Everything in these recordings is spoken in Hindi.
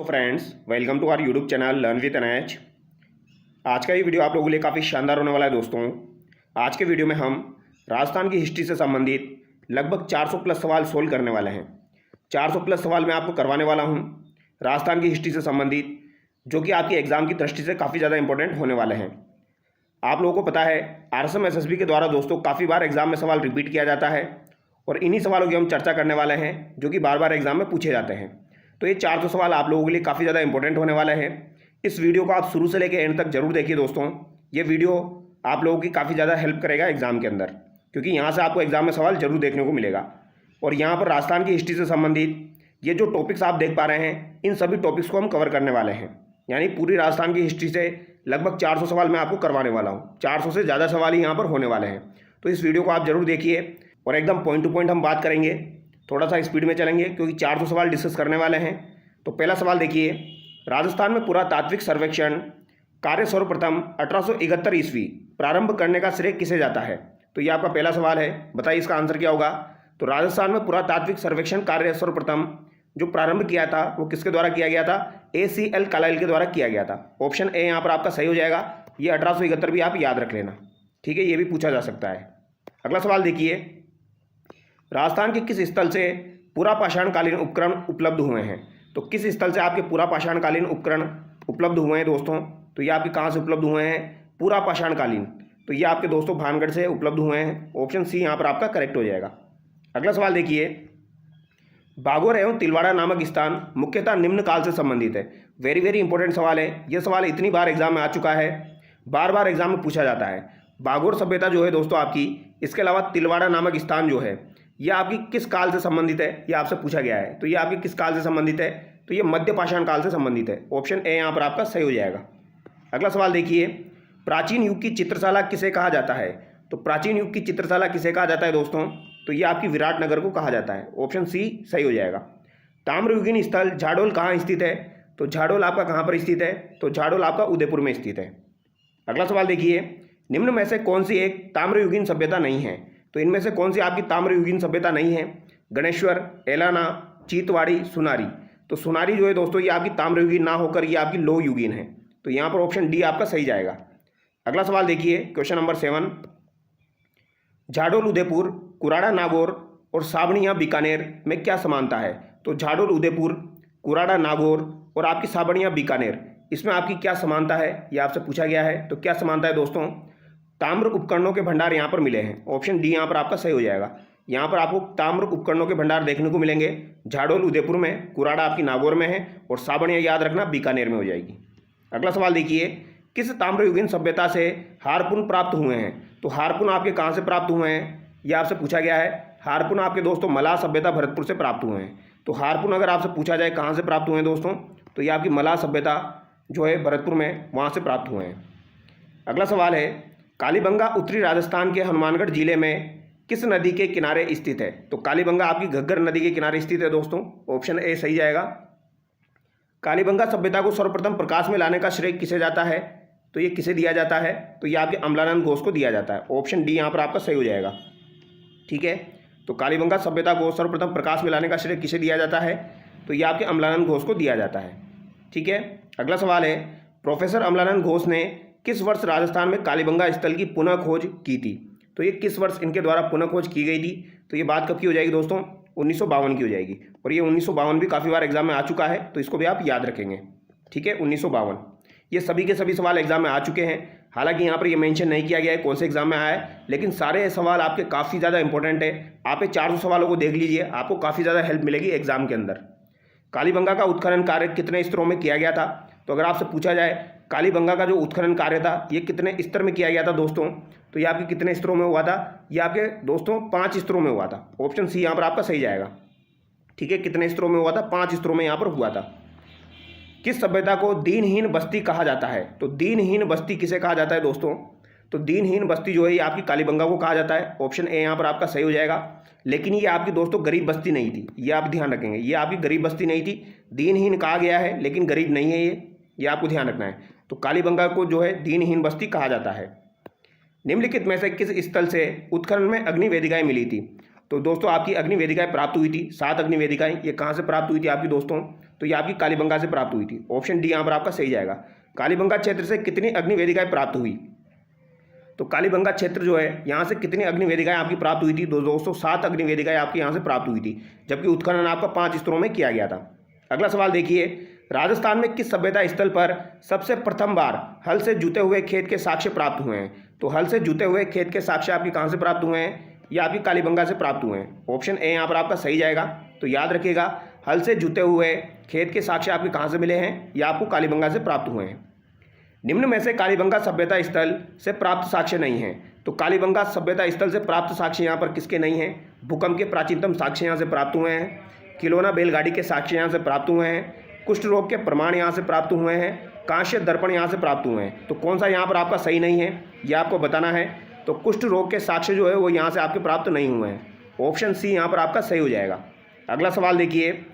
Hello friends, welcome to our YouTube channel learn with NH. आज का ये वीडियो आप लोगों के लिए काफ़ी शानदार होने वाला है दोस्तों। आज के वीडियो में हम राजस्थान की हिस्ट्री से संबंधित लगभग 400 प्लस सवाल सोल्व करने वाले हैं। 400 प्लस सवाल मैं आपको करवाने वाला हूँ राजस्थान की हिस्ट्री से संबंधित, जो कि आपकी एग्ज़ाम की दृष्टि से काफ़ी ज़्यादा इंपॉर्टेंट होने वाले हैं। आप लोगों को पता है RSM SSB के द्वारा दोस्तों काफ़ी बार एग्जाम में सवाल रिपीट किया जाता है और इन्हीं सवालों की हम चर्चा करने वाले हैं जो कि बार बार एग्जाम में पूछे जाते हैं। तो ये 400 सवाल आप लोगों के लिए काफ़ी ज़्यादा इंपॉर्टेंट होने वाले हैं। इस वीडियो को आप शुरू से लेकर एंड तक जरूर देखिए दोस्तों। ये वीडियो आप लोगों की काफ़ी ज़्यादा हेल्प करेगा एग्जाम के अंदर, क्योंकि यहाँ से आपको एग्जाम में सवाल जरूर देखने को मिलेगा। और यहाँ पर राजस्थान की हिस्ट्री से संबंधित ये जो टॉपिक्स आप देख पा रहे हैं, इन सभी टॉपिक्स को हम कवर करने वाले हैं। यानी पूरी राजस्थान की हिस्ट्री से लगभग 400 सवाल मैं आपको करवाने वाला हूँ। 400 से ज़्यादा सवाल ही यहाँ पर होने वाले हैं। तो इस वीडियो को आप जरूर देखिए और एकदम पॉइंट टू पॉइंट हम बात करेंगे। थोड़ा सा स्पीड में चलेंगे क्योंकि 400 सवाल डिस्कस करने वाले हैं। तो पहला सवाल देखिए, राजस्थान में पुरातात्विक सर्वेक्षण कार्य सर्वप्रथम 1871 ईस्वी प्रारंभ करने का श्रेय किसे जाता है? तो ये आपका पहला सवाल है। बताइए इसका आंसर क्या होगा। तो राजस्थान में पुरातात्विक सर्वेक्षण कार्य सर्वप्रथम जो प्रारंभ किया था वो किसके द्वारा किया गया था? ACL कालाइल के द्वारा किया गया था। ऑप्शन ए यहाँ पर आपका सही हो जाएगा। ये 1871 भी आप याद रख लेना, ठीक है, ये भी पूछा जा सकता है। अगला सवाल देखिए, राजस्थान के किस स्थल से पूरा पाषाणकालीन उपकरण उपलब्ध हुए हैं? तो किस स्थल से आपके पूरा पाषाणकालीन उपकरण उपलब्ध हुए हैं दोस्तों? तो ये आपके कहाँ से उपलब्ध हुए हैं? पूरा पाषाणकालीन। तो ये आपके दोस्तों भानगढ़ से उपलब्ध हुए हैं। ऑप्शन सी यहाँ पर आपका करेक्ट हो जाएगा। अगला सवाल देखिए, बागोर एवं तिलवाड़ा नामक स्थान मुख्यतः निम्न काल से संबंधित है। वेरी वेरी इंपॉर्टेंट सवाल है। यह सवाल इतनी बार एग्जाम में आ चुका है, बार बार एग्जाम में पूछा जाता है। बागोर सभ्यता जो है दोस्तों आपकी, इसके अलावा तिलवाड़ा नामक स्थान जो है, यह आपकी किस काल से संबंधित है? यह आपसे पूछा गया है। तो ये आपकी किस काल से संबंधित है? तो ये मध्य पाषाण काल से संबंधित है। ऑप्शन ए यहाँ पर आपका सही हो जाएगा। अगला सवाल देखिए, प्राचीन युग की चित्रशाला किसे कहा जाता है? तो प्राचीन युग की चित्रशाला किसे कहा जाता है दोस्तों? तो ये आपकी विराटनगर को कहा जाता है। ऑप्शन सी सही हो जाएगा। ताम्रयुगीन स्थल झाडोल कहाँ स्थित है? तो झाडोल आपका कहाँ पर स्थित है? तो झाडोल आपका उदयपुर में स्थित है। अगला सवाल देखिए, निम्न में से कौन सी एक ताम्रयुगीन सभ्यता नहीं है? तो इनमें से कौन सी आपकी ताम्रयुगीन सभ्यता नहीं है? गणेश्वर, एलाना, चीतवाड़ी, सुनारी। तो सुनारी जो है दोस्तों ये आपकी ताम्रयुगीन ना होकर ये आपकी लोह युगीन है। तो यहाँ पर ऑप्शन डी आपका सही जाएगा। अगला सवाल देखिए, क्वेश्चन नंबर 7, झाडोल उदयपुर, कुराड़ा नागौर और साबणिया बीकानेर में क्या समानता है? तो झाडोल उदयपुर, कुराड़ा नागौर और आपकी साबणिया बीकानेर, इसमें आपकी क्या समानता है? ये आपसे पूछा गया है। तो क्या समानता है दोस्तों? ताम्र उपकरणों के भंडार यहाँ पर मिले हैं। ऑप्शन डी यहाँ पर आपका सही हो जाएगा। यहाँ पर आपको ताम्र उपकरणों के भंडार देखने को मिलेंगे। झाडोल उदयपुर में, कुराड़ा आपकी नागौर में है और साबणिया याद रखना बीकानेर में हो जाएगी। अगला सवाल देखिए, किस ताम्रयुगीन सभ्यता से हारपुन प्राप्त हुए हैं? तो हारपुन आपके कहाँ से प्राप्त हुए हैं? यह आपसे पूछा गया है। हारपुन आपके दोस्तों मलाह सभ्यता भरतपुर से प्राप्त हुए हैं। तो हारपुन अगर आपसे पूछा जाए कहाँ से प्राप्त हुए हैं दोस्तों, तो ये आपकी मलाह सभ्यता जो है भरतपुर में, वहाँ से प्राप्त हुए हैं। अगला सवाल है, कालीबंगा उत्तरी राजस्थान के हनुमानगढ़ जिले में किस नदी के किनारे स्थित है? तो कालीबंगा आपकी घग्गर नदी के किनारे स्थित है दोस्तों। ऑप्शन ए सही जाएगा। कालीबंगा सभ्यता को सर्वप्रथम प्रकाश में लाने का श्रेय किसे जाता है? तो ये किसे दिया जाता है? तो ये आपके अमलानंद घोष को दिया जाता है। ऑप्शन डी यहाँ पर आपका सही हो जाएगा, ठीक है। तो कालीबंगा सभ्यता को सर्वप्रथम प्रकाश में लाने का श्रेय किसे दिया जाता है? तो ये आपके अमलानंद घोष को दिया जाता है, ठीक है। अगला सवाल है, प्रोफेसर अमलानंद घोष ने किस वर्ष राजस्थान में कालीबंगा स्थल की पुनः खोज की थी? तो ये किस वर्ष इनके द्वारा पुनः खोज की गई थी? तो ये बात कब की हो जाएगी दोस्तों? 1952 की हो जाएगी। और ये 1952 भी काफ़ी बार एग्जाम में आ चुका है, तो इसको भी आप याद रखेंगे, ठीक है। 1952 ये सभी के सभी सवाल एग्जाम में आ चुके हैं। हालांकि यहाँ पर ये मेंशन नहीं किया गया है कौन से एग्जाम में आया है, लेकिन सारे सवाल आपके काफ़ी ज़्यादा इंपॉर्टेंट है। आप ये 400 सवालों को देख लीजिए, आपको काफ़ी ज़्यादा हेल्प मिलेगी एग्जाम के अंदर। कालीबंगा का उत्खनन कार्य कितने स्तरों में किया गया था? तो अगर आपसे पूछा जाए कालीबंगा का जो उत्खनन कार्य था ये कितने स्तर में किया गया था दोस्तों, तो ये आपके कितने स्तरों में हुआ था? ये आपके दोस्तों 5 स्तरों में हुआ था। ऑप्शन सी यहाँ पर आपका सही जाएगा, ठीक है। कितने स्तरों में हुआ था? 5 स्तरों में यहाँ पर हुआ था। किस सभ्यता को दीनहीन बस्ती कहा जाता है? तो दीनहीन बस्ती किसे कहा जाता है दोस्तों? तो दीनहीन बस्ती जो है ये आपकी कालीबंगा को कहा जाता है। ऑप्शन ए यहाँ पर आपका सही हो जाएगा। लेकिन ये आपकी दोस्तों गरीब बस्ती नहीं थी, ये आप ध्यान रखेंगे। ये आपकी गरीब बस्ती नहीं थी, दीनहीन कहा गया है लेकिन गरीब नहीं है ये आपको ध्यान रखना है। तो कालीबंगा को जो है दीनहीन बस्ती कहा जाता है। निम्नलिखित में से किस स्थल से उत्खनन में अग्नि वेदिकाएं मिली थी? तो दोस्तों आपकी अग्नि वेदिकाएं प्राप्त हुई थी, 7 अग्नि वेदिकाएं। ये कहाँ से प्राप्त हुई थी आपकी दोस्तों? तो ये आपकी कालीबंगा से प्राप्त हुई थी। ऑप्शन डी यहाँ पर आपका सही जाएगा। कालीबंगा क्षेत्र से कितनी अग्नि वेदिकाएं प्राप्त हुई? तो कालीबंगा क्षेत्र जो है यहाँ से कितनी अग्नि वेदिकाएं आपकी प्राप्त हुई थी? 207 अग्नि वेदिकाएं आपकी यहाँ से प्राप्त हुई थी, जबकि उत्खनन आपका 5 स्तरों में किया गया था। अगला सवाल देखिए, राजस्थान में किस सभ्यता स्थल पर सबसे प्रथम बार हल से जुते हुए खेत के साक्ष्य प्राप्त हुए हैं? तो हल से जुते हुए खेत के साक्ष्य आपके कहाँ से प्राप्त हुए हैं? ये आपकी कालीबंगा से प्राप्त हुए हैं। ऑप्शन ए यहाँ पर आपका सही जाएगा। तो याद रखिएगा, हल से जुते हुए खेत के साक्ष्य आपके कहाँ से मिले हैं? ये आपको कालीबंगा से प्राप्त हुए हैं। निम्न में से कालीबंगा सभ्यता स्थल से प्राप्त साक्ष्य नहीं है। तो कालीबंगा सभ्यता स्थल से प्राप्त साक्ष्य यहाँ पर किसके नहीं हैं? भूकंप के प्राचीनतम साक्ष्य यहाँ से प्राप्त हुए हैं, किलोना बैलगाड़ी के साक्ष्य यहाँ से प्राप्त हुए हैं, कुष्ठ रोग के प्रमाण यहाँ से प्राप्त हुए हैं, कांस्य दर्पण यहाँ से प्राप्त हुए हैं। तो कौन सा यहाँ पर आपका सही नहीं है, यह आपको बताना है। तो कुष्ठ रोग के साक्ष्य जो है वो यहाँ से आपके प्राप्त नहीं हुए हैं। ऑप्शन सी यहाँ पर आपका सही हो जाएगा। अगला सवाल देखिए,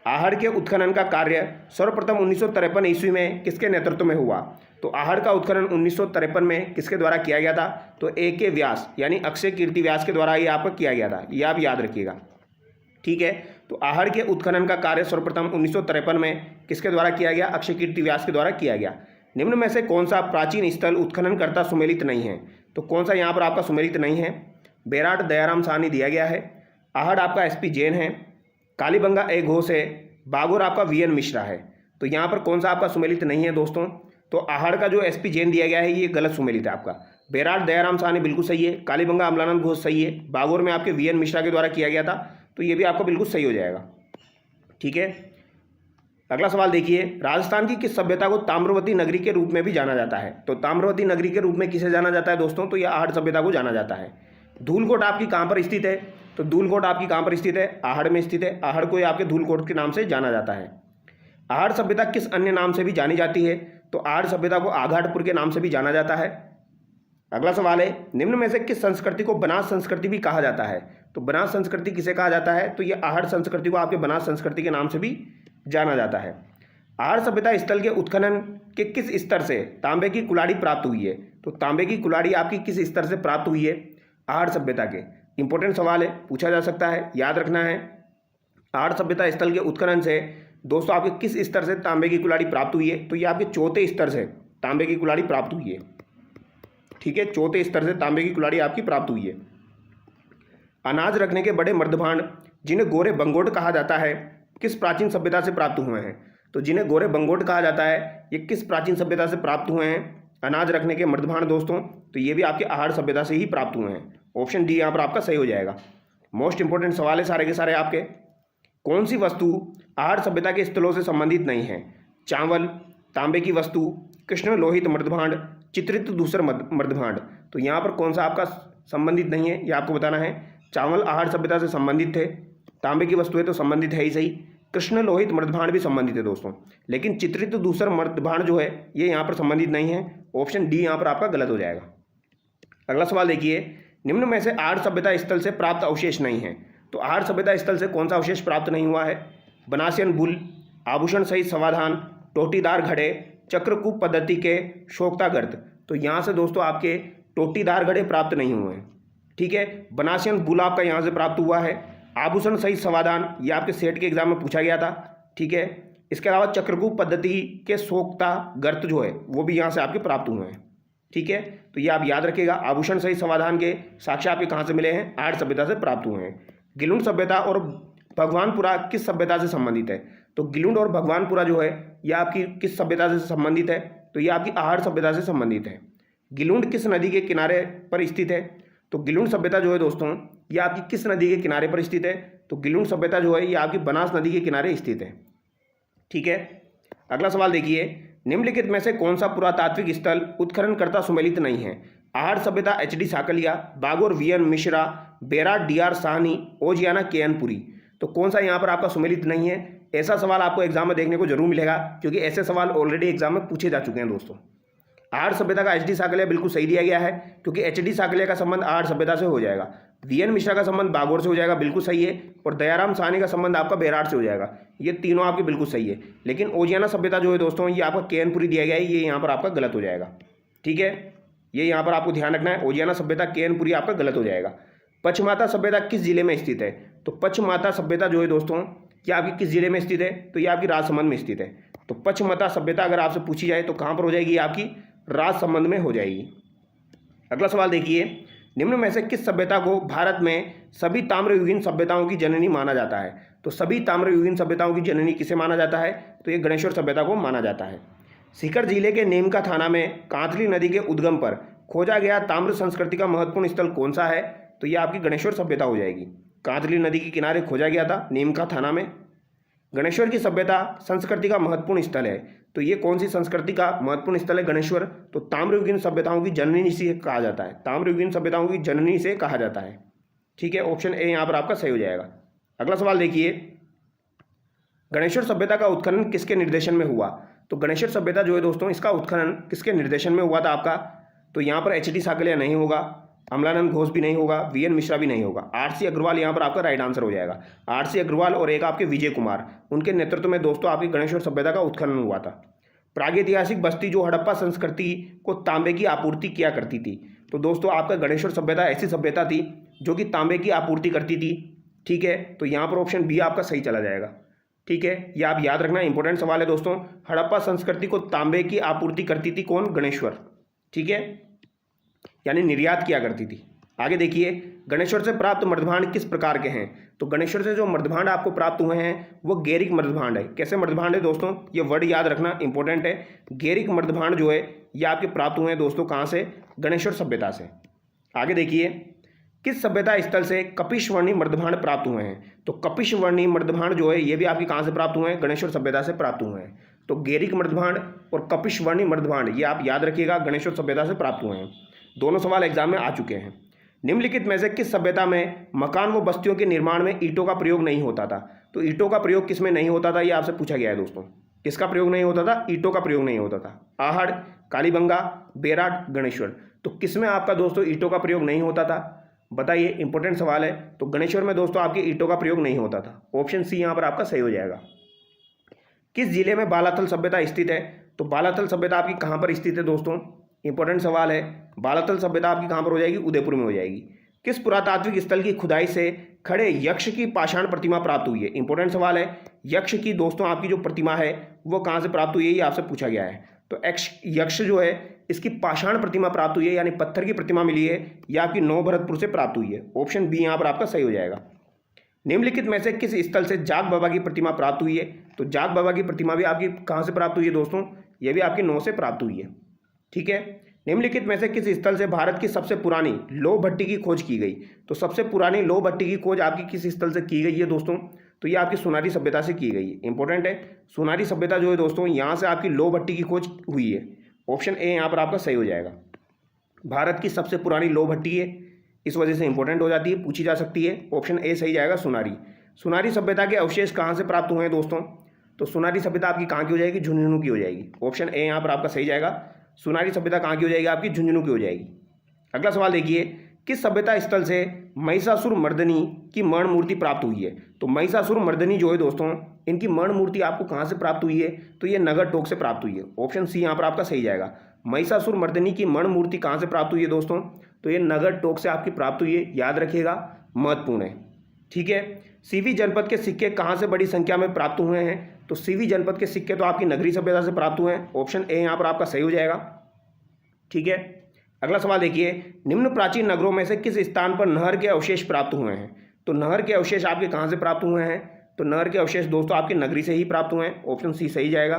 आहड़ के उत्खनन का कार्य सर्वप्रथम 1953 ईस्वी में किसके नेतृत्व में हुआ? तो आहड़ का उत्खनन 1953 में किसके द्वारा किया गया था? तो ए के व्यास यानी अक्षय कीर्ति व्यास के द्वारा ये आपका किया गया था, ये आप याद रखिएगा। ठीक है, तो आहड़ के उत्खनन का कार्य सर्वप्रथम 1953 में किसके द्वारा किया गया? अक्षय कीर्ति व्यास के द्वारा किया गया। निम्न में से कौन सा प्राचीन स्थल उत्खननकर्ता सुमेलित नहीं है? तो कौन सा यहाँ पर आपका सुमेलित नहीं है? बेराट दयाराम साहनी दिया गया है, आहड़ आपका एसपी जैन है, कालीबंगा ए घोष है, बागोर आपका वीएन मिश्रा है। तो यहाँ पर कौन सा आपका सुमेलित नहीं है दोस्तों? तो आहड़ का जो एसपी जैन दिया गया है ये गलत सुमेलित है आपका। बेराट दयाराम साहनी बिल्कुल सही है, कालीबंगा अमलानंद घोष सही है, बागोर में आपके वीएन मिश्रा के द्वारा किया गया था, तो ये भी आपको बिल्कुल सही हो जाएगा। ठीक है, अगला सवाल देखिए, राजस्थान की किस सभ्यता को ताम्रवती नगरी के रूप में भी जाना जाता है? तो ताम्रवती नगरी के रूप में किसे जाना जाता है दोस्तों? तो यह आहड़ सभ्यता को जाना जाता है। धूलकोट आपकी कहाँ पर स्थित है? तो धूलकोट आपकी कहाँ पर स्थित है? आहड़ में स्थित है। आहड़ को आपके धूलकोट के नाम से जाना जाता है। आहड़ सभ्यता किस अन्य नाम से भी जानी जाती है? तो आहड़ सभ्यता को आघाटपुर के नाम से भी जाना जाता है। अगला सवाल है, निम्न में से किस संस्कृति को बनास संस्कृति भी कहा जाता है? तो बनास संस्कृति किसे कहा जाता है? तो ये आहड़ संस्कृति को आपके बनास संस्कृति के नाम से भी जाना जाता है। आहड़ सभ्यता स्थल के उत्खनन के किस स्तर से तांबे की कुल्हाड़ी प्राप्त हुई है? तो तांबे की कुल्हाड़ी आपकी किस स्तर से प्राप्त हुई है आहड़ सभ्यता के? इंपॉर्टेंट सवाल है, पूछा जा सकता है, याद रखना है। आहड़ सभ्यता स्थल के उत्खनन से दोस्तों आपके किस स्तर से तांबे की कुल्हाड़ी प्राप्त हुई है? तो ये आपके चौथे स्तर से तांबे की कुल्हाड़ी प्राप्त हुई है। ठीक है, चौथे स्तर से तांबे की कुल्हाड़ी आपकी प्राप्त हुई है। अनाज रखने के बड़े मर्दभांड जिन्हें गोरे बंगोट कहा जाता है किस प्राचीन सभ्यता से प्राप्त हुए हैं? तो जिन्हें गोरे बंगोट कहा जाता है ये किस प्राचीन सभ्यता से प्राप्त हुए हैं? अनाज रखने के मर्दभांड दोस्तों, तो ये भी आपके आहड़ सभ्यता से ही प्राप्त हुए हैं। ऑप्शन डी यहाँ पर आपका सही हो जाएगा। मोस्ट इंपोर्टेंट सवाल है सारे के सारे आपके। कौन सी वस्तु आहड़ सभ्यता के स्थलों से संबंधित नहीं है? चावल, तांबे की वस्तु, कृष्ण लोहित मर्दभांड, चित्रित दूसर मर्दभांड। तो यहाँ पर कौन सा आपका संबंधित नहीं है ये आपको बताना है। चावल आहड़ सभ्यता से संबंधित थे, तांबे की वस्तुएं तो संबंधित है ही सही, कृष्ण लोहित मर्दभांड भी संबंधित है दोस्तों, लेकिन चित्रित दूसर मर्दभांड जो है ये यहाँ पर संबंधित नहीं है। ऑप्शन डी यहाँ पर आपका गलत हो जाएगा। अगला सवाल देखिए, निम्न में से आहड़ सभ्यता स्थल से प्राप्त अवशेष नहीं है। तो आहड़ सभ्यता स्थल से कौन सा अवशेष प्राप्त नहीं हुआ है? बनासियन बुल, आभूषण सहित समाधान, टोटीदार घड़े, चक्रकूप पद्धति के शोकता गर्त। तो यहाँ से दोस्तों आपके टोटीदार घड़े प्राप्त नहीं हुए हैं। ठीक है, बनासियन बुल आपका यहाँ से प्राप्त हुआ है, आभूषण सहित समाधान ये आपके सेट के एग्जाम में पूछा गया था। ठीक है, इसके अलावा चक्रकूप पद्धति के शोकता गर्त जो है वो भी यहाँ से आपके प्राप्त हुए हैं। ठीक है, तो ये आप याद रखिएगा। आभूषण सहित समाधान के साक्ष्य आपके कहाँ से मिले हैं? आहड़ सभ्यता से प्राप्त हुए हैं। गिलुंड सभ्यता और भगवानपुरा किस सभ्यता से संबंधित है? तो गिलुंड और भगवानपुरा जो है यह आपकी किस सभ्यता से संबंधित है? तो ये आपकी आहड़ सभ्यता से संबंधित है। गिलुंड किस नदी के किनारे पर स्थित है? तो गिलुंड सभ्यता जो है दोस्तों ये आपकी किस नदी के किनारे पर स्थित है? तो गिलुंड सभ्यता जो है ये आपकी बनास नदी के किनारे स्थित है। ठीक है, अगला सवाल देखिए, निम्नलिखित में से कौन सा पुरातात्विक स्थल उत्खननकर्ता सुमेलित नहीं है? आहड़ सभ्यता HD Sankalia, Bagor VN Mishra, बेराट D R Sahni, Oceania केएनपुरी। तो कौन सा यहाँ पर आपका सुमेलित नहीं है? ऐसा सवाल आपको एग्जाम में देखने को जरूर मिलेगा, क्योंकि ऐसे सवाल ऑलरेडी एग्जाम में पूछे जा चुके हैं दोस्तों। आहड़ सभ्यता का एचडी साकलिया बिल्कुल सही दिया गया है, क्योंकि एचडी साकलिया का संबंध आहड़ सभ्यता से हो जाएगा। वीएन मिश्रा का संबंध बागोर से हो जाएगा, बिल्कुल सही है। और दयाराम साहनी का संबंध आपका बेराट से हो जाएगा। ये तीनों आपके बिल्कुल सही है। लेकिन ओजियाना सभ्यता जो है दोस्तों ये आपका केएनपुरी दिया गया है, ये यहाँ पर आपका गलत हो जाएगा। ठीक है, ये यहाँ पर आपको ध्यान रखना है। ओजियाना सभ्यता केएनपुरी आपका गलत हो जाएगा। पचमाता सभ्यता किस जिले में स्थित है? तो पचमाता सभ्यता जो है दोस्तों ये आपकी किस जिले में स्थित है? तो ये आपकी राजसमंद में स्थित है। तो पचमता सभ्यता अगर आपसे पूछी जाए तो कहाँ पर हो जाएगी? आपकी राजसमंद में हो जाएगी। अगला सवाल देखिए, निम्न में से किस सभ्यता को भारत में सभी ताम्रयुगीन सभ्यताओं की जननी माना जाता है? तो सभी ताम्रयुगीन सभ्यताओं की जननी किसे माना जाता है? तो ये गणेश्वर सभ्यता को माना जाता है। सीकर जिले के नीमका थाना में कांतली नदी के उद्गम पर खोजा गया ताम्र संस्कृति का महत्वपूर्ण स्थल कौन सा है? तो ये आपकी गणेश्वर सभ्यता हो जाएगी। कांतली नदी के किनारे खोजा गया था नीमका थाना में। गणेश्वर की सभ्यता संस्कृति का महत्वपूर्ण स्थल है, तो ये कौन सी संस्कृति का महत्वपूर्ण स्थल है? गणेश्वर। तो ताम्रयुगीन सभ्यताओं की जननी से कहा जाता है, ताम्रयुगीन सभ्यताओं की जननी से कहा जाता है। ठीक है, ऑप्शन ए यहाँ पर आपका सही हो जाएगा। अगला सवाल देखिए, गणेश्वर सभ्यता का उत्खनन किसके निर्देशन में हुआ? तो गणेश्वर सभ्यता जो है दोस्तों, इसका उत्खनन किसके निर्देशन में हुआ था आपका? तो यहाँ पर एच डी साकलिया नहीं होगा, अमलानंद घोष भी नहीं होगा, वी एन मिश्रा भी नहीं होगा, आर सी अग्रवाल यहाँ पर आपका राइट आंसर हो जाएगा। आर सी अग्रवाल और एक आपके विजय कुमार, उनके नेतृत्व में दोस्तों आपकी गणेश्वर सभ्यता का उत्खनन हुआ था। प्रागैतिहासिक बस्ती जो हड़प्पा संस्कृति को तांबे की आपूर्ति किया करती थी, तो दोस्तों आपका गणेश्वर सभ्यता ऐसी सभ्यता थी जो कि तांबे की आपूर्ति करती थी। ठीक है, तो यहाँ पर ऑप्शन बी आपका सही चला जाएगा। ठीक है, ये आप याद रखना, इंपॉर्टेंट सवाल है दोस्तों। हड़प्पा संस्कृति को तांबे की आपूर्ति करती थी कौन? गणेश्वर। ठीक है, यानी निर्यात किया करती थी। आगे देखिए, गणेश्वर से प्राप्त मृदभांड किस प्रकार के हैं? तो गणेश्वर से जो मृदभांड आपको प्राप्त हुए हैं वो गैरिक मृदभांड है। कैसे मृदभांड है दोस्तों? ये वर्ड याद रखना इंपॉर्टेंट है। गैरिक मृदभांड जो है ये आपके प्राप्त हुए हैं दोस्तों कहाँ से? गणेश्वर सभ्यता से। आगे देखिए, किस सभ्यता स्थल से कपिशवर्णी मृदभांड प्राप्त हुए हैं? तो कपिशवर्णी मृदभांड जो है ये भी आपकी कहाँ से प्राप्त हुए हैं? गणेश्वर सभ्यता से प्राप्त हुए हैं। तो गैरिक मृदभांड और कपिशवर्णी मृदभांड ये आप याद रखिएगा, गणेश्वर सभ्यता से प्राप्त हुए हैं। दोनों सवाल एग्जाम में आ चुके हैं। निम्नलिखित में से किस सभ्यता में मकान व बस्तियों के निर्माण में ईंटों का प्रयोग नहीं होता था? तो ईंटों का प्रयोग किस में नहीं होता था? ये आपसे पूछा गया है दोस्तों। किसका प्रयोग नहीं होता था? ईंटों का प्रयोग नहीं होता था। आहड़, कालीबंगा, बेराट, गणेश्वर। तो किस में आपका दोस्तों ईंटों का प्रयोग नहीं होता था? बताइए, इंपॉर्टेंट सवाल है। तो गणेश्वर में दोस्तों आपके ईंटों का प्रयोग नहीं होता था। ऑप्शन सी यहाँ पर आपका सही हो जाएगा। किस जिले में बालाथल सभ्यता स्थित है? तो बालाथल सभ्यता आपकी कहाँ पर स्थित है दोस्तों? इंपॉर्टेंट सवाल है। बालाथल सभ्यता आपकी कहाँ पर हो जाएगी? उदयपुर में हो जाएगी। किस पुरातात्विक स्थल की खुदाई से खड़े यक्ष की पाषाण प्रतिमा प्राप्त हुई है? इंपॉर्टेंट सवाल है। यक्ष की दोस्तों आपकी जो प्रतिमा है वो कहाँ से प्राप्त हुई है? ये आपसे पूछा गया है। तो यक्ष जो है इसकी पाषाण प्रतिमा प्राप्त हुई है, यानी पत्थर की प्रतिमा मिली है, यह आपकी नवभरतपुर से प्राप्त हुई है। ऑप्शन बी यहाँ पर आपका सही हो जाएगा। निम्नलिखित में से किस स्थल से जाग बाबा की प्रतिमा प्राप्त हुई है? तो जाग बाबा की प्रतिमा भी आपकी कहाँ से प्राप्त हुई है दोस्तों? ये भी आपकी नौ से प्राप्त हुई है। ठीक है, निम्नलिखित में से किस स्थल से भारत की सबसे पुरानी लौह भट्टी की खोज की गई? तो सबसे पुरानी लौह भट्टी की खोज आपकी किस स्थल से की गई है दोस्तों? तो ये आपकी सोनारी सभ्यता से की गई है। इंपॉर्टेंट है, सोनारी सभ्यता जो है दोस्तों यहाँ से आपकी लौह भट्टी की खोज हुई है। ऑप्शन ए यहाँ पर आपका सही हो जाएगा। भारत की सबसे पुरानी लौह भट्टी है, इस वजह से इंपॉर्टेंट हो जाती है, पूछी जा सकती है। ऑप्शन ए सही जाएगा, सोनारी। सोनारी सभ्यता के अवशेष कहाँ से प्राप्त हुए हैं दोस्तों? तो सोनारी सभ्यता आपकी कहाँ की हो जाएगी? झुंझुनू की हो जाएगी। ऑप्शन ए यहाँ पर आपका सही जाएगा। सोनारी सभ्यता कहाँ की हो जाएगी? आपकी झुंझुनू की हो जाएगी। अगला सवाल देखिए, किस सभ्यता स्थल से महिषासुर मर्दनी की मर्ण मूर्ति प्राप्त हुई है? तो महिषासुर मर्दनी जो है दोस्तों इनकी मर्ण मूर्ति आपको कहाँ से प्राप्त हुई है? तो ये नगर टोक से प्राप्त हुई है। ऑप्शन सी यहाँ पर आपका सही जाएगा। महिषासुर मर्दनी की मर्ण मूर्ति कहाँ से प्राप्त हुई है दोस्तों? तो ये नगर टोक से आपकी प्राप्त हुई है, याद रखिएगा, महत्वपूर्ण है। ठीक है, सीवी जनपद के सिक्के कहाँ से बड़ी संख्या में प्राप्त हुए हैं? तो सीवी जनपद के सिक्के तो आपकी नगरी सभ्यता से प्राप्त हुए हैं। ऑप्शन ए यहाँ पर आपका सही हो जाएगा। ठीक है, अगला सवाल देखिए, निम्न प्राचीन नगरों में से किस स्थान पर नहर के अवशेष प्राप्त हुए हैं? तो नहर के अवशेष आपके कहाँ से प्राप्त हुए हैं? तो नहर के अवशेष दोस्तों आपकी नगरी से ही प्राप्त हुए हैं। ऑप्शन सी सही जाएगा।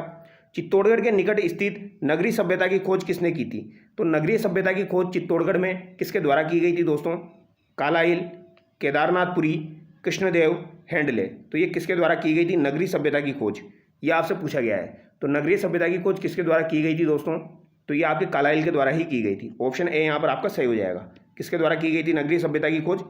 चित्तौड़गढ़ के निकट स्थित नगरी सभ्यता की खोज किसने की थी? तो नगरीय सभ्यता की खोज चित्तौड़गढ़ में किसके द्वारा की गई थी दोस्तों? कालाइल, केदारनाथपुरी, कृष्णदेव, हैंडले। तो ये किसके द्वारा की गई थी नगरी सभ्यता की खोज? ये आपसे पूछा गया है। तो नगरीय सभ्यता की खोज किसके द्वारा की गई थी दोस्तों? तो ये आपके कालाइल के द्वारा ही की गई थी। ऑप्शन ए यहाँ पर आपका सही हो जाएगा। किसके द्वारा की गई थी नगरीय सभ्यता की खोज?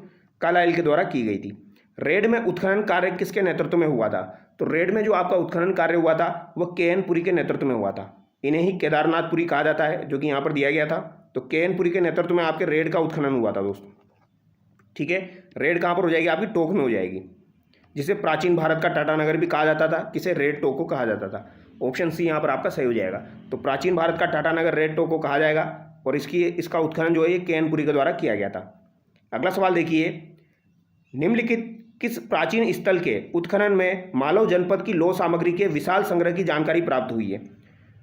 कालाइल के द्वारा की गई थी। रेड में उत्खनन कार्य किसके नेतृत्व में हुआ था? तो रेड में जो आपका उत्खनन कार्य हुआ था वह के.एन. पुरी के नेतृत्व में हुआ था। इन्हें ही केदारनाथपुरी कहा जाता है, जो कि यहाँ पर दिया गया था। तो के.एन. पुरी के नेतृत्व में आपके रेड का उत्खनन हुआ था दोस्तों। ठीक है, रेड कहाँ पर हो जाएगी? आपकी टोक में हो जाएगी, जिसे प्राचीन भारत का टाटानगर भी कहा जाता था। किसे? रेड टोक को कहा जाता था। ऑप्शन सी यहाँ पर आपका सही हो जाएगा। तो प्राचीन भारत का टाटानगर रेड टोक को कहा जाएगा और इसका उत्खनन जो है ये के.एन. पुरी के द्वारा किया गया था। अगला सवाल देखिए, निम्नलिखित किस प्राचीन स्थल के उत्खनन में मालव जनपद की लौह सामग्री के विशाल संग्रह की जानकारी प्राप्त हुई है?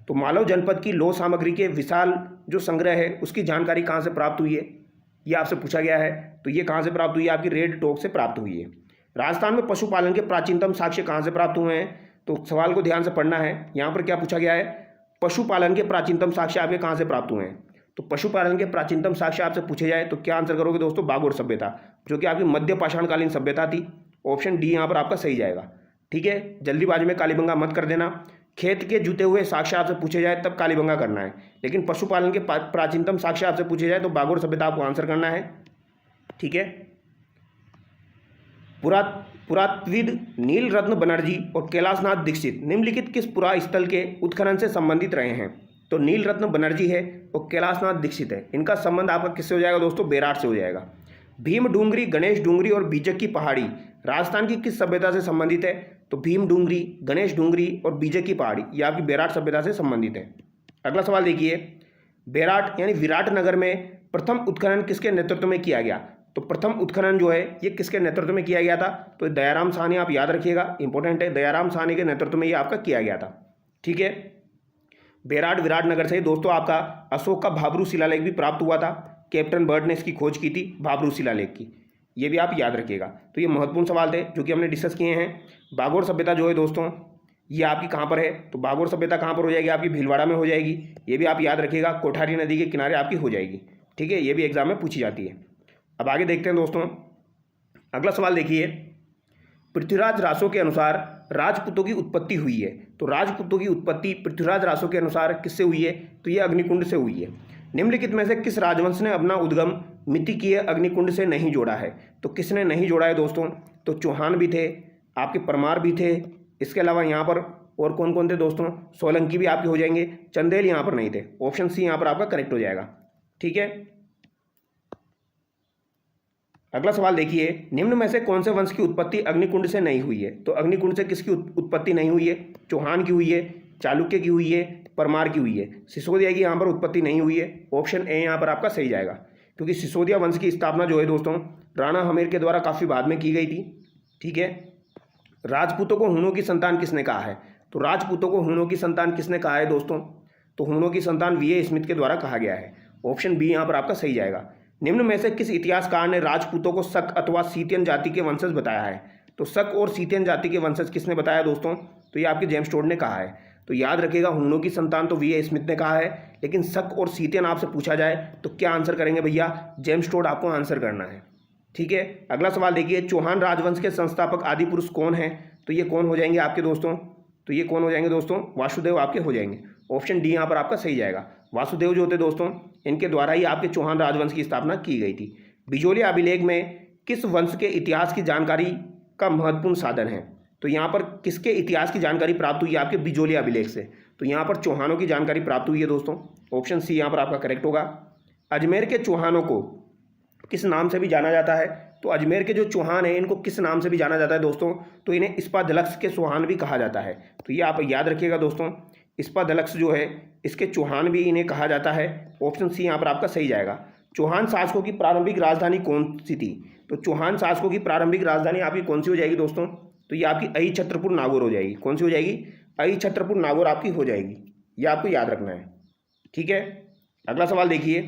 तो मालव जनपद की लौह सामग्री के विशाल जो संग्रह है उसकी जानकारी कहाँ से प्राप्त हुई है, ये आपसे पूछा गया है। तो ये कहाँ से प्राप्त हुई है? आपकी रेड टोक से प्राप्त हुई है। राजस्थान में पशुपालन के प्राचीनतम साक्ष्य कहाँ से प्राप्त हुए हैं? तो सवाल को ध्यान से पढ़ना है। यहाँ पर क्या पूछा गया है? पशुपालन के प्राचीनतम साक्ष्य आपके कहाँ से प्राप्त हुए हैं? तो पशुपालन के प्राचीनतम साक्ष्य आपसे पूछे जाए तो क्या आंसर करोगे दोस्तों? बागोर सभ्यता, जो कि आपकी मध्य पाषाणकालीन सभ्यता थी। ऑप्शन डी यहाँ पर आपका सही जाएगा। ठीक है, जल्दीबाजी में कालीबंगा मत कर देना। खेत के जुते हुए साक्ष्य आपसे पूछे जाए तब कालीबंगा करना है, लेकिन पशुपालन के प्राचीनतम साक्ष्य आपसे पूछे जाए तो बागोर सभ्यता आपको आंसर करना है। ठीक है, पुरातत्वविद नील रत्न बनर्जी और कैलाशनाथ दीक्षित निम्नलिखित किस पुरास्थल के उत्खनन से संबंधित रहे हैं? तो नील रत्न बनर्जी है और कैलाशनाथ दीक्षित है। इनका संबंध आपका किससे हो जाएगा दोस्तों? बेराट से हो जाएगा। भीम डूंगरी, गणेश डूंगरी और बीजक की पहाड़ी राजस्थान की किस सभ्यता से संबंधित है? तो भीम डूंगरी, गणेश डूंगरी और बीजक की पहाड़ी ये आपकी बेराट सभ्यता से संबंधित है। अगला सवाल देखिए, बेराट यानी विराट नगर में प्रथम उत्खनन किसके नेतृत्व में किया गया? तो प्रथम उत्खनन जो है ये किसके नेतृत्व में किया गया था? तो दयाराम साहनी, आप याद रखिएगा, इंपॉर्टेंट है। दयाराम साहनी के नेतृत्व में ये आपका किया गया था। ठीक है, बेराट विराट नगर से दोस्तों आपका अशोक का भाबरू शिलालेख भी प्राप्त हुआ था। कैप्टन बर्ड ने इसकी खोज की थी, भाबरू शिलालेख की। ये भी आप याद रखिएगा। तो ये महत्वपूर्ण सवाल थे जो कि हमने डिस्कस किए हैं। बागोर सभ्यता जो है दोस्तों ये आपकी कहाँ पर है? तो बागोर सभ्यता कहाँ पर हो जाएगी? आपकी भीलवाड़ा में हो जाएगी। ये भी आप याद रखिएगा, कोठारी नदी के किनारे आपकी हो जाएगी। ठीक है, ये भी एग्जाम में पूछी जाती है। अब आगे देखते हैं दोस्तों, अगला सवाल देखिए, पृथ्वीराज रासो के अनुसार राजपूतों की उत्पत्ति हुई है। तो राजपूतों की उत्पत्ति पृथ्वीराज रासो के अनुसार किससे हुई है? तो ये अग्निकुंड से हुई है। निम्नलिखित में से किस राजवंश ने अपना उद्गम मितिकीय अग्निकुंड से नहीं जोड़ा है? तो किसने नहीं जोड़ा है दोस्तों? तो चौहान भी थे, आपके परमार भी थे, इसके अलावा यहाँ पर और कौन कौन थे दोस्तों? सोलंकी भी आपके हो जाएंगे, चंदेल यहाँ पर नहीं थे। ऑप्शन सी यहाँ पर आपका करेक्ट हो जाएगा। ठीक है, अगला सवाल देखिए, निम्न में से कौन से वंश की उत्पत्ति अग्निकुंड से नहीं हुई है? तो अग्निकुंड से किसकी उत्पत्ति नहीं हुई है? चौहान की हुई है, चालुक्य की हुई है, परमार की हुई है। सिसोदिया की यहाँ पर उत्पत्ति नहीं हुई है। ऑप्शन ए यहाँ पर आपका सही जाएगा, क्योंकि सिसोदिया वंश की स्थापना जो है दोस्तों राणा हमीर के द्वारा काफ़ी बाद में की गई थी। ठीक है, राजपूतों को हूणों की संतान किसने कहा है? तो राजपूतों को हूणों की संतान किसने कहा है दोस्तों? तो हूणों की संतान वी ए स्मिथ के द्वारा कहा गया है। ऑप्शन बी यहाँ पर आपका सही जाएगा। निम्न में से किस इतिहासकार ने राजपूतों को शक अथवा सीतियन जाति के वंशज बताया है? तो शक और सीतियन जाति के वंशज किसने बताया दोस्तों? तो ये आपके जेम्स टोड ने कहा है। तो याद रखिएगा, हूणों की संतान तो वी ए स्मिथ ने कहा है, लेकिन शक और सीतियन आपसे पूछा जाए तो क्या आंसर करेंगे भैया? जेम्स टोड आपको आंसर करना है। ठीक है, अगला सवाल देखिए, चौहान राजवंश के संस्थापक आदि पुरुष कौन है? तो ये कौन हो जाएंगे आपके दोस्तों? तो ये कौन हो जाएंगे दोस्तों? वासुदेव आपके हो जाएंगे। ऑप्शन डी यहाँ पर आपका सही जाएगा। वासुदेव जो होते दोस्तों इनके द्वारा ही आपके चौहान राजवंश की स्थापना की गई थी। बिजोली अभिलेख में किस वंश के इतिहास की जानकारी का महत्वपूर्ण साधन है? तो यहाँ पर किसके इतिहास की जानकारी प्राप्त हुई है? आपके बिजोली अभिलेख से। तो यहाँ पर चौहानों की जानकारी प्राप्त हुई है दोस्तों। ऑप्शन सी यहाँ पर आपका करेक्ट होगा। अजमेर के चौहानों को किस नाम से भी जाना जाता है? तो अजमेर के जो चौहान हैं इनको किस नाम से भी जाना जाता है दोस्तों? तो इन्हें इस्पादलक्ष के चौहान भी कहा जाता है। तो ये आप याद रखिएगा दोस्तों, इस्पादलक्ष जो है इसके चौहान भी इन्हें कहा जाता है। ऑप्शन सी यहाँ पर आपका सही जाएगा। चौहान शासकों की प्रारंभिक राजधानी कौन सी थी? तो चौहान शासकों की प्रारंभिक राजधानी आपकी कौन सी हो जाएगी दोस्तों? तो ये आपकी अहि छत्रपुर नागौर हो जाएगी। कौन सी हो जाएगी? अहि छत्रपुर नागौर आपकी हो जाएगी। ये आपको याद रखना है। ठीक है, अगला सवाल देखिए,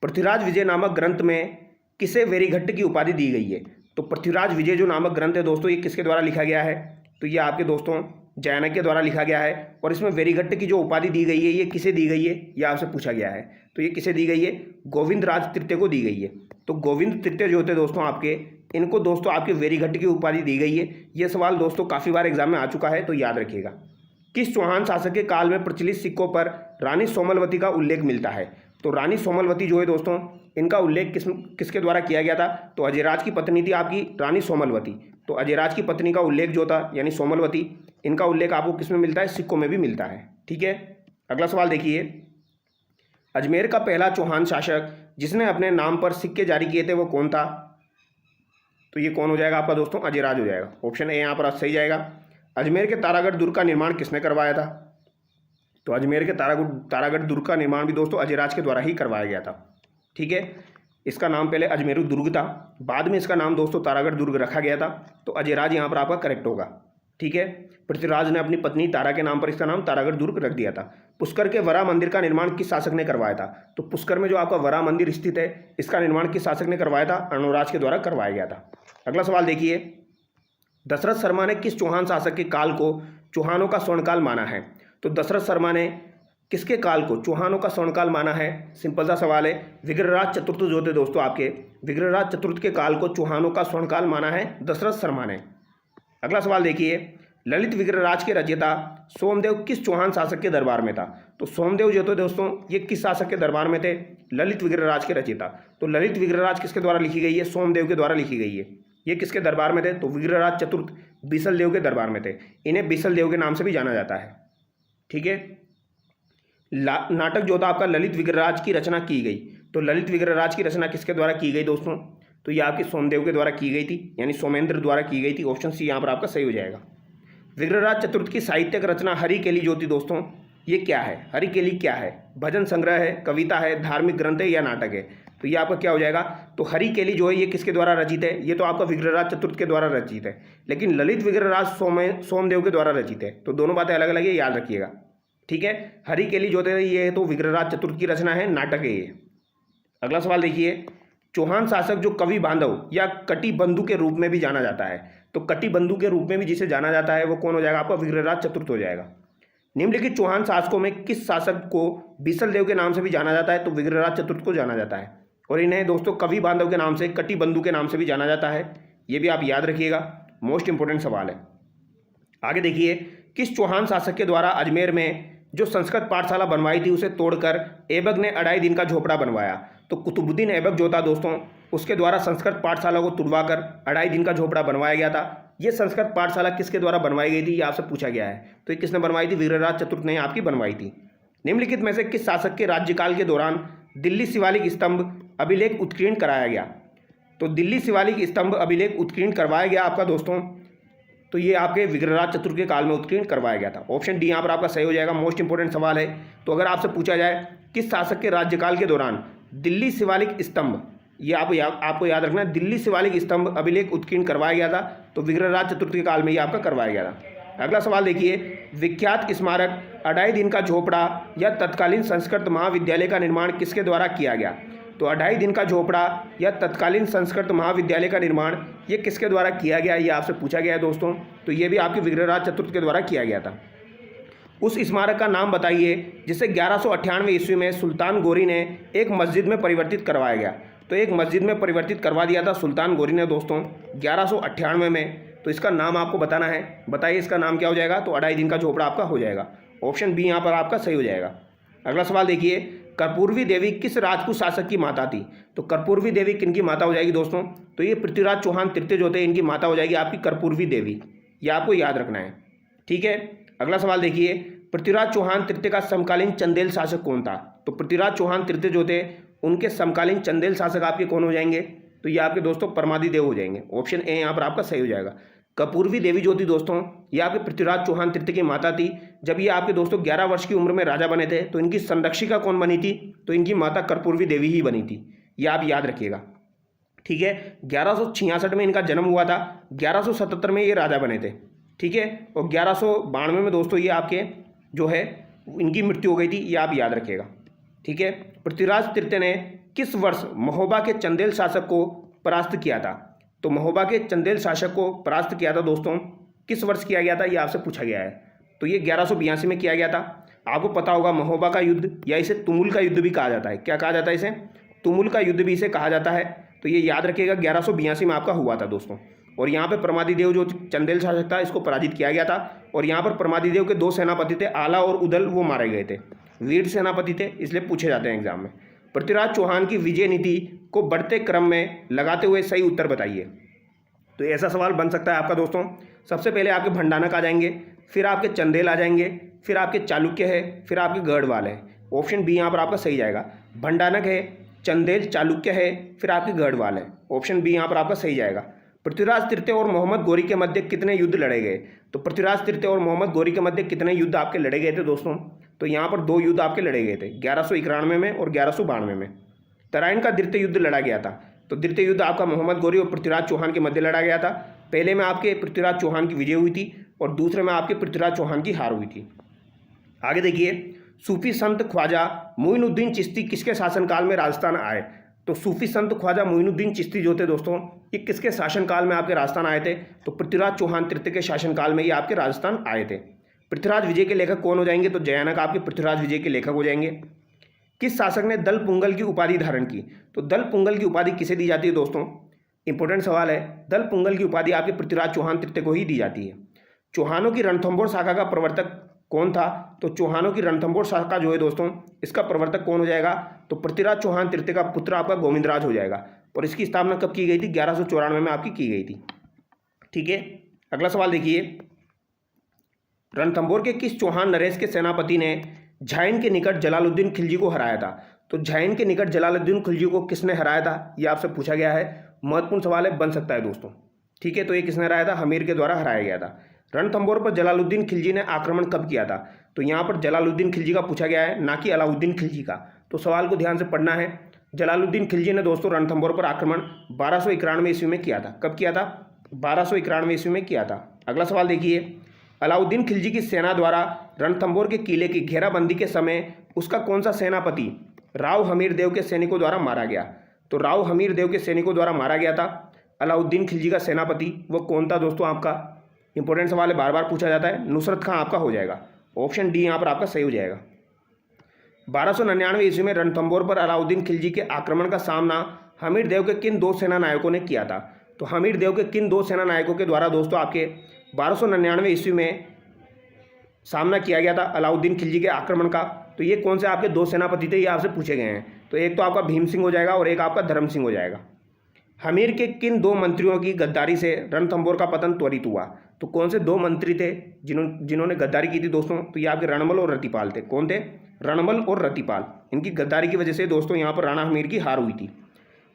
पृथ्वीराज विजय नामक ग्रंथ में किसे वेरीघट्ट की उपाधि दी गई है? तो पृथ्वीराज विजय जो नामक ग्रंथ है दोस्तों ये किसके द्वारा लिखा गया है? तो ये आपके दोस्तों जैनक के द्वारा लिखा गया है। और इसमें वेरीघट्ट की जो उपाधि दी गई है ये किसे दी गई है? ये आपसे पूछा गया है। तो ये किसे दी गई है? गोविंद राज तृतीय को दी गई है। तो गोविंद तृतीय जो होते दोस्तों आपके, इनको दोस्तों आपके वेरीघट्ट की उपाधि दी गई है। ये सवाल दोस्तों काफ़ी बार एग्जाम में आ चुका है, तो याद रखिएगा। किस चौहान शासक के काल में प्रचलित सिक्कों पर रानी सोमलवती का उल्लेख मिलता है? तो रानी सोमलवती जो है दोस्तों इनका उल्लेख किसके द्वारा किया गया था? तो अजयराज की पत्नी थी आपकी रानी सोमलवती। तो अजयराज की पत्नी का उल्लेख जो था यानी सोमलवती, इनका उल्लेख आपको किस में मिलता है? सिक्कों में भी मिलता है। ठीक है, अगला सवाल देखिए, अजमेर का पहला चौहान शासक जिसने अपने नाम पर सिक्के जारी किए थे वो कौन था? तो ये कौन हो जाएगा आपका दोस्तों? अजयराज हो जाएगा। ऑप्शन ए यहाँ पर सही जाएगा। अजमेर के तारागढ़ दुर्ग का निर्माण किसने करवाया था? तो अजमेर के तारागढ़ दुर्ग का निर्माण भी दोस्तों अजयराज के द्वारा ही करवाया गया था। ठीक है, इसका नाम पहले अजमेरू दुर्ग था, बाद में इसका नाम दोस्तों तारागढ़ दुर्ग रखा गया था। तो अजयराज यहाँ पर आपका करेक्ट होगा। ठीक है, पृथ्वीराज ने अपनी पत्नी तारा के नाम पर इसका नाम तारागढ़ दुर्ग रख दिया था। पुष्कर के वरा मंदिर का निर्माण किस शासक ने करवाया था? तो पुष्कर में जो आपका वरा मंदिर स्थित है, इसका निर्माण किस शासक ने करवाया था? अर्णोराज के द्वारा करवाया गया था। अगला सवाल देखिए, दशरथ शर्मा ने किस चौहान शासक के काल को चौहानों का स्वर्णकाल माना है? तो दशरथ शर्मा ने किसके काल को चौहानों का स्वर्णकाल माना है? सिंपल सा सवाल है। विग्रहराज चतुर्थ जो थे दोस्तों आपके, विग्रहराज चतुर्थ के काल को चौहानों का स्वर्णकाल माना है दशरथ शर्मा ने। अगला सवाल देखिए, ललित विग्रहराज के रचयिता सोमदेव किस चौहान शासक के दरबार में था? तो सोमदेव जो थे दोस्तों ये किस शासक के दरबार में थे? ललित विग्रहराज के रचयिता। तो ललित विग्रहराज किसके द्वारा लिखी गई है? सोमदेव के द्वारा लिखी गई है। ये किसके दरबार में थे? तो विग्रहराज चतुर्थ बीसल देव के दरबार में थे। इन्हें बीसल देव के नाम से भी जाना जाता है। ठीक है, नाटक जो था आपका ललित विग्रहराज की रचना की गई। तो ललित विग्रहराज की रचना किसके द्वारा की गई दोस्तों? तो ये आपके सोमदेव के द्वारा की गई थी, यानी सोमेंद्र द्वारा की गई थी। ऑप्शन सी यहाँ पर आपका सही हो जाएगा। विग्रहराज चतुर्थ की साहित्यिक रचना हरिकेली जो थी दोस्तों, ये क्या है? हरिकेली क्या है? भजन संग्रह है, कविता है, धार्मिक ग्रंथ है या नाटक है? तो ये आपका क्या हो जाएगा? तो हरिकेली जो है ये किसके द्वारा रचित है? ये तो आपका विग्रहराज चतुर्थ के द्वारा रचित है, लेकिन ललित विग्रहराज सोमदेव के द्वारा रचित है। तो दोनों बातें अलग अलग है, याद रखिएगा। ठीक है, हरिकेली जो थे ये तो विग्रहराज चतुर्थ की रचना है, नाटक है ये। अगला सवाल देखिए, चौहान शासक जो कवि बांधव या कटिबंधु के रूप में भी जाना जाता है, तो कटिबंधु के रूप में भी जिसे जाना जाता है वो कौन हो जाएगा? आपका विग्रहराज चतुर्थ हो जाएगा। निम्नलिखित चौहान शासकों में किस शासक को बीसल देव के नाम से भी जाना जाता है? तो विग्रहराज चतुर्थ को जाना जाता है। और इन्हें दोस्तों कवि बांधव के नाम से, कटिबंधु के नाम से भी जाना जाता है। ये भी आप याद रखिएगा, मोस्ट इंपोर्टेंट सवाल है। आगे देखिए, किस चौहान शासक के द्वारा अजमेर में जो संस्कृत पाठशाला बनवाई थी उसे तोड़कर ऐबक ने 2.5 दिन का झोपड़ा बनवाया? तो कुतुबुद्दीन ऐबक जो था दोस्तों, उसके द्वारा संस्कृत पाठशाला को तुड़वाकर 2.5 दिन का झोपड़ा बनवाया गया था। ये संस्कृत पाठशाला किसके द्वारा बनवाई गई थी ये आपसे पूछा गया है। तो ये किसने बनवाई थी? विग्रहराज चतुर्थ ने आपकी बनवाई थी। निम्नलिखित में से किस शासक के राज्यकाल के दौरान दिल्ली शिवालिक स्तंभ अभिलेख उत्कीर्ण कराया गया? तो दिल्ली शिवालिक स्तंभ अभिलेख उत्कीर्ण करवाया गया आपका दोस्तों, तो ये आपके विग्रहराज चतुर्थ के काल में उत्कीर्ण करवाया गया था। ऑप्शन डी यहाँ पर आपका सही हो जाएगा। मोस्ट इंपोर्टेंट सवाल है। तो अगर आपसे पूछा जाए किस शासक के राज्यकाल के दौरान दिल्ली शिवालिक स्तंभ, ये आपको याद रखना है, दिल्ली शिवालिक स्तंभ अभिलेख उत्कीर्ण करवाया गया था, तो विग्रहराज चतुर्थ के काल में ये आपका करवाया गया था। अगला सवाल देखिए, विख्यात स्मारक 2.5 दिन का झोपड़ा या तत्कालीन संस्कृत महाविद्यालय का निर्माण किसके द्वारा किया गया? तो 2.5 दिन का झोपड़ा या तत्कालीन संस्कृत महाविद्यालय का निर्माण ये किसके द्वारा किया गया, ये आपसे पूछा गया है दोस्तों। तो ये भी आपके विग्रहराज चतुर्थ के द्वारा किया गया था। उस स्मारक का नाम बताइए जिसे 1198 ईस्वी में सुल्तान गोरी ने एक मस्जिद में परिवर्तित करवाया गया। तो एक मस्जिद में परिवर्तित करवा दिया था सुल्तान गोरी ने दोस्तों 1198 में। तो इसका नाम आपको बताना है, बताइए इसका नाम क्या हो जाएगा? तो 2.5 दिन का झोपड़ा आपका हो जाएगा। ऑप्शन बी यहाँ पर आपका सही हो जाएगा। अगला सवाल देखिए, कर्पूरवी देवी किस राजपूत शासक की माता थी? तो कर्पूरवी देवी किनकी माता हो जाएगी दोस्तों? तो ये पृथ्वीराज चौहान तृतीय जो थे इनकी माता हो जाएगी आपकी कर्पूरवी देवी। ये आपको याद रखना है। ठीक है, अगला सवाल देखिए, पृथ्वीराज चौहान तृतीय का समकालीन चंदेल शासक कौन था? तो पृथ्वीराज चौहान तृतीय जो थे उनके समकालीन चंदेल शासक आपके कौन हो जाएंगे? तो ये आपके दोस्तों परमादी देव हो जाएंगे। ऑप्शन ए यहाँ पर आपका सही हो जाएगा। कर्पूरवी देवी जो थी दोस्तों ये आपके पृथ्वीराज चौहान तृतीय की माता थी। जब ये आपके दोस्तों 11 वर्ष की उम्र में राजा बने थे तो इनकी संरक्षिका कौन बनी थी? तो इनकी माता कर्पूरवी देवी ही बनी थी। ये आप याद रखिएगा। ठीक है, 1166 में इनका जन्म हुआ था, 1177 में ये राजा बने थे। ठीक है, और 1192 में दोस्तों ये आपके जो है इनकी मृत्यु हो गई थी। ये आप याद रखिएगा। ठीक है, पृथ्वीराज तृतीय ने किस वर्ष महोबा के चंदेल शासक को परास्त किया था? तो महोबा के चंदेल शासक को परास्त किया था दोस्तों किस वर्ष किया गया था, ये आपसे पूछा गया है। तो ये 1182 में किया गया था। आपको पता होगा महोबा का युद्ध या इसे तुमुल का युद्ध भी कहा जाता है। क्या कहा जाता है इसे? तुमुल का युद्ध भी इसे कहा जाता है। तो ये याद रखिएगा 1182 में आपका हुआ था दोस्तों। और यहाँ पे परमादिदेव जो चंदेल शासक था इसको पराजित किया गया था। और यहाँ पर परमादिदेव के 2 सेनापति थे, आला और उदल, वो मारे गए थे। वीर सेनापति थे, इसलिए पूछे जाते हैं एग्जाम में। पृथ्वीराज चौहान की विजय नीति को बढ़ते क्रम में लगाते हुए सही उत्तर बताइए। तो ऐसा सवाल बन सकता है आपका दोस्तों। सबसे पहले आपके भंडानक आ जाएंगे, फिर आपके चंदेल आ जाएंगे, फिर आपके चालुक्य है, फिर आपके गढ़वाल है। ऑप्शन बी यहाँ पर आपका सही जाएगा। भंडानक है, चंदेल, चालुक्य है, फिर आपके गढ़वाल है। ऑप्शन बी यहाँ पर आपका सही जाएगा। पृथ्वीराज तृतीय और मोहम्मद गोरी के मध्य कितने युद्ध लड़े गए? तो पृथ्वीराज तृतीय और मोहम्मद गोरी के मध्य कितने युद्ध आपके लड़े गए थे दोस्तों? तो यहाँ पर 2 युद्ध आपके लड़े गए थे, 1191 में और 1192 में। तराइन का द्वितीय युद्ध लड़ा गया था। तो द्वितीय युद्ध आपका मोहम्मद गौरी और पृथ्वीराज चौहान के मध्य लड़ा गया था। पहले में आपके पृथ्वीराज चौहान की विजय हुई थी और दूसरे में आपके पृथ्वीराज चौहान की हार हुई थी। आगे देखिए, सूफी संत ख्वाजा मोइनुद्दीन चिश्ती किसके शासनकाल में राजस्थान आए? तो सूफी संत ख्वाजा मोइनुद्दीन चिश्ती जो थे दोस्तों, ये किसके शासनकाल में आपके राजस्थान आए थे? तो पृथ्वीराज चौहान तृतीय के शासनकाल में ये आपके राजस्थान आए थे। पृथ्वीराज विजय के लेखक कौन हो जाएंगे? तो जयानक आपके पृथ्वीराज विजय के लेखक हो जाएंगे। किस शासक ने दल पुंगल की उपाधि धारण की? तो दल पुंगल की उपाधि किसे दी जाती है दोस्तों? इंपॉर्टेंट सवाल है। दल पुंगल की उपाधि आपके पृथ्वीराज चौहान तृतीय को ही दी जाती है। चौहानों की रणथंभौर शाखा का प्रवर्तक कौन था? तो चौहानों की रणथंभौर शाखा जो है दोस्तों, इसका प्रवर्तक कौन हो जाएगा? तो पृथ्वीराज चौहान तृतीय का पुत्र आपका गोविंदराज हो जाएगा। और इसकी स्थापना कब की गई थी? 1194 में आपकी की गई थी। ठीक है, अगला सवाल देखिए, रणथंभौर के किस चौहान नरेश के सेनापति ने झाइन के निकट जलालुद्दीन खिलजी को हराया था? तो झाइन के निकट जलालुद्दीन खिलजी को किसने हराया था? ये आपसे पूछा गया है, महत्वपूर्ण सवाल है, बन सकता है दोस्तों। ठीक है, तो ये किसने हराया था? हमीर के द्वारा हराया गया था। रणथंभौर पर जलालुद्दीन खिलजी ने आक्रमण कब किया था? तो यहाँ पर जलालुद्दीन खिलजी का पूछा गया है, ना कि अलाउद्दीन खिलजी का। तो सवाल को ध्यान से पढ़ना है। जलालुद्दीन खिलजी ने दोस्तों रणथंभौर पर आक्रमण 1291 ईस्वी में किया था। कब किया था? 1291 ईस्वी में किया था। अगला सवाल देखिए, अलाउद्दीन खिलजी की सेना द्वारा रणथंभौर के किले की घेराबंदी के समय उसका कौन सा सेनापति राव हमीर देव के सैनिकों द्वारा मारा गया? तो राव हमीर देव के सैनिकों द्वारा मारा गया था अलाउद्दीन खिलजी का सेनापति, वो कौन था दोस्तों? आपका इंपॉर्टेंट सवाल है, बार बार पूछा जाता है। नुसरत खां आपका हो जाएगा। ऑप्शन डी यहाँ पर आपका सही हो जाएगा। 1299 ईस्वी में रणथंभौर पर अलाउद्दीन खिलजी के आक्रमण का सामना हमीर देव के किन दो सेना नायकों ने किया था? तो हमीर देव के किन दो सेना नायकों के द्वारा दोस्तों आपके 1299 ईस्वी में सामना किया गया था अलाउद्दीन खिलजी के आक्रमण का? तो ये कौन से आपके दो सेनापति थे, ये आपसे पूछे गए हैं। तो एक तो आपका भीम सिंह हो जाएगा और एक आपका धर्म सिंह हो जाएगा। हमीर के किन दो मंत्रियों की गद्दारी से रणथंभौर का पतन त्वरित हुआ? तो कौन से दो मंत्री थे जिन्होंने गद्दारी की थी दोस्तों? तो ये आपके रणमल और रतिपाल थे। कौन थे? रणमल और रतिपाल। इनकी गद्दारी की वजह से दोस्तों यहाँ पर राणा हमीर की हार हुई थी।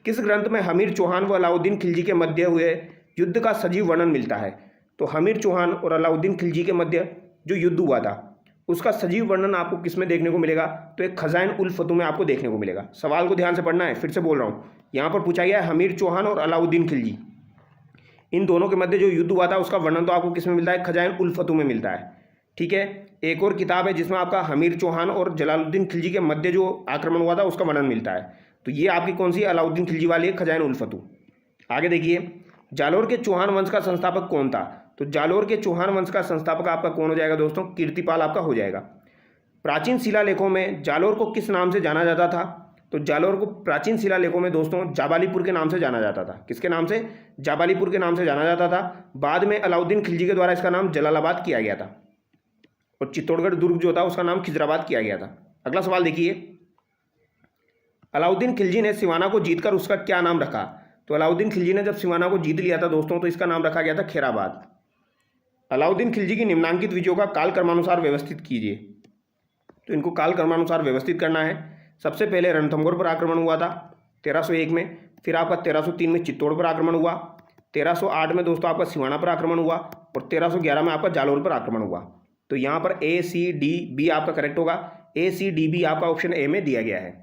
किस ग्रंथ में हमीर चौहान व अलाउद्दीन खिलजी के मध्य हुए युद्ध का सजीव वर्णन मिलता है? तो हमीर चौहान और अलाउद्दीन खिलजी के मध्य जो युद्ध हुआ था उसका सजीव वर्णन आपको किस में देखने को मिलेगा? तो एक खजाइन उल फतू में आपको देखने को मिलेगा। सवाल को ध्यान से पढ़ना है, फिर से बोल रहा हूँ। यहाँ पर पूछा गया है हमीर चौहान और अलाउद्दीन खिलजी, इन दोनों के मध्य जो युद्ध हुआ था उसका वर्णन तो आपको किस में मिलता है? खजाइन उल फतू में मिलता है। ठीक है, एक और किताब है जिसमें आपका हमीर चौहान और जलालुद्दीन खिलजी के मध्य जो आक्रमण हुआ था उसका वर्णन मिलता है। तो ये आपकी कौन सी? अलाउद्दीन खिलजी वाली है, खजाइन उल फतू। आगे देखिए, जालोर के चौहान वंश का संस्थापक कौन था? तो जालोर के चौहान वंश का संस्थापक आपका कौन हो जाएगा दोस्तों? कीर्तिपाल आपका हो जाएगा। प्राचीन शिलालेखों में जालोर को किस नाम से जाना जाता था? तो जालोर को प्राचीन शिलालेखों में दोस्तों जाबालीपुर के नाम से जाना जाता था। किसके नाम से? जाबालीपुर के नाम से जाना जाता था। बाद में अलाउद्दीन खिलजी के द्वारा इसका नाम जलालाबाद किया गया था और चित्तौड़गढ़ दुर्ग जो था उसका नाम खिजराबाद किया गया था। अगला सवाल देखिए, अलाउद्दीन खिलजी ने सिवाना को जीतकर उसका क्या नाम रखा? तो अलाउद्दीन खिलजी ने जब सिवाना को जीत लिया था दोस्तों तो इसका नाम रखा गया था खैराबाद। अलाउद्दीन खिलजी की निम्नांकित विजयों का काल क्रमानुसार व्यवस्थित कीजिए। तो इनको काल क्रमानुसार व्यवस्थित करना है। सबसे पहले रणथंभौर पर आक्रमण हुआ था 1301 में, फिर आपका 1303 में चित्तौड़ पर आक्रमण हुआ, 1308 में दोस्तों आपका सिवाना पर आक्रमण हुआ और 1311 में आपका जालोर पर आक्रमण हुआ। तो यहाँ पर A, C, D, B आपका करेक्ट होगा। A, C, D, B आपका ऑप्शन ए में दिया गया है।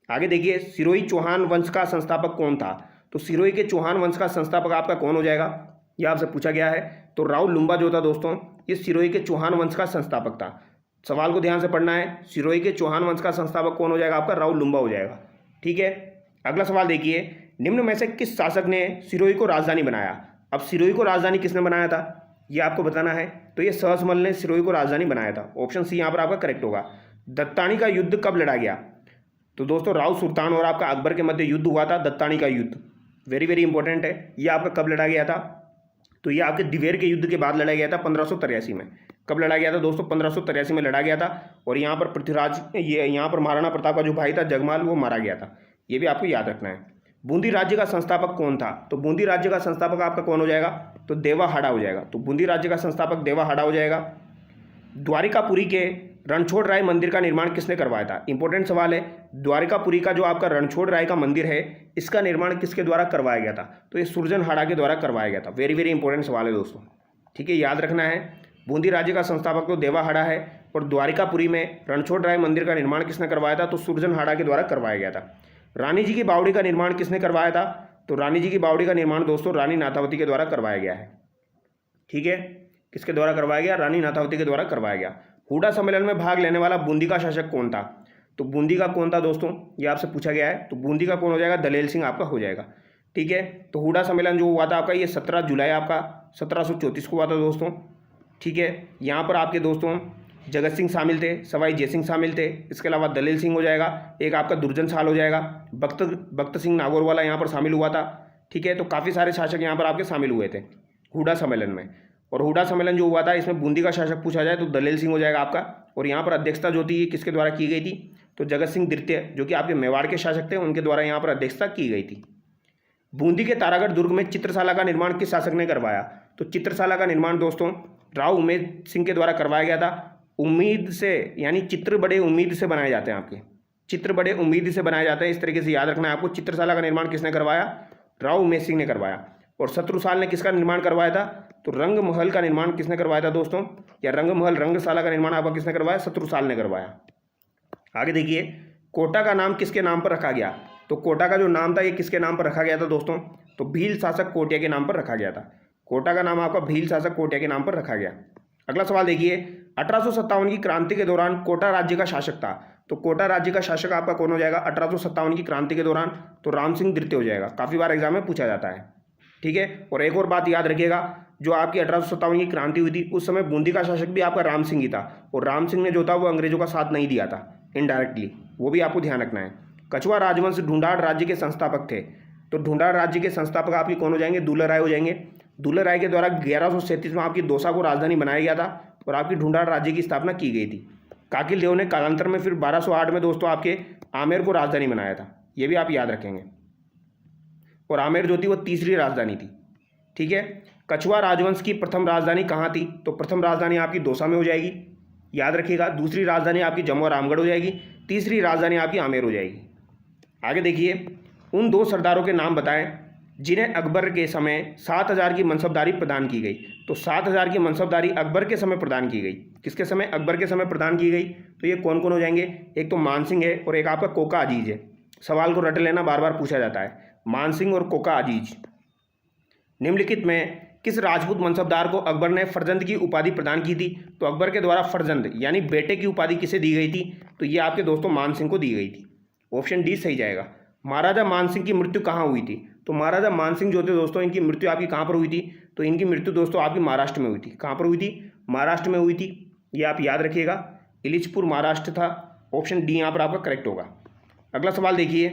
आगे देखिए, सिरोही चौहान वंश का संस्थापक कौन था? तो सिरोही के चौहान वंश का संस्थापक आपका कौन हो जाएगा? यह आपसे पूछा गया है। तो राव लुम्बा जो था दोस्तों, ये सिरोही के चौहान वंश का संस्थापक था। सवाल को ध्यान से पढ़ना है। सिरोही के चौहान वंश का संस्थापक कौन हो जाएगा? आपका राव लुम्बा हो जाएगा। ठीक है, अगला सवाल देखिए, निम्न में से किस शासक ने सिरोही को राजधानी बनाया? अब सिरोही को राजधानी किसने बनाया था ये आपको बताना है। तो ये सहसमल ने सिरोही को राजधानी बनाया था। ऑप्शन सी यहाँ पर आपका करेक्ट होगा। दत्तानी का युद्ध कब लड़ा गया? तो दोस्तों राव सुल्तान और आपका अकबर के मध्य युद्ध हुआ था, दत्तानी का युद्ध। वेरी वेरी इंपॉर्टेंट है। ये आपका कब लड़ा गया था? तो ये आपके दिवेर के युद्ध के बाद लड़ा गया था 1583 में। कब लड़ा गया था दोस्तों? 1583 में लड़ा गया था। और यहाँ पर पृथ्वीराज, ये यहाँ पर महाराणा प्रताप का जो भाई था जगमाल, वो मारा गया था। ये भी आपको याद रखना है। बूंदी राज्य का संस्थापक कौन था? तो बूंदी राज्य का संस्थापक आपका कौन हो जाएगा? तो देवा हाड़ा हो जाएगा। तो बूंदी राज्य का संस्थापक देवा हाड़ा हो जाएगा। द्वारिकापुरी के रणछोड़ राय मंदिर का निर्माण किसने करवाया था? इंपॉर्टेंट सवाल है। द्वारिकापुरी का जो आपका रणछोड़ राय का मंदिर है, इसका निर्माण किसके द्वारा करवाया गया था? तो ये सुरजन हाड़ा के द्वारा करवाया गया था। वेरी वेरी इंपॉर्टेंट सवाल है दोस्तों। ठीक है, याद रखना है। बूंदी राज्य का संस्थापक तो देवा हाड़ा है और द्वारिकापुरी में रणछोड़ राय मंदिर का निर्माण किसने करवाया था? तो सुरजन हाड़ा के द्वारा करवाया गया था। रानी जी की बावड़ी का निर्माण किसने करवाया था? तो रानी जी की बावड़ी का निर्माण दोस्तों रानी नाथावती के द्वारा करवाया गया है। ठीक है, किसके द्वारा करवाया गया? रानी नाथावती के द्वारा करवाया गया। हुडा सम्मेलन में भाग लेने वाला बूंदी का शासक कौन था? तो बूंदी का कौन था दोस्तों, ये आपसे पूछा गया है। तो बूंदी का कौन हो जाएगा? दलेल सिंह आपका हो जाएगा। ठीक है, तो हुडा सम्मेलन जो हुआ था आपका ये 17 जुलाई आपका 1734 को हुआ था दोस्तों। ठीक है, यहाँ पर आपके दोस्तों जगत सिंह शामिल थे, सवाई जयसिंह शामिल थे, इसके अलावा दलेल सिंह हो जाएगा, एक आपका दुर्जन साल हो जाएगा, भक्त सिंह नागौर वाला यहाँ पर शामिल हुआ था। ठीक है, तो काफ़ी सारे शासक यहाँ पर आपके शामिल हुए थे हुडा सम्मेलन में। और हुडा सम्मेलन जो हुआ था इसमें बूंदी का शासक पूछा जाए तो दलेल सिंह हो जाएगा आपका। और यहाँ पर अध्यक्षता जो थी ये किसके द्वारा की गई थी? तो जगत सिंह द्वितीय जो कि आपके मेवाड़ के शासक थे उनके द्वारा यहाँ पर अध्यक्षता की गई थी। बूंदी के तारागढ़ दुर्ग में चित्रशाला का निर्माण किस शासक ने करवाया? तो चित्रशाला का निर्माण दोस्तों राव उमेद सिंह के द्वारा करवाया गया था। उम्मीद से यानी चित्र बड़े उम्मीद से बनाए जाते हैं, आपके चित्र बड़े उम्मीद से बनाए जाते हैं, इस तरीके से याद रखना है आपको। चित्रशाला का निर्माण किसने करवाया? राव उमेद सिंह ने करवाया। और शत्रुसाल ने किसका निर्माण करवाया था? तो रंग महल का निर्माण किसने करवाया था दोस्तों? या रंग महल रंगशाला का निर्माण आपका किसने करवाया? शत्रुसाल ने करवाया। आगे देखिए, कोटा का नाम किसके नाम पर रखा गया? तो कोटा का जो नाम था ये किसके नाम पर रखा गया था दोस्तों? तो भील शासक कोटिया के नाम पर रखा गया था। कोटा का नाम आपका भील शासक कोटिया के नाम पर रखा गया। अगला सवाल देखिए, 1857 की क्रांति के दौरान कोटा राज्य का शासक था। तो कोटा राज्य का शासक आपका कौन हो जाएगा 1857 की क्रांति के दौरान? तो राम सिंह द्वितीय हो जाएगा। काफ़ी बार एग्जाम में पूछा जाता है। ठीक है, और एक और बात याद रखिएगा, जो आपकी 1857 की क्रांति हुई थी उस समय बूंदी का शासक भी आपका राम सिंह ही था। और राम सिंह ने जो था वो अंग्रेजों का साथ नहीं दिया था, इनडायरेक्टली, वो भी आपको ध्यान रखना है। कछवा राजवंश ढूंढाड़ राज्य के संस्थापक थे। तो ढूंढाड़ राज्य के संस्थापक आपके कौन हो जाएंगे? दुल्ला राय हो जाएंगे। दुल्ला राय के द्वारा 1137 में आपकी दौसा को राजधानी बनाया गया था और आपकी ढूंढाड़ राज्य की स्थापना की गई थी। काकिल देव ने कालांतर में फिर 1208 में दोस्तों आपके आमेर को राजधानी बनाया था, ये भी आप याद रखेंगे। और आमेर जो थी वो तीसरी राजधानी थी। ठीक है, कछवा राजवंश की प्रथम राजधानी कहाँ थी? तो प्रथम राजधानी आपकी दौसा में हो जाएगी, याद रखिएगा। दूसरी राजधानी आपकी जम्मू और रामगढ़ हो जाएगी। तीसरी राजधानी आपकी आमेर हो जाएगी। आगे देखिए, उन दो सरदारों के नाम बताएं जिन्हें अकबर के समय 7000 की मनसबदारी प्रदान की गई। तो 7000 की मनसबदारी अकबर के समय प्रदान की गई। किसके समय? अकबर के समय प्रदान की गई। तो ये कौन कौन हो जाएंगे? एक तो मानसिंह है और एक आपका कोका अजीज है। सवाल को रट लेना, बार बार पूछा जाता है। मानसिंह और कोका अजीज। निम्नलिखित में किस राजपूत मनसबदार को अकबर ने फरजंद की उपाधि प्रदान की थी? तो अकबर के द्वारा फरजंद यानी बेटे की उपाधि किसे दी गई थी? तो ये आपके दोस्तों मानसिंह को दी गई थी। ऑप्शन डी सही जाएगा। महाराजा मानसिंह की मृत्यु कहाँ हुई थी? तो महाराजा मानसिंह जो थे दोस्तों इनकी मृत्यु आपकी कहाँ पर हुई थी? तो इनकी मृत्यु दोस्तों आपकी महाराष्ट्र में हुई थी। कहाँ पर हुई थी? महाराष्ट्र में हुई थी, ये आप याद रखिएगा। इलिचपुर महाराष्ट्र था। ऑप्शन डी यहाँ पर आपका करेक्ट होगा। अगला सवाल देखिए,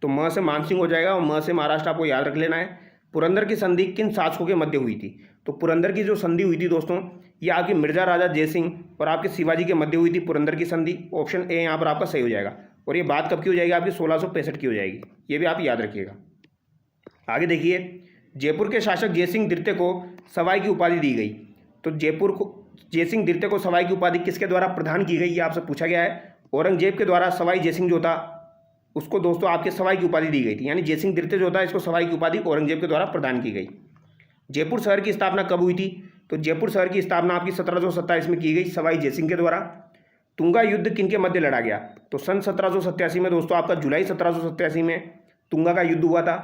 तो म से मानसिंह हो जाएगा और म से महाराष्ट्र आपको याद रख लेना है। पुरंदर की संधि किन शासकों के मध्य हुई थी? तो पुरंदर की जो संधि हुई थी दोस्तों ये आपकी मिर्जा राजा जयसिंह और आपके शिवाजी के मध्य हुई थी पुरंदर की संधि। ऑप्शन ए यहाँ पर आपका सही हो जाएगा। और ये बात कब की हो जाएगी? आपकी 1665 की हो जाएगी, ये भी आप याद रखिएगा। आगे देखिए, जयपुर के शासक जयसिंह द्वितीय को सवाई की उपाधि दी गई। तो जयपुर को जयसिंह द्वितीय को सवाई की उपाधि किसके द्वारा प्रदान की गई, ये आपसे पूछा गया है। औरंगजेब के द्वारा सवाई जयसिंह जो था उसको दोस्तों आपके सवाई की उपाधि दी गई थी, यानी जयसिंह द्वितीय जो था इसको सवाई की उपाधि औरंगजेब के द्वारा प्रदान की गई। जयपुर शहर की स्थापना कब हुई थी? तो जयपुर शहर की स्थापना आपकी 1727 में की गई सवाई जयसिंह के द्वारा। तुंगा युद्ध किनके मध्य लड़ा गया? तो सन 1787 में दोस्तों आपका जुलाई 1787 में तुंगा का युद्ध हुआ था।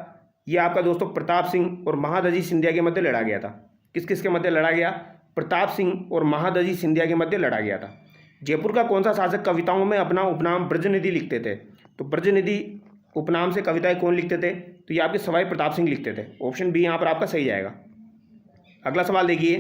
यह आपका दोस्तों प्रताप सिंह और महादजी सिंधिया के मध्य लड़ा गया था। किस किस के मध्य लड़ा गया? प्रताप सिंह और महादजी सिंधिया के मध्य लड़ा गया था। जयपुर का कौन सा शासक कविताओं में अपना उपनाम ब्रजनिधि लिखते थे? तो ब्रजनिधि उपनाम से कविताएं कौन लिखते थे? तो ये आपके सवाई प्रताप सिंह लिखते थे। ऑप्शन बी यहाँ पर आपका सही जाएगा। अगला सवाल देखिए,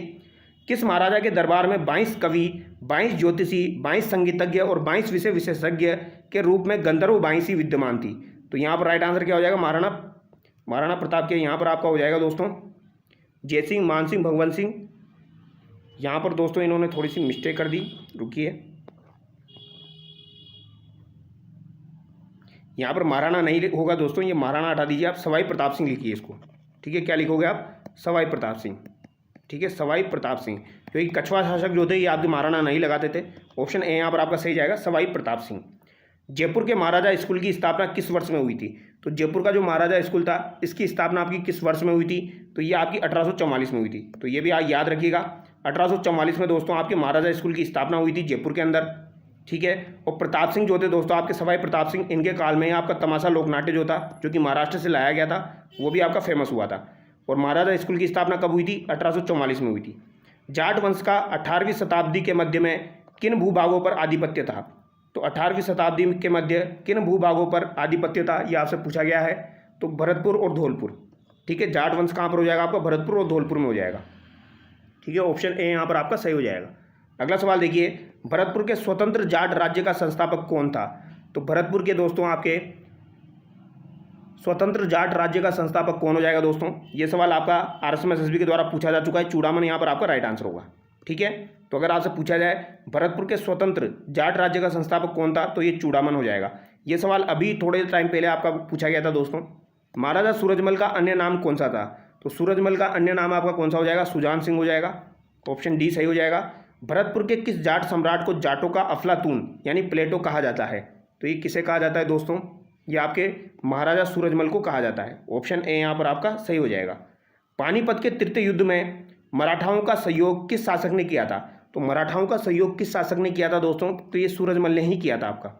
किस महाराजा के दरबार में 22 कवि, 22 ज्योतिषी, 22 संगीतज्ञ और 22 विषय विशेषज्ञ के रूप में गंधर्व 22 विद्यमान थी? तो यहाँ पर राइट आंसर क्या हो जाएगा? महाराणा प्रताप के यहाँ पर आपका हो जाएगा दोस्तों जयसिंह, मानसिंह, भगवंत सिंह। यहाँ पर दोस्तों इन्होंने थोड़ी सी मिस्टेक कर दी, रुकिए, यहाँ पर महाराणा नहीं होगा दोस्तों, ये महाराणा हटा दीजिए, आप सवाई प्रताप सिंह लिखिए इसको। ठीक है, क्या लिखोगे आप? सवाई प्रताप सिंह। ठीक है, सवाई प्रताप सिंह, क्योंकि कछवा शासक जो थे ये आपके महाराणा नहीं लगाते थे। ऑप्शन ए यहाँ पर आपका सही जाएगा, सवाई प्रताप सिंह। जयपुर के महाराजा स्कूल की स्थापना किस वर्ष में हुई थी? तो जयपुर का जो महाराजा स्कूल था इसकी स्थापना आपकी किस वर्ष में हुई थी? तो ये आपकी 1844 में हुई थी। तो ये भी आप याद रखिएगा, 1844 में दोस्तों आपके महाराजा स्कूल की स्थापना हुई थी जयपुर के अंदर। ठीक है। और प्रताप सिंह जो थे दोस्तों आपके सवाई प्रताप सिंह, इनके काल में आपका तमाशा लोकनाट्य जो था, जो कि महाराष्ट्र से लाया गया था, वो भी आपका फेमस हुआ था। और महाराजा स्कूल की स्थापना कब हुई थी? 1844 में हुई थी। जाट वंश का 18वीं शताब्दी के मध्य में किन भूभागों पर आधिपत्य था? तो 18वीं शताब्दी के मध्य किन भूभागों पर आधिपत्य था, ये आपसे पूछा गया है। तो भरतपुर और धौलपुर, ठीक है। जाट वंश कहाँ पर हो जाएगा आपका? भरतपुर और धौलपुर में हो जाएगा, ठीक है। ऑप्शन ए यहाँ पर आपका सही हो जाएगा। अगला सवाल देखिए, भरतपुर के स्वतंत्र जाट राज्य का संस्थापक कौन था? तो भरतपुर के दोस्तों आपके स्वतंत्र जाट राज्य का संस्थापक कौन हो जाएगा दोस्तों? ये सवाल आपका RSMSSB के द्वारा पूछा जा चुका है। चूड़ामन यहाँ पर आपका राइट आंसर होगा, ठीक है। तो अगर आपसे पूछा जाए भरतपुर के स्वतंत्र जाट राज्य का संस्थापक कौन था, तो ये चूड़ामन हो जाएगा। ये सवाल अभी थोड़े टाइम पहले आपका पूछा गया था दोस्तों। महाराजा सूरजमल का अन्य नाम कौन सा था? तो सूरजमल का अन्य नाम आपका कौन सा हो जाएगा? सुजान सिंह हो जाएगा। ऑप्शन डी सही हो जाएगा। भरतपुर के किस जाट सम्राट को जाटों का अफलातून यानी प्लेटो कहा जाता है? तो ये किसे कहा जाता है दोस्तों? ये आपके महाराजा सूरजमल को कहा जाता है। ऑप्शन ए यहाँ पर आपका सही हो जाएगा। पानीपत के तृतीय युद्ध में मराठाओं का सहयोग किस शासक ने किया था? तो मराठाओं का सहयोग किस शासक ने किया था दोस्तों? तो ये सूरजमल ने ही किया था आपका,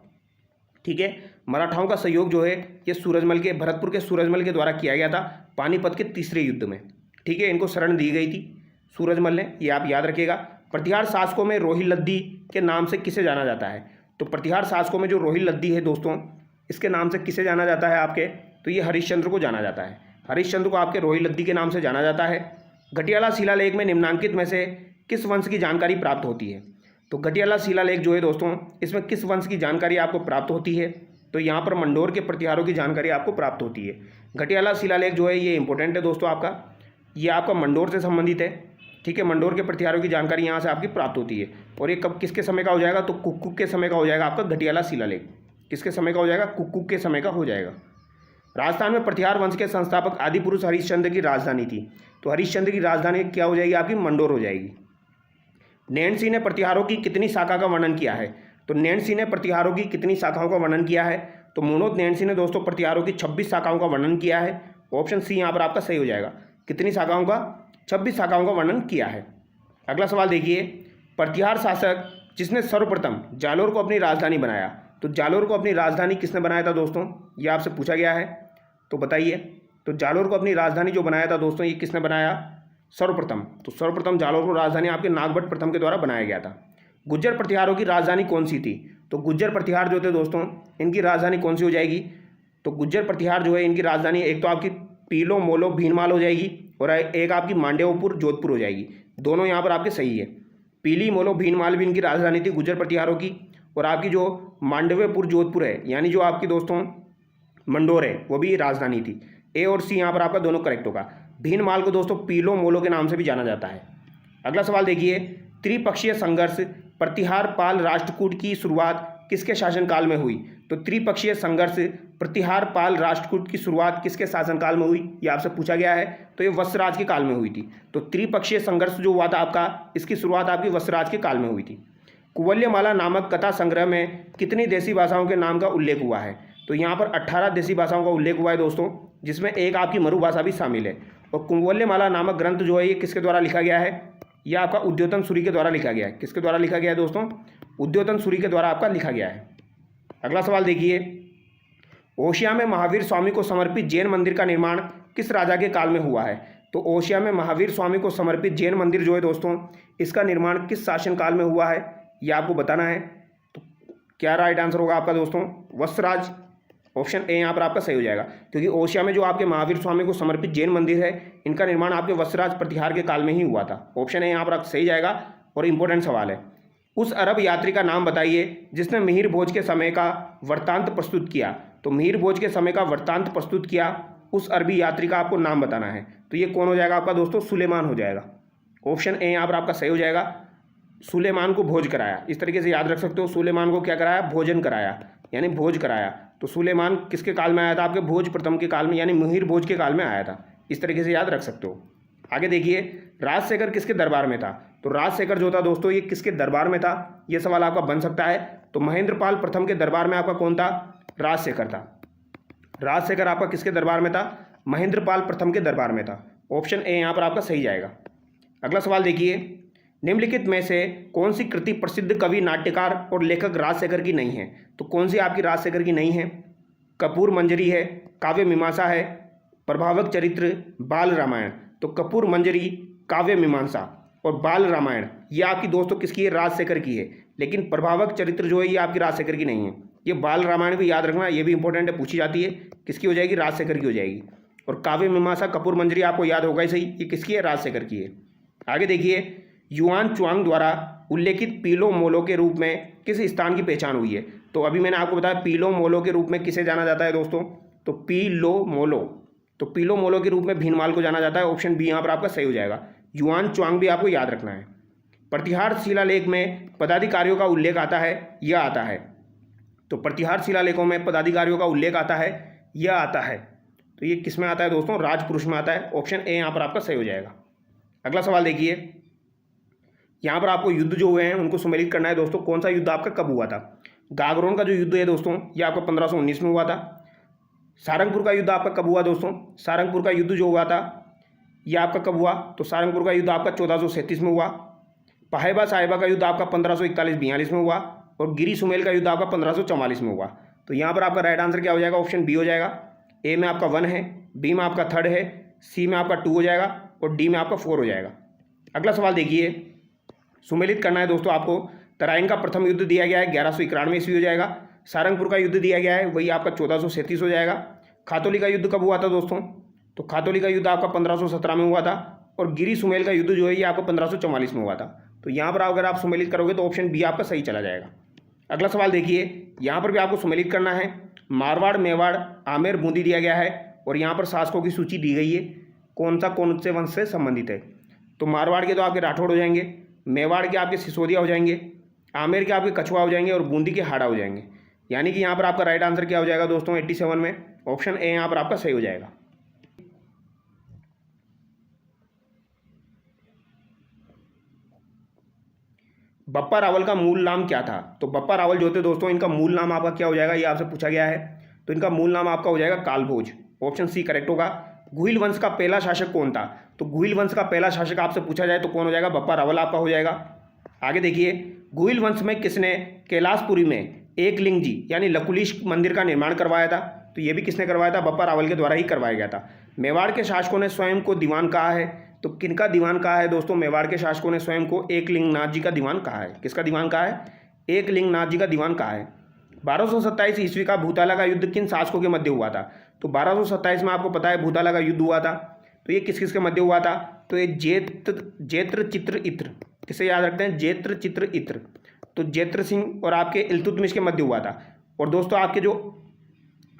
ठीक है। मराठाओं का सहयोग जो है ये सूरजमल के, भरतपुर के सूरजमल के द्वारा किया गया था पानीपत के तीसरे युद्ध में, ठीक है। इनको शरण दी गई थी सूरजमल ने, ये आप याद रखिएगा। प्रतिहार शासकों में रोहिल लद्दी के नाम से किसे जाना जाता है? तो प्रतिहार शासकों में जो रोहिल लद्दी है दोस्तों, इसके नाम से किसे जाना जाता है आपके? तो ये हरिश्चंद्र को जाना जाता है। हरिश्चंद्र को आपके रोहिल लद्दी के नाम से जाना जाता है। घटियाला शिलालेख में निम्नांकित में से किस वंश की जानकारी प्राप्त होती है? तो घटियाला शिलालेख जो है दोस्तों, इसमें किस वंश की जानकारी आपको प्राप्त होती है? तो यहाँ पर मंडोर के प्रतिहारों की जानकारी आपको प्राप्त होती है। घटियाला शिलालेख जो है ये इंपॉर्टेंट है दोस्तों आपका, ये आपका मंडोर से संबंधित है, ठीक है। मंडोर के प्रतिहारों की जानकारी यहाँ से आपकी प्राप्त होती है। और ये कब किसके समय का हो जाएगा? तो कुक्कुट के समय का हो जाएगा आपका घटियाला शिलालेख। किसके समय का हो जाएगा? कुक्कुट के समय का हो जाएगा। राजस्थान में प्रतिहार वंश के संस्थापक आदिपुरुष हरिश्चंद्र की राजधानी थी। तो हरिश्चंद्र की राजधानी क्या हो जाएगी आपकी? मंडोर हो जाएगी। नैन्सी ने प्रतिहारों की कितनी शाखा का वर्णन किया है? तो नैन्सी ने प्रतिहारों की कितनी शाखाओं का वर्णन किया है? तो मुनोद नैन्सी ने दोस्तों प्रतिहारों की 26 शाखाओं का वर्णन किया है। ऑप्शन सी यहाँ पर आपका सही हो जाएगा। कितनी शाखाओं का? 26 शाखाओं का वर्णन किया है। अगला सवाल देखिए, प्रतिहार शासक जिसने सर्वप्रथम जालोर को अपनी राजधानी बनाया, तो जालोर को अपनी राजधानी किसने बनाया था दोस्तों? ये आपसे पूछा गया है, तो बताइए। तो जालोर को अपनी राजधानी जो बनाया था दोस्तों, ये किसने बनाया? सर्वप्रथम। तो सर्वप्रथम जालोर को राजधानी आपके नागभट्ट प्रथम के द्वारा बनाया गया था। गुज्जर प्रतिहारों की राजधानी कौन सी थी? तो गुज्जर प्रतिहार जो थे दोस्तों, इनकी राजधानी कौन सी हो जाएगी? तो गुज्जर प्रतिहार जो है इनकी राजधानी एक तो आपकी पीलो मोलो भीनमाल हो जाएगी और एक आपकी मांडेवपुर जोधपुर हो जाएगी। दोनों यहाँ पर आपके सही है। पीली मोलो भीनमाल भी इनकी राजधानी थी गुज्जर प्रतिहारों की, और आपकी जो मांडवेपुर जोधपुर है यानी जो आपकी दोस्तों मंडोर है वो भी राजधानी थी। ए और सी यहाँ पर आपका दोनों करेक्ट होगा। भीनमाल को दोस्तों पीलो मोलो के नाम से भी जाना जाता है। अगला सवाल देखिए, त्रिपक्षीय संघर्ष प्रतिहार पाल राष्ट्रकूट की शुरुआत किसके शासनकाल में हुई? तो त्रिपक्षीय संघर्ष प्रतिहार पाल राष्ट्रकूट की शुरुआत किसके शासनकाल में हुई? ये आपसे पूछा गया है। तो ये वत्सराज के काल में हुई थी। तो त्रिपक्षीय संघर्ष जो हुआ था आपका, इसकी शुरुआत आपकी वत्सराज के काल में हुई थी। कुवल्यमाला नामक कथा संग्रह में कितनी देसी भाषाओं के नाम का उल्लेख हुआ है? तो यहाँ पर 18 देसी भाषाओं का उल्लेख हुआ है दोस्तों, जिसमें एक आपकी मरु भाषा भी शामिल है। और कुवल्यमाला नामक ग्रंथ जो है ये किसके द्वारा लिखा गया है? यह आपका उद्योतन सूरी के द्वारा लिखा गया है। किसके द्वारा लिखा गया है दोस्तों? उद्योतन सूरी के द्वारा आपका लिखा गया है। अगला सवाल देखिए, ओशिया में महावीर स्वामी को समर्पित जैन मंदिर का निर्माण किस राजा के काल में हुआ है? तो ओशिया में महावीर स्वामी को समर्पित जैन मंदिर जो है दोस्तों, इसका निर्माण किस शासनकाल में हुआ है, ये आपको बताना है। तो क्या राइट आंसर होगा आपका दोस्तों? वत्सराज। ऑप्शन ए यहाँ पर आपका सही हो जाएगा, क्योंकि ओशिया में जो आपके महावीर स्वामी को समर्पित जैन मंदिर है, इनका निर्माण आपके वत्सराज प्रतिहार के काल में ही हुआ था। ऑप्शन ए यहाँ पर सही जाएगा। और इंपॉर्टेंट सवाल है, उस अरब यात्री का नाम बताइए जिसने मिहिर भोज के समय का वृत्तांत प्रस्तुत किया। तो मिहिर भोज के समय का वृत्तांत प्रस्तुत किया उस अरबी यात्री का आपको नाम बताना है। तो ये कौन हो जाएगा आपका दोस्तों? सुलेमान हो जाएगा। ऑप्शन ए यहाँ पर आपका सही हो जाएगा। सुलेमान को भोज कराया, इस तरीके से याद रख सकते हो। सुलेमान को क्या कराया? भोजन कराया, यानी भोज कराया। तो सुलेमान किसके काल में आया था? आपके भोज प्रथम के काल में, यानी मिहिर भोज के काल में आया था। इस तरीके से याद रख सकते हो। आगे देखिए, राजशेखर किसके दरबार में था? तो राजशेखर जो था दोस्तों, ये किसके दरबार में था? ये सवाल आपका बन सकता है। तो महेंद्रपाल प्रथम के दरबार में आपका कौन था? राजशेखर था। राजशेखर आपका किसके दरबार में था? महेंद्रपाल प्रथम के दरबार में था। ऑप्शन ए यहाँ पर आपका सही जाएगा। अगला सवाल देखिए, निम्नलिखित में से कौन सी कृति प्रसिद्ध कवि, नाट्यकार और लेखक राजशेखर की नहीं है? तो कौन सी आपकी राजशेखर की नहीं है? कपूर मंजरी है, काव्य मीमांसा है, प्रभावक चरित्र, बाल रामायण। तो कपूर मंजरी, काव्य मीमांसा और बाल रामायण ये आपकी दोस्तों किसकी है? राजशेखर की है। लेकिन प्रभावक चरित्र जो है ये आपकी राजशेखर की नहीं है। ये बाल रामायण भी याद रखना, ये भी इंपॉर्टेंट है, पूछी जाती है। किसकी हो जाएगी? राजशेखर की हो जाएगी। और काव्य मीमांसा कपूर मंजरी आपको याद होगा ही सही, ये किसकी है? राजशेखर की है। आगे देखिए, युआन चुआंग द्वारा उल्लेखित पीलो मोलो के रूप में किस स्थान की पहचान हुई है? तो अभी मैंने आपको बताया पीलो मोलो के रूप में किसे जाना जाता है दोस्तों? तो पीलो मोलो, तो पीलो मोलो के रूप में भीनमाल को जाना जाता है। ऑप्शन बी यहाँ पर आपका सही हो जाएगा। युआन चुआंग भी आपको याद रखना है। प्रतिहार शिलालेख में पदाधिकारियों का उल्लेख आता है, यह आता है। तो प्रतिहार शिलालेखों में पदाधिकारियों का उल्लेख आता है, यह आता है। तो ये किस में आता है दोस्तों? राजपुरुष में आता है। ऑप्शन ए यहाँ पर आपका सही हो जाएगा। अगला सवाल देखिए, यहाँ पर आपको युद्ध जो हुए हैं उनको सम्मिलित करना है दोस्तों। कौन सा युद्ध आपका कब हुआ था? गागरोन का जो युद्ध है दोस्तों ये आपका 1519 में हुआ था। सारंगपुर का युद्ध आपका कब हुआ दोस्तों? सारंगपुर का युद्ध जो हुआ था ये आपका कब हुआ? तो सारंगपुर का युद्ध आपका 1437 में हुआ। पाहेबा साहिबा का युद्ध आपका 1541-42 में हुआ। और गिरी सुमेल का युद्ध आपका 1544 में हुआ। तो यहाँ पर आपका राइट आंसर क्या हो जाएगा? ऑप्शन बी हो जाएगा। ए में आपका 1 है, बी में आपका 3 है, सी में आपका 2 हो जाएगा और डी में आपका 4 हो जाएगा। अगला सवाल देखिए, सुमेलित करना है दोस्तों आपको। तराइन का प्रथम युद्ध दिया गया है 1191 ईस्वी हो जाएगा। सारंगपुर का युद्ध दिया गया है वही आपका 1437 हो जाएगा। खातौली का युद्ध कब हुआ था दोस्तों? तो खातौली का युद्ध आपका 1517 में हुआ था। और गिरी सुमेल का युद्ध जो है ये आपका 1544 में हुआ था। तो यहाँ पर अगर आप सुमेलित करोगे तो ऑप्शन बी आपका सही चला जाएगा। अगला सवाल देखिए, यहाँ पर भी आपको सुमेलित करना है। मारवाड़, मेवाड़, आमेर, बूंदी दिया गया है और यहाँ पर शासकों की सूची दी गई है। कौन से वंश से संबंधित है? तो मारवाड़ के तो आपके राठौड़ हो जाएंगे, मेवाड़ के आपके सिसोदिया हो जाएंगे, आमेर के आपके कछुआ हो जाएंगे और बूंदी के हाड़ा हो जाएंगे। यानी कि यहाँ पर आपका राइट आंसर क्या हो जाएगा दोस्तों? 87 में ऑप्शन ए यहाँ पर आपका सही हो जाएगा। बप्पा रावल का मूल नाम क्या था? तो बप्पा रावल जो थे दोस्तों इनका मूल नाम आपका क्या हो जाएगा? ये आपसे पूछा गया है। तो इनका मूल नाम आपका हो जाएगा कालभोज। ऑप्शन सी करेक्ट होगा। गुहिल वंश का पहला शासक कौन था? तो गुहिल वंश का पहला शासक आपसे पूछा जाए तो कौन हो जाएगा? बप्पा रावल आपका हो जाएगा। आगे देखिए, गुहिल वंश में किसने कैलाशपुरी में एक लिंग जी यानी लकुलिश मंदिर का निर्माण करवाया था? तो ये भी किसने करवाया था? बप्पा रावल के द्वारा ही करवाया गया था। मेवाड़ के शासकों ने स्वयं को दीवान कहा है, तो किनका दीवान कहा है दोस्तों? मेवाड़ के शासकों ने स्वयं को एकलिंगनाथ जी का दीवान कहा है। किसका दीवान कहा है? एकलिंगनाथ जी का दीवान कहा है। 1227 ईस्वी का भूताला का युद्ध किन शासकों के मध्य हुआ था? तो 1227 में आपको पता है भूताला का युद्ध हुआ था। तो ये किस किस के मध्य हुआ था? तो ये जेत्र चित्र इत्र, किसे याद रखते हैं? जेत्र चित्र इत्र। तो जेत्र सिंह और आपके इल्तुतमिश के मध्य हुआ था। और दोस्तों आपके जो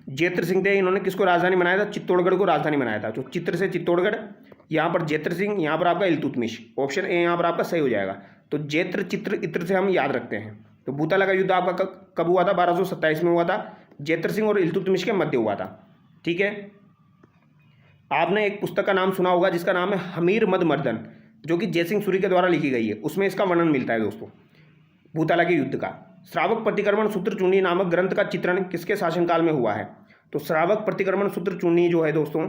जेत्र सिंह थे इन्होंने किसको राजधानी बनाया था? चित्तौड़गढ़ को राजधानी बनाया था। तो चित्र से चित्तौड़गढ़, यहाँ पर जेत्र सिंह, यहाँ पर आपका इल्तुतमिश। ऑप्शन ए यहाँ पर आपका सही हो जाएगा। तो जेत्र चित्र इत्र से हम याद रखते हैं। तो भूताला का युद्ध आपका कब हुआ था? 1227 में हुआ था। जेत्र सिंह और इल्तुतमिश के मध्य हुआ था। ठीक है। आपने एक पुस्तक का नाम सुना होगा जिसका नाम है हमीर मद मर्दन, जो कि जयसिंह सूरी के द्वारा लिखी गई है। उसमें इसका वर्णन मिलता है दोस्तों भूताला के युद्ध का। श्रावक प्रतिक्रमण सूत्र चूर्णी नामक ग्रंथ का चित्रण किसके शासनकाल में हुआ है? तो श्रावक प्रतिक्रमण सूत्र चूर्णी जो है दोस्तों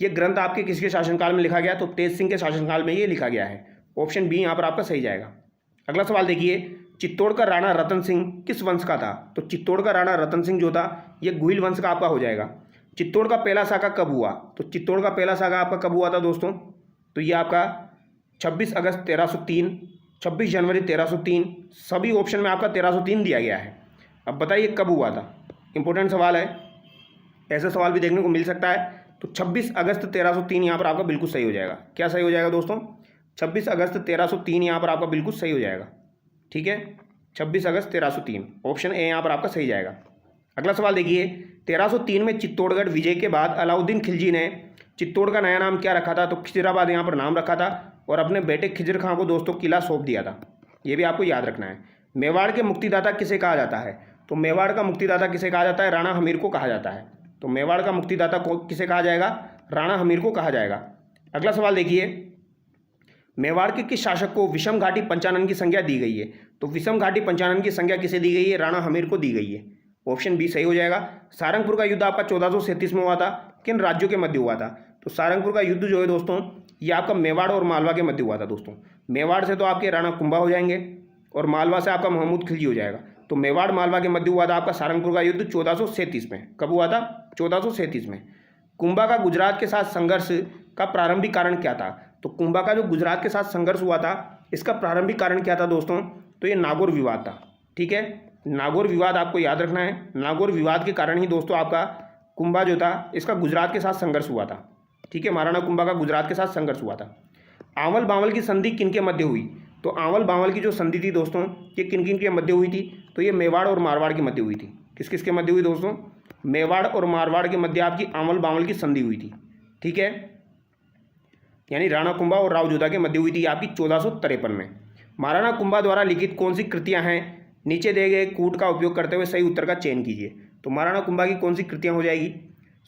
ये ग्रंथ आपके किसके शासनकाल में लिखा गया? तो तेज सिंह के शासनकाल में ये लिखा गया है। ऑप्शन बी यहाँ पर आपका सही जाएगा। अगला सवाल देखिए, चित्तौड़ का राणा रतन सिंह किस वंश का था? तो चित्तौड़ का राणा रतन सिंह जो था ये गुहिल वंश का आपका हो जाएगा। चित्तौड़ का पहला साका कब हुआ? तो चित्तौड़ का पहला साका आपका कब हुआ था दोस्तों? तो ये आपका 26 अगस्त 1303, 26 जनवरी 1303, सभी ऑप्शन में आपका 1303 दिया गया है। अब बताइए कब हुआ था? इंपॉर्टेंट सवाल है, ऐसा सवाल भी देखने को मिल सकता है। तो 26 अगस्त 1303 यहाँ पर आपका बिल्कुल सही हो जाएगा। क्या सही हो जाएगा दोस्तों? 26 अगस्त 1303 यहाँ पर आपका बिल्कुल सही हो जाएगा। ठीक है, 26 अगस्त 1303 ऑप्शन ए यहाँ पर आपका सही जाएगा। अगला सवाल देखिए, 1303 में चित्तौड़गढ़ विजय के बाद अलाउद्दीन खिलजी ने चित्तौड़ का नया नाम क्या रखा था? तो खिजराबाद यहाँ पर नाम रखा था और अपने बेटे खिजर खां को दोस्तों किला सौंप दिया था। ये भी आपको याद रखना है। मेवाड़ के मुक्तिदाता किसे कहा जाता है? तो मेवाड़ का मुक्तिदाता किसे कहा जाता है? राणा हमीर को कहा जाता है। तो मेवाड़ का मुक्तिदाता को किसे कहा जाएगा? राणा हमीर को कहा जाएगा। अगला सवाल देखिए, मेवाड़ के किस शासक को विषम घाटी पंचानन की संज्ञा दी गई है? तो विषम घाटी पंचानन की संज्ञा किसे दी गई है? राणा हमीर को दी गई है। ऑप्शन बी सही हो जाएगा। सारंगपुर का युद्ध आपका 1437 में हुआ था। किन राज्यों के मध्य हुआ था? तो सारंगपुर का युद्ध जो है दोस्तों ये आपका मेवाड़ और मालवा के मध्य हुआ था दोस्तों। मेवाड़ से तो आपके राणा कुंभा हो जाएंगे और मालवा से आपका महमूद खिलजी हो जाएगा। तो मेवाड़ मालवा के मध्य हुआ था आपका सारंगपुर का युद्ध 1437 में। कब हुआ था? 1437 में। कुंभा का गुजरात के साथ संघर्ष का प्रारंभिक कारण क्या था? तो कुंभा का जो गुजरात के साथ संघर्ष हुआ था, इसका प्रारंभिक कारण क्या था दोस्तों? तो ये नागौर विवाद था। ठीक है, नागौर विवाद आपको याद रखना है। नागौर विवाद के कारण ही दोस्तों आपका कुंभा जो था, इसका गुजरात के साथ संघर्ष हुआ था। ठीक है, महाराणा कुंभा का गुजरात के साथ संघर्ष हुआ था। आंवल बांवल की संधि किन के मध्य हुई? तो आंवल बांवल की जो संधि थी दोस्तों, ये किन किन के मध्य हुई थी? तो ये मेवाड़ और मारवाड़ के मध्य हुई थी। किस किस के मध्य हुई दोस्तों? मेवाड़ और मारवाड़ के मध्य आपकी आंवल बांवल की संधि हुई थी। ठीक है, यानी राणा कुंभा और राव जोधा के मध्य हुई थी आपकी 1453 में। महाराणा कुंभा द्वारा लिखित कौन सी कृतियां हैं? नीचे दिए गए कूट का उपयोग करते हुए सही उत्तर का चयन कीजिए। तो महाराणा कुंभा की कौन सी कृतियां हो जाएगी?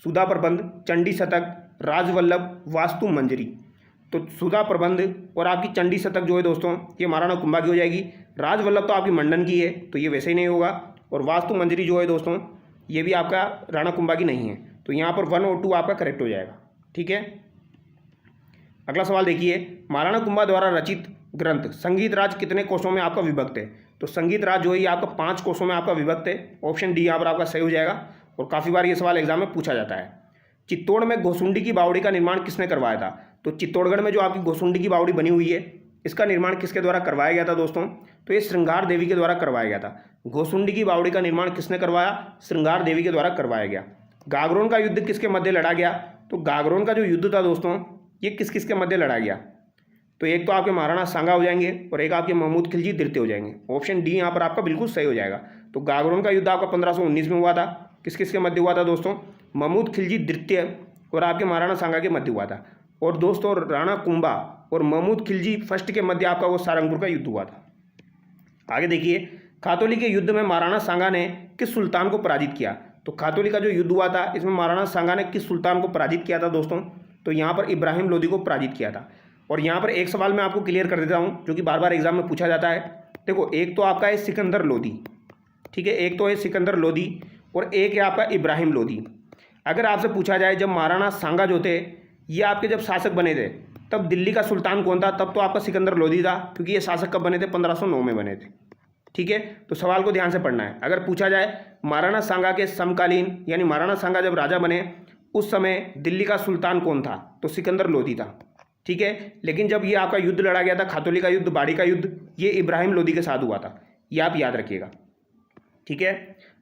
सुधा प्रबंध, चंडी शतक, राजवल्लभ, वास्तु मंजरी। तो सुधा प्रबंध और आपकी चंडी शतक जो है दोस्तों, ये महाराणा कुंभा की हो जाएगी। राजवल्लभ तो आपकी मंडन की है, तो ये वैसे ही नहीं होगा। और वास्तु मंजरी जो है दोस्तों, ये भी आपका राणा कुंभा की नहीं है। तो यहाँ पर 1 और 2 आपका करेक्ट हो जाएगा। ठीक है, अगला सवाल देखिए, महाराणा कुंभा द्वारा रचित ग्रंथ संगीत राज कितने कोषों में आपका विभक्त है? तो संगीत राज जो है ये आपका 5 कोषों में आपका विभक्त है। ऑप्शन डी यहाँ पर आपका सही हो जाएगा और काफ़ी बार ये सवाल एग्जाम में पूछा जाता है। चित्तौड़ में घोसुंडी की बावड़ी का निर्माण किसने करवाया था? तो चित्तौड़गढ़ में जो आपकी घोसुंडी की बावड़ी बनी हुई है, इसका निर्माण किसके द्वारा करवाया गया था दोस्तों? तो ये श्रृंगार देवी के द्वारा करवाया गया था। घोसुंडी की बावड़ी का निर्माण किसने करवाया? श्रृंगार देवी के द्वारा करवाया गया। गागरोन का युद्ध किसके मध्य लड़ा गया? तो गागरोन का जो युद्ध था दोस्तों, ये किस किस के मध्य लड़ा गया? तो एक तो आपके महाराणा सांगा हो जाएंगे और एक आपके महमूद खिलजी द्वितीय हो जाएंगे। ऑप्शन डी यहाँ पर आपका बिल्कुल सही हो जाएगा। तो गागरोन का युद्ध आपका 1519 में हुआ था। किस किस के मध्य हुआ था दोस्तों? महमूद खिलजी द्वितीय और आपके महाराणा सांगा के मध्य हुआ था। और दोस्तों राणा कुंभा और महमूद खिलजी फर्स्ट के मध्य आपका वो सारंगपुर का युद्ध हुआ था। आगे देखिए, खातौली के युद्ध में महाराणा सांगा ने किस सुल्तान को पराजित किया? तो खातौली का जो युद्ध हुआ था, इसमें महाराणा सांगा ने किस सुल्तान को पराजित किया था दोस्तों? तो यहाँ पर इब्राहिम लोदी को पराजित किया था। और यहाँ पर एक सवाल मैं आपको क्लियर कर देता हूँ, जो कि बार बार एग्जाम में पूछा जाता है। देखो, एक तो आपका है सिकंदर लोदी, ठीक है, एक तो है सिकंदर लोदी और एक है आपका इब्राहिम लोदी। अगर आपसे पूछा जाए जब महाराणा सांगा जो थे, ये आपके जब शासक बने थे, तब दिल्ली का सुल्तान कौन था? तब तो आपका सिकंदर लोदी था, क्योंकि ये शासक कब बने थे? 1509 में बने थे। ठीक है, तो सवाल को ध्यान से पढ़ना है। अगर पूछा जाए महाराणा सांगा के समकालीन, यानी महाराणा सांगा जब राजा बने उस समय दिल्ली का सुल्तान कौन था? तो सिकंदर लोदी था। ठीक है, लेकिन जब ये आपका युद्ध लड़ा गया था, खातौली का युद्ध, बाड़ी का युद्ध, ये इब्राहिम लोदी के साथ हुआ था। ये आप याद रखिएगा। ठीक है,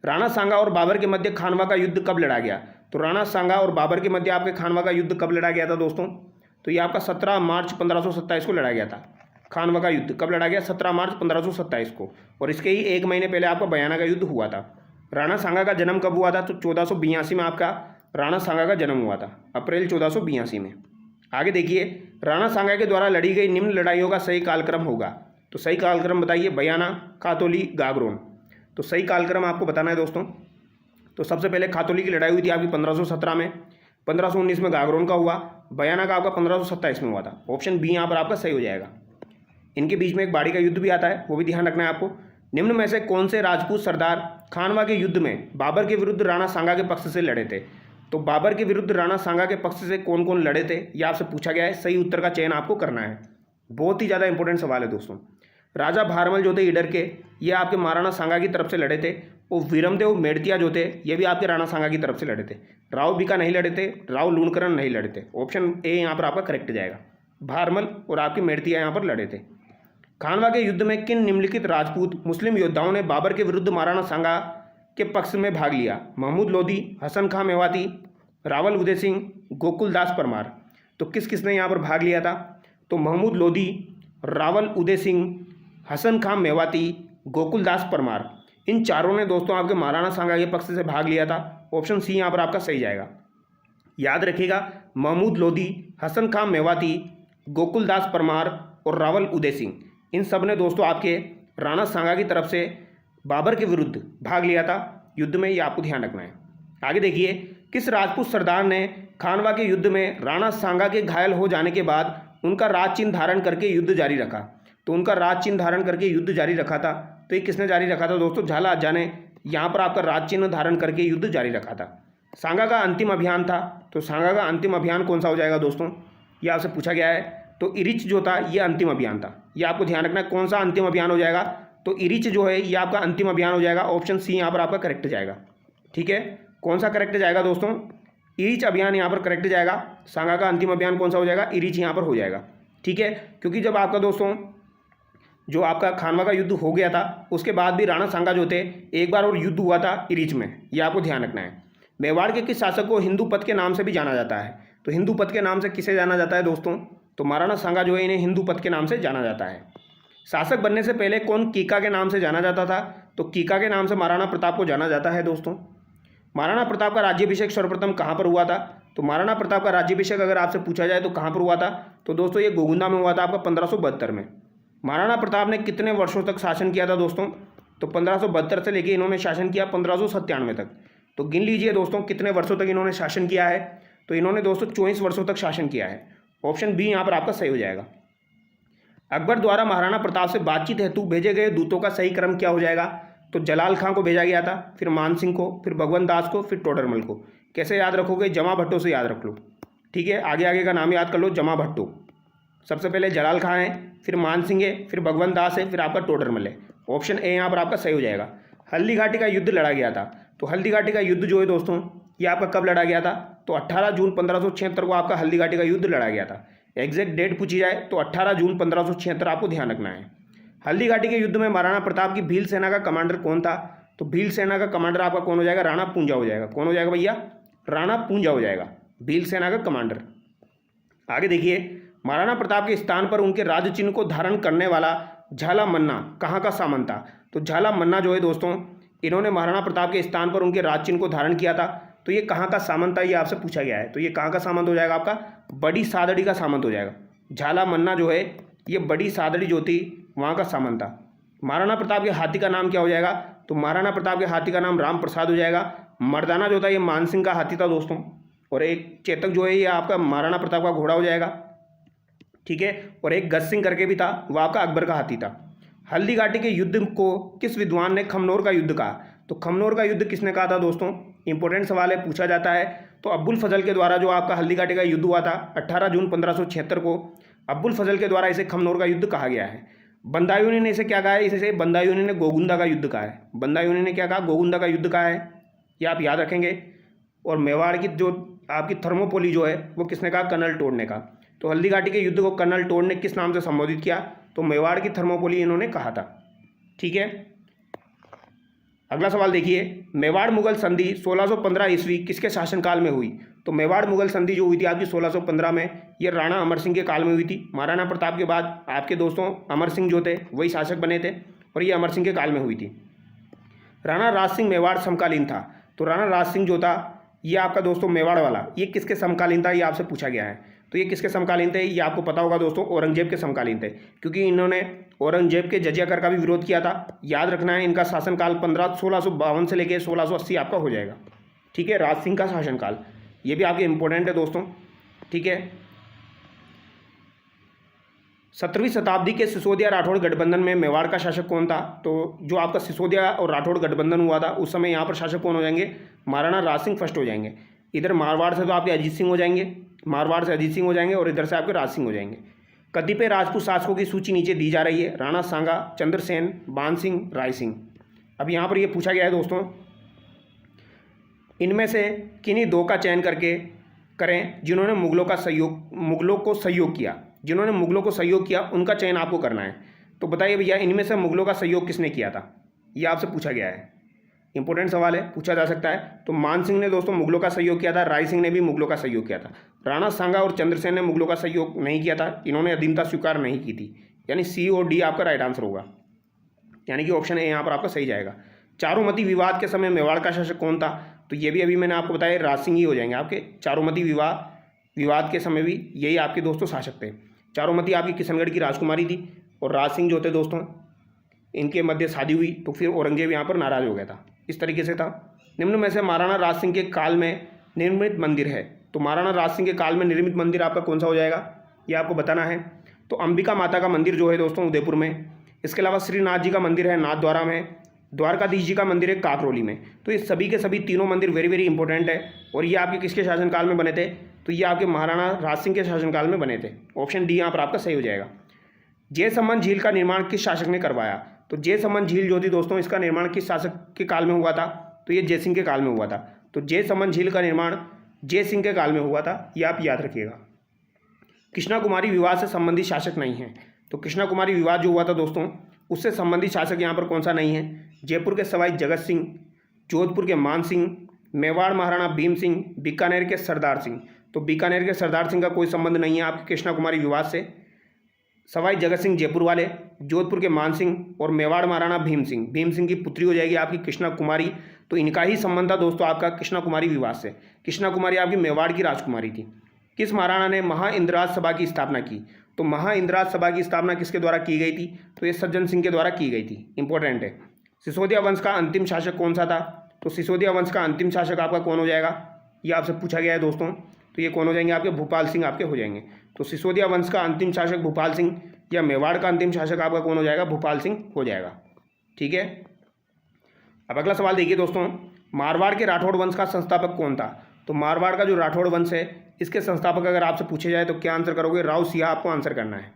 राणा सांगा और बाबर के मध्य खानवा का युद्ध कब लड़ा गया? तो राणा सांगा और बाबर के मध्य आपके खानवा का युद्ध कब लड़ा गया था दोस्तों? तो ये आपका 17 मार्च 1527 को लड़ा गया था। खानवा का युद्ध कब लड़ा गया? 17 मार्च 1527 को। और इसके ही 1 महीने पहले आपका बयाना का युद्ध हुआ था। राणा सांगा का जन्म कब हुआ था? तो 1482 में आपका राणा सांगा का जन्म हुआ था, अप्रैल 1482 में। आगे देखिए, राणा सांगा के द्वारा लड़ी गई निम्न लड़ाइयों का सही कालक्रम होगा। तो सही कालक्रम बताइए। बयाना, खातौली, गागरोन। तो सही कालक्रम आपको बताना है दोस्तों। तो सबसे पहले खातौली की लड़ाई हुई थी आपकी 1517 में, 1519 में गागरोन का हुआ, बयाना का आपका 1527 में हुआ था। ऑप्शन बी यहाँ पर आपका सही हो जाएगा। इनके बीच में एक बाड़ी का युद्ध भी आता है, वो भी ध्यान रखना है आपको। निम्न में से कौन से राजपूत सरदार खानवा के युद्ध में बाबर के विरुद्ध राणा सांगा के पक्ष से लड़े थे? तो बाबर के विरुद्ध राणा सांगा के पक्ष से कौन कौन लड़े थे, ये आपसे पूछा गया है। सही उत्तर का चयन आपको करना है। बहुत ही ज़्यादा इंपॉर्टेंट सवाल है दोस्तों। राजा भारमल जो थे ईडर के, ये आपके महाराणा सांगा की तरफ से लड़े थे। और वीरमदेव मेड़तिया जो थे, ये भी आपके राणा सांगा की तरफ से लड़े थे। राव बीका नहीं लड़े थे, राव लूणकरण नहीं लड़े थे। ऑप्शन ए यहाँ पर आपका करेक्ट जाएगा। भारमल और आपके मेड़तिया यहाँ पर लड़े थे। खानवा के युद्ध में किन निम्नलिखित राजपूत मुस्लिम योद्धाओं ने बाबर के विरुद्ध महाराणा सांगा के पक्ष में भाग लिया? महमूद लोदी, हसन खां मेवाती, रावल उदय सिंह, गोकुल दास परमार। तो किस किसने यहाँ पर भाग लिया था? तो महमूद लोदी, रावल उदय सिंह, हसन खां मेवाती, गोकुल दास परमार, इन चारों ने दोस्तों आपके महाराणा सांगा के पक्ष से भाग लिया था। ऑप्शन सी यहाँ पर आपका सही जाएगा। याद रखिएगा, महमूद लोदी, हसन खां मेवाती, गोकुल दास परमार और रावल उदय सिंह, इन सब ने दोस्तों आपके राणा सांगा की तरफ से बाबर के विरुद्ध भाग लिया था युद्ध में। ये आपको ध्यान रखना है। आगे देखिए, किस राजपूत सरदार ने खानवा के युद्ध में राणा सांगा के घायल हो जाने के बाद उनका राज चिन्ह धारण करके युद्ध जारी रखा? तो उनका राज चिन्ह धारण करके युद्ध जारी रखा था। तो ये किसने जारी रखा था दोस्तों? झाला अज्जा ने यहाँ पर आपका राज चिन्ह धारण करके युद्ध जारी रखा था। सांगा का अंतिम अभियान था, तो सांगा का अंतिम अभियान कौन सा हो जाएगा दोस्तों? ये आपसे पूछा गया है। तो इरिच जो था ये अंतिम अभियान था, ये आपको ध्यान रखना है। कौन सा अंतिम अभियान हो जाएगा? तो इरिच जो है ये आपका अंतिम अभियान हो जाएगा। ऑप्शन सी यहाँ पर आपका करेक्ट जाएगा। ठीक है, कौन सा करेक्ट जाएगा दोस्तों? इरिच अभियान यहाँ पर करेक्ट जाएगा। सांगा का अंतिम अभियान कौन सा हो जाएगा? इरिच यहाँ पर हो जाएगा। ठीक है, क्योंकि जब आपका दोस्तों जो आपका खानवा का युद्ध हो गया था उसके बाद भी राणा सांगा जो थे एक बार और युद्ध हुआ था इरिच में, ये आपको ध्यान रखना है। मेवाड़ के किस शासक को हिंदू पथ के नाम से भी जाना जाता है? तो हिंदू पथ के नाम से किसे जाना जाता है दोस्तों? तो महाराणा सांगा जो है इन्हें हिंदू पथ के नाम से जाना जाता है। शासक बनने से पहले कौन कीका के नाम से जाना जाता था? तो कीका के नाम से महाराणा प्रताप को जाना जाता है दोस्तों। महाराणा प्रताप का राज्याभिषेक सर्वप्रथम कहाँ पर हुआ था? तो महाराणा प्रताप का राज्याभिषेक अगर आपसे पूछा जाए तो कहाँ पर हुआ था? तो दोस्तों ये गोगुंदा में हुआ था आपका 1572 में। महाराणा प्रताप ने कितने वर्षों तक शासन किया था दोस्तों? तो 1572 से लेके इन्होंने शासन किया 1597 तक। तो गिन लीजिए दोस्तों कितने वर्षों तक इन्होंने शासन किया है। तो इन्होंने दोस्तों 24 वर्षों तक शासन किया है। ऑप्शन बी यहाँ पर आपका सही हो जाएगा। अकबर द्वारा महाराणा प्रताप से बातचीत हेतु भेजे गए दूतों का सही क्रम क्या हो जाएगा? तो जलाल खां को भेजा गया था, फिर मान सिंह को, फिर भगवंत दास को, फिर टोडरमल को। कैसे याद रखोगे? जमा भट्टो से याद रख लो। ठीक है, आगे आगे का नाम याद कर लो। जमा भट्टो, सबसे पहले जलाल खां है, फिर मान सिंह है, फिर भगवंत दास है, फिर आपका टोडरमल है। ऑप्शन ए यहाँ पर आपका सही हो जाएगा। हल्दी घाटी का युद्ध लड़ा गया था। तो हल्दी घाटी का युद्ध जो है दोस्तों ये आपका कब लड़ा गया था? तो 18 जून 1576 को आपका हल्दी घाटी का युद्ध लड़ा गया था। एग्जैक्ट डेट पूछी जाए तो 18 जून 1576 आपको ध्यान रखना है। हल्दी घाटी के युद्ध में महाराणा प्रताप की भील सेना का कमांडर कौन था? तो भील सेना का कमांडर आपका कौन हो जाएगा? राणा पूंजा हो जाएगा। कौन हो जाएगा भैया? राणा पूंजा हो जाएगा, भील सेना का कमांडर। आगे देखिए, महाराणा प्रताप के स्थान पर उनके राज्य चिन्ह को धारण करने वाला झाला मन्ना कहाँ का सामंत था? तो झाला मन्ना जो है दोस्तों इन्होंने महाराणा प्रताप के स्थान पर उनके राज्य चिन्ह को धारण किया था। तो ये कहाँ का सामंत था ये आपसे पूछा गया है। तो ये कहाँ का सामंत हो जाएगा? आपका बड़ी सादड़ी का सामंत हो जाएगा। झाला मन्ना जो है ये बड़ी सादड़ी जो थी वहाँ का सामंत था। महाराणा प्रताप के हाथी का नाम क्या हो जाएगा? तो महाराणा प्रताप के हाथी का नाम राम प्रसाद हो जाएगा। मर्दाना जो था ये मान सिंह का हाथी था दोस्तों, और एक चेतक जो है ये आपका महाराणा प्रताप का घोड़ा हो जाएगा। ठीक है, और एक गज सिंह करके भी था, वह आपका अकबर का हाथी था। हल्दी घाटी के युद्ध को किस विद्वान ने खमनोर का युद्ध कहा? तो खमनोर का युद्ध किसने कहा था दोस्तों? इंपॉर्टेंट सवाल है, पूछा जाता है। तो अब्बुल फजल के द्वारा जो आपका हल्दी घाटी का युद्ध हुआ था 18 जून 1576 को, अब्बुल फजल के द्वारा इसे खमनोर का युद्ध कहा गया है। बंदायूनी ने इसे क्या कहा है? इसे बंदायूनी ने गोगुंदा का युद्ध कहा है। बंदायूनी ने क्या कहा? गोगुंदा का युद्ध कहा है, ये आप याद रखेंगे। और मेवाड़ की जो आपकी थर्मोपोली जो है वो किसने कहा? कर्नल टोड ने कहा। तो हल्दी घाटी के युद्ध को कर्नल टोड ने किस नाम से संबोधित किया? तो मेवाड़ की थर्मोपोली इन्होंने कहा था। ठीक है, अगला सवाल देखिए, मेवाड़ मुगल संधि 1615 ईस्वी किसके शासनकाल में हुई? तो मेवाड़ मुगल संधि जो हुई थी आपकी 1615 में, ये राणा अमर सिंह के काल में हुई थी। महाराणा प्रताप के बाद आपके दोस्तों अमर सिंह जो थे वही शासक बने थे, और ये अमर सिंह के काल में हुई थी। राणा राज सिंह मेवाड़ समकालीन था। तो राणा राज सिंह जो था ये आपका दोस्तों मेवाड़ वाला, ये किसके समकालीन था? ये आपसे पूछा गया है। तो ये किसके समकालीन थे? ये आपको पता होगा दोस्तों, औरंगजेब के समकालीन थे, क्योंकि इन्होंने औरंगजेब के जजिया कर का भी विरोध किया था। याद रखना है, इनका शासनकाल 1652 से लेकर 1680 आपका हो जाएगा। ठीक है, राज सिंह का शासनकाल, ये भी आपके इंपॉर्टेंट है दोस्तों। ठीक है, 17वीं शताब्दी के सिसोदिया राठौड़ गठबंधन में मेवाड़ का शासक कौन था? तो जो आपका सिसोदिया और राठौड़ गठबंधन हुआ था उस समय यहाँ पर शासक कौन हो जाएंगे? महाराणा राज सिंह फर्स्ट हो जाएंगे। इधर मारवाड़ से तो आपके अजीत सिंह हो जाएंगे, मारवाड़ से अजीत सिंह हो जाएंगे, और इधर से आपके राज सिंह हो जाएंगे। कतिपय राजपूत शासकों की सूची नीचे दी जा रही है। राणा सांगा, चंद्रसेन, बान सिंह, राय सिंह। अब यहाँ पर ये पूछा गया है दोस्तों, इनमें से किन्हीं दो का चयन करके करें जिन्होंने मुगलों को सहयोग किया। जिन्होंने मुगलों को सहयोग किया उनका चयन आपको करना है। तो बताइए भैया, इनमें से मुगलों का सहयोग किसने किया था? ये आपसे पूछा गया है, इंपॉर्टेंट सवाल है, पूछा जा सकता है। तो मान सिंह ने दोस्तों मुगलों का सहयोग किया था, राय सिंह ने भी मुगलों का सहयोग किया था। राणा सांगा और चंद्रसेन ने मुगलों का सहयोग नहीं किया था, इन्होंने अधीनता स्वीकार नहीं की थी। यानी सी और डी आपका राइट आंसर होगा, यानी कि ऑप्शन ए यहाँ पर आपका सही जाएगा। चारुमती विवाद के समय मेवाड़ का शासक कौन था? तो ये भी अभी मैंने आपको बताया, राज सिंह ही हो जाएंगे आपके। चारुमती विवाद के समय भी यही आपके दोस्तों शासक थे। चारुमती आपकी किशनगढ़ की राजकुमारी थी, और राज सिंह जो थे दोस्तों इनके मध्य शादी हुई, तो फिर औरंगजेब यहाँ पर नाराज हो गया था। इस तरीके से था। निम्न में से महाराणा राज सिंह के काल में निर्मित मंदिर है। तो महाराणा राज सिंह के काल में निर्मित मंदिर आपका कौन सा हो जाएगा, ये आपको बताना है। तो अंबिका माता का मंदिर जो है दोस्तों उदयपुर में। इसके अलावा श्रीनाथ जी का मंदिर है नाथ द्वारा में। द्वारकाधीश जी का मंदिर है काकरोली में। तो ये सभी के सभी तीनों मंदिर वेरी वेरी इंपॉर्टेंट है। और ये आपके किसके शासनकाल में बने थे? तो ये आपके महाराणा राज सिंह के शासनकाल में बने थे। ऑप्शन डी यहाँ पर आपका सही हो जाएगा। जयसमंद झील का निर्माण किस शासक ने करवाया? तो जयसमंद झील जो थी दोस्तों, इसका निर्माण किस शासक के काल में हुआ था? तो ये जयसिंह के काल में हुआ था। तो जयसमंद झील का निर्माण जयसिंह के काल में हुआ था, ये आप याद रखिएगा। कृष्णा कुमारी विवाद से संबंधित शासक नहीं है। तो कृष्णा कुमारी विवाद जो हुआ था दोस्तों, उससे संबंधित शासक यहाँ पर कौन सा नहीं है? जयपुर के सवाई जगत सिंह, जोधपुर के मान सिंह, मेवाड़ महाराणा भीम सिंह, बीकानेर के सरदार सिंह। तो बीकानेर के सरदार सिंह का कोई संबंध नहीं है आपके कृष्णा कुमारी विवाद से। सवाई जगत सिंह जयपुर वाले, जोधपुर के मान सिंह और मेवाड़ महाराणा भीम सिंह की पुत्री हो जाएगी आपकी कृष्णा कुमारी। तो इनका ही संबंध था दोस्तों आपका कृष्णा कुमारी विवाद से। कृष्णा कुमारी आपकी मेवाड़ की राजकुमारी थी। किस महाराणा ने महाइंद्राज सभा की स्थापना की? तो महाइंद्राज सभा की स्थापना किसके द्वारा की गई थी? तो ये सज्जन सिंह के द्वारा की गई थी। इंपॉर्टेंट है। सिसोदिया वंश का अंतिम शासक कौन सा था? तो सिसोदिया वंश का अंतिम शासक आपका कौन हो जाएगा? ये आपसे पूछा गया है दोस्तों। तो ये कौन हो जाएंगे आपके? भूपाल सिंह आपके हो जाएंगे। तो सिसोदिया वंश का अंतिम शासक भूपाल सिंह, या मेवाड़ का अंतिम शासक आपका कौन हो जाएगा? भूपाल सिंह हो जाएगा। ठीक है। अब अगला सवाल देखिए दोस्तों, मारवाड़ के राठौड़ वंश का संस्थापक कौन था? तो मारवाड़ का जो राठौड़ वंश है, इसके संस्थापक अगर आपसे पूछे जाए तो क्या आंसर करोगे? राव सिंह आपको आंसर करना है।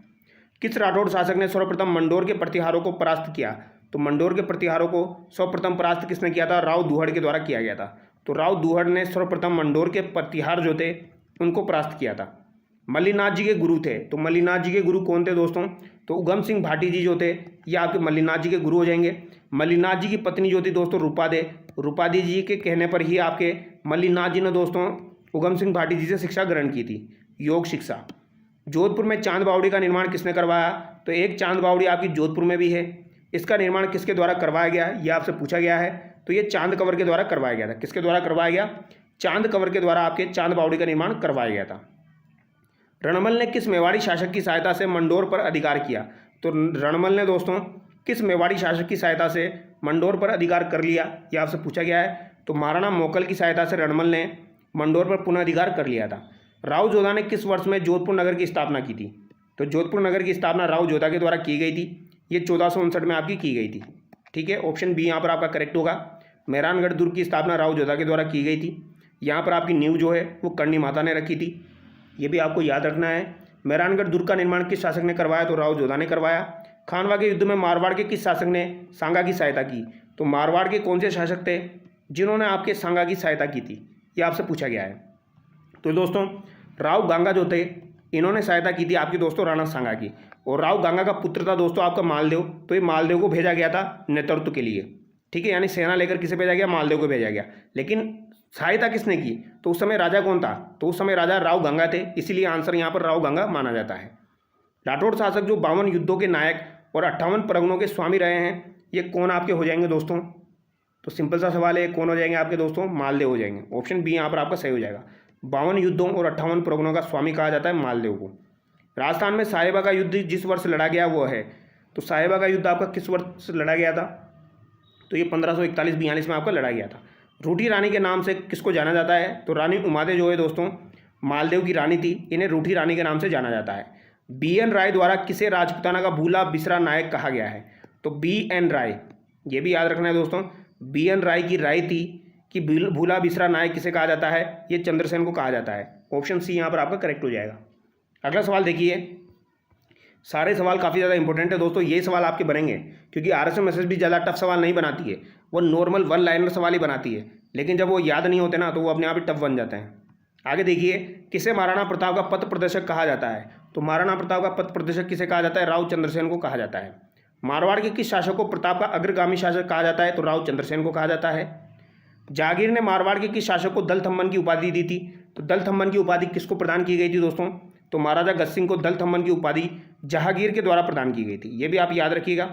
किस राठौड़ शासक ने सर्वप्रथम मंडोर के प्रतिहारों को परास्त किया? तो मंडोर के प्रतिहारों को सर्वप्रथम परास्त किसने किया था? राव दुहड़ के द्वारा किया गया था। तो राव दुहड़ ने सर्वप्रथम मंडोर के प्रतिहार जो थे उनको परास्त किया था। मल्लिनाथ जी के गुरु थे। तो मल्लिनाथ जी के गुरु कौन थे दोस्तों? तो उगम सिंह भाटी जी जो थे, ये आपके मल्लिनाथ जी के गुरु हो जाएंगे। मल्लिनाथ जी की पत्नी जो थी दोस्तों रूपादी जी के कहने पर ही आपके मल्लिनाथ जी ने दोस्तों उगम सिंह भाटी जी से शिक्षा ग्रहण की थी, योग शिक्षा। जोधपुर में चांद बावड़ी का निर्माण किसने करवाया? तो एक चांद बावड़ी आपकी जोधपुर में भी है। इसका निर्माण किसके द्वारा करवाया गया? ये आपसे पूछा गया है। तो ये चांद कंवर के द्वारा करवाया गया था। किसके द्वारा करवाया गया? चांद कंवर के द्वारा आपके चांद बावड़ी का निर्माण करवाया गया था। रणमल ने किस मेवाड़ी शासक की सहायता से मंडोर पर अधिकार किया? तो रणमल ने दोस्तों किस मेवाड़ी शासक की सहायता से मंडोर पर अधिकार कर लिया? ये आपसे पूछा गया है। तो महाराणा मोकल की सहायता से रणमल ने मंडोर पर पुनः अधिकार कर लिया था। राव जोधा ने किस वर्ष में जोधपुर नगर की स्थापना की थी? तो जोधपुर नगर की स्थापना राव जोधा के द्वारा की गई थी। ये 1459 में आपकी की गई थी। ठीक है, ऑप्शन बी यहाँ पर आपका करेक्ट होगा। मेहरानगढ़ दुर्ग की स्थापना राव जोधा के द्वारा की गई थी। यहाँ पर आपकी नींव जो है वो कर्णी माता ने रखी थी, ये भी आपको याद रखना है। मेहरानगढ़ दुर्ग का निर्माण किस शासक ने करवाया? तो राव जोधा ने करवाया। खानवा के युद्ध में मारवाड़ के किस शासक ने सांगा की सहायता की? तो मारवाड़ के कौन से शासक थे जिन्होंने आपके सांगा की सहायता की थी? ये आपसे पूछा गया है। तो दोस्तों राव गांगा जो थे, इन्होंने सहायता की थी आपकी दोस्तों राणा सांगा की। और राव गांगा का पुत्र था दोस्तों आपका मालदेव। तो ये मालदेव को भेजा गया था नेतृत्व के लिए। ठीक है, यानी सेना लेकर किसे भेजा गया? मालदेव को भेजा गया। लेकिन सहायता किसने की? तो उस समय राजा कौन था? तो उस समय राजा राव गंगा थे, इसीलिए आंसर यहाँ पर राव गंगा माना जाता है। राठौड़ शासक जो 52 युद्धों के नायक और 58 परगनों के स्वामी रहे हैं, ये कौन आपके हो जाएंगे दोस्तों? तो सिंपल सा सवाल है, कौन हो जाएंगे आपके दोस्तों? मालदेव हो जाएंगे। ऑप्शन बी यहाँ पर आपका सही हो जाएगा। 52 युद्धों और 58 परगनों का स्वामी कहा जाता है मालदेव को। राजस्थान में साहिबा का युद्ध जिस वर्ष लड़ा गया वो है, तो साहिबा का युद्ध आपका किस वर्ष लड़ा गया था? तो ये 1541-42 में आपका लड़ा गया था। रूठी रानी के नाम से किसको जाना जाता है? तो रानी उमादे जो है दोस्तों मालदेव की रानी थी, इन्हें रूठी रानी के नाम से जाना जाता है। BN राय द्वारा किसे राजपुताना का भूला बिसरा नायक कहा गया है? तो BN राय, ये भी याद रखना है दोस्तों। BN राय की राय थी कि भूला बिसरा नायक किसे कहा जाता है? ये चंद्रसेन को कहा जाता है। ऑप्शन सी यहाँ पर आपका करेक्ट हो जाएगा। अगला सवाल देखिए, सारे सवाल काफ़ी ज़्यादा इंपॉर्टेंट है दोस्तों, ये सवाल आपके बनेंगे क्योंकि RSM भी ज़्यादा टफ सवाल नहीं बनाती है, वो नॉर्मल 1 लाइनर सवाल ही बनाती है। लेकिन जब वो याद नहीं होते ना तो वो अपने आप ही टफ बन जाते हैं। आगे देखिए, किसे महाराणा प्रताप का पथ प्रदर्शक कहा जाता है? तो महाराणा प्रताप का पथ प्रदर्शक किसे कहा जाता है? राव चंद्रसेन को कहा जाता है। मारवाड़ के किस शासक को प्रताप का अग्रगामी शासक कहा जाता है? तो राव चंद्रसेन को कहा जाता है। जहांगीर ने मारवाड़ के किस शासक को दल थम्मन की उपाधि दी थी? तो दल थम्मन की उपाधि किसको प्रदान की गई थी दोस्तों? तो महाराजा गज सिंह को दल थम्मन की उपाधि जहांगीर के द्वारा प्रदान की गई थी। ये भी आप याद रखिएगा।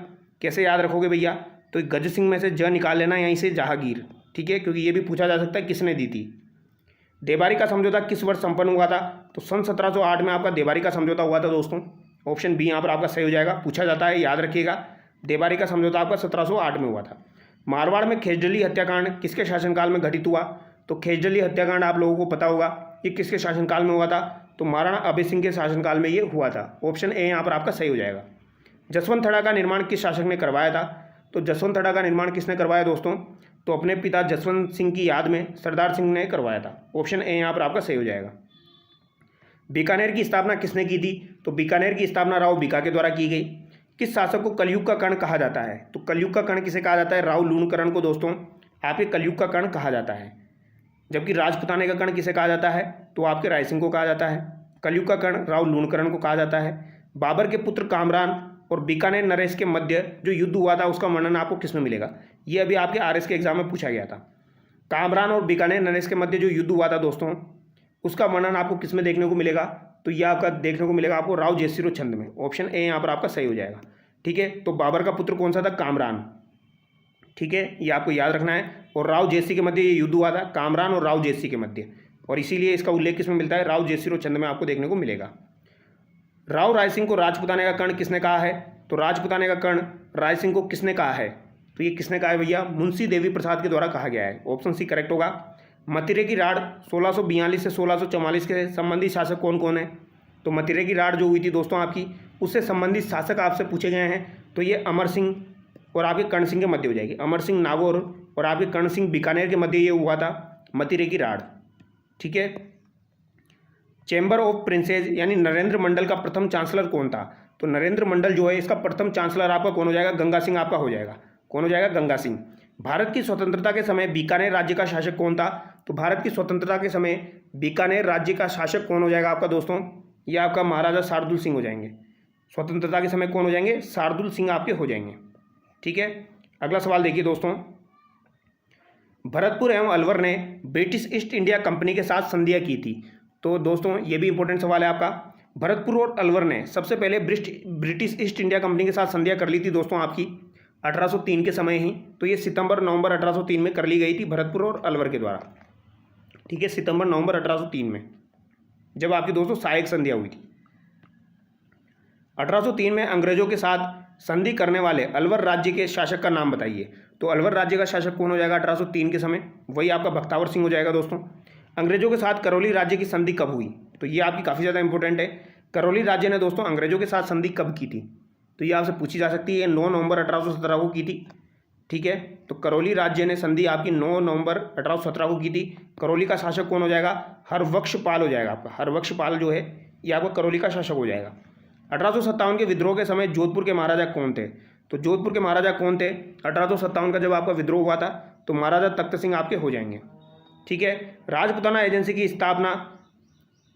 कैसे याद रखोगे भैया? तो गज सिंह में से ज निकाल लेना, यहीं से जहांगीर। ठीक है, क्योंकि ये भी पूछा जा सकता है किसने दी थी। देबारी का समझौता किस वर्ष संपन्न हुआ था? तो सन 1708 में आपका देबारी का समझौता हुआ था दोस्तों। ऑप्शन बी यहाँ पर आपका सही हो जाएगा। पूछा जाता है, याद रखिएगा। देबारी का समझौता आपका 1708 में हुआ था। मारवाड़ में खेजडली हत्याकांड किसके शासनकाल में घटित हुआ? तो खेजडली हत्याकांड आप लोगों को पता होगा, ये किसके शासनकाल में हुआ था? तो महाराणा अभय सिंह के शासनकाल में ये हुआ था। ऑप्शन ए यहाँ पर आपका सही हो जाएगा। जसवंत थड़ा का निर्माण किस शासक ने करवाया था? तो जसवंत का निर्माण किसने करवाया दोस्तों? तो अपने पिता जसवंत सिंह की याद में सरदार सिंह ने करवाया था। ऑप्शन ए यहाँ पर आपका सही हो जाएगा। बीकानेर की स्थापना किसने की थी? तो बीकानेर की स्थापना राव बीका के द्वारा की गई। किस शासक को कलयुग का कर्ण कहा जाता है? तो कलयुग का कर्ण किसे कहा जाता है? राव लूणकरण को दोस्तों आपके कलयुग का कर्ण कहा जाता है। जबकि राजपुताने का कर्ण किसे कहा जाता है? तो आपके रायसिंह को कहा जाता है। कलयुग का कर्ण राव लूणकरण को कहा जाता है। बाबर के पुत्र कामरान और बीकानेर नरेश के मध्य जो युद्ध हुआ था उसका वर्णन आपको किसमें मिलेगा? ये अभी आपके आरएस के एग्जाम में पूछा गया था। कामरान और बीकानेर नरेश के मध्य जो युद्ध हुआ था दोस्तों उसका वर्णन आपको किसमें देखने को मिलेगा? तो यह आपका देखने को मिलेगा आपको राव जयसिंह छंद में। ऑप्शन ए यहाँ पर आपका सही हो जाएगा। ठीक है, तो बाबर का पुत्र कौन सा था? कामरान। ठीक है, ये आपको याद रखना है। और राव जयसिंह के मध्य ये युद्ध हुआ था, कामरान और राव जयसिंह के मध्य, और इसीलिए इसका उल्लेख किसमें मिलता है? राव जयसिंह छंद में आपको देखने को मिलेगा। राव रायसिंह को राजपुताने का कर्ण किसने कहा है? तो राजपुताने का कर्ण रायसिंह को किसने कहा है? तो ये किसने कहा है भैया? मुंशी देवी प्रसाद के द्वारा कहा गया है। ऑप्शन सी करेक्ट होगा। मथिरे की राड़ 1642 से 1644 के संबंधित शासक कौन कौन है? तो मथिरे की राड़ जो हुई थी दोस्तों आपकी, उससे संबंधित शासक आपसे पूछे गए हैं। तो ये अमर सिंह और आपके कर्ण सिंह के मध्य हो जाएगी। अमर सिंह नागौर और आपके कर्ण सिंह बीकानेर के मध्य ये हुआ था मथिरे की राड़। ठीक है, चैम्बर ऑफ प्रिंसेज यानी नरेंद्र मंडल का प्रथम चांसलर कौन था? तो नरेंद्र मंडल जो है इसका प्रथम चांसलर आपका कौन हो जाएगा? गंगा सिंह आपका हो जाएगा। कौन हो जाएगा? गंगा सिंह। भारत की स्वतंत्रता के समय बीकानेर राज्य का शासक कौन था? तो भारत की स्वतंत्रता के समय बीकानेर राज्य का शासक कौन हो जाएगा आपका दोस्तों? ये आपका महाराजा शार्दुल सिंह हो जाएंगे। स्वतंत्रता के समय कौन हो जाएंगे? शार्दुल सिंह आपके हो जाएंगे। ठीक है, अगला सवाल देखिए दोस्तों। भरतपुर एवं अलवर ने ब्रिटिश ईस्ट इंडिया कंपनी के साथ संधियां की थी। तो दोस्तों ये भी इंपॉर्टेंट सवाल है आपका। भरतपुर और अलवर ने सबसे पहले ब्रिटिश ईस्ट इंडिया कंपनी के साथ संधियां कर ली थी दोस्तों आपकी 1803 के समय ही। तो ये सितंबर नवंबर 1803 में कर ली गई थी भरतपुर और अलवर के द्वारा। ठीक है, सितंबर नवंबर 1803 में जब आपकी दोस्तों सहायक संधियां हुई थी। 1803 में अंग्रेजों के साथ संधि करने वाले अलवर राज्य के शासक का नाम बताइए। तो अलवर राज्य का शासक कौन हो जाएगा 1803 के समय? वही आपका बख्तावर सिंह हो जाएगा दोस्तों। अंग्रेजों के साथ करौली राज्य की संधि कब हुई? तो ये आपकी काफ़ी ज़्यादा इंपॉर्टेंट है। करौली राज्य ने दोस्तों अंग्रेजों के साथ संधि कब की थी? तो ये आपसे पूछी जा सकती है। 9 नवंबर 1817 को की थी। ठीक है, तो करौली राज्य ने संधि आपकी 9 नवंबर 1817 को की थी। करौली का शासक कौन हो जाएगा? हरबख्शपाल हो जाएगा आपका। हरबख्शपाल जो है ये आपका करौली का शासक हो जाएगा। 1857 के विद्रोह के समय जोधपुर के महाराजा कौन थे? तो जोधपुर के महाराजा कौन थे 1857 का जब आपका विद्रोह हुआ था? तो महाराजा तख्त सिंह आपके हो जाएंगे। ठीक है, राजपुताना एजेंसी की स्थापना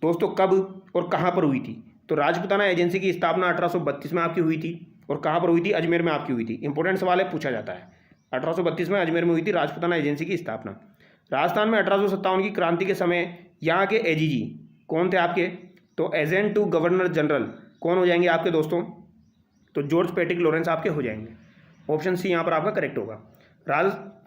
दोस्तों कब और कहाँ पर हुई थी? तो राजपुताना एजेंसी की स्थापना 1832 में आपकी हुई थी। और कहाँ पर हुई थी? अजमेर में आपकी हुई थी। इंपॉर्टेंट सवाल है, पूछा जाता है। 1832 में अजमेर में हुई थी राजपुताना एजेंसी की स्थापना। राजस्थान में 1857 की क्रांति के समय यहाँ के एजीजी कौन थे आपके? तो एजेंट टू गवर्नर जनरल कौन हो जाएंगे आपके दोस्तों? तो जॉर्ज पैट्रिक लॉरेंस आपके हो जाएंगे। ऑप्शन सी यहाँ पर आपका करेक्ट होगा।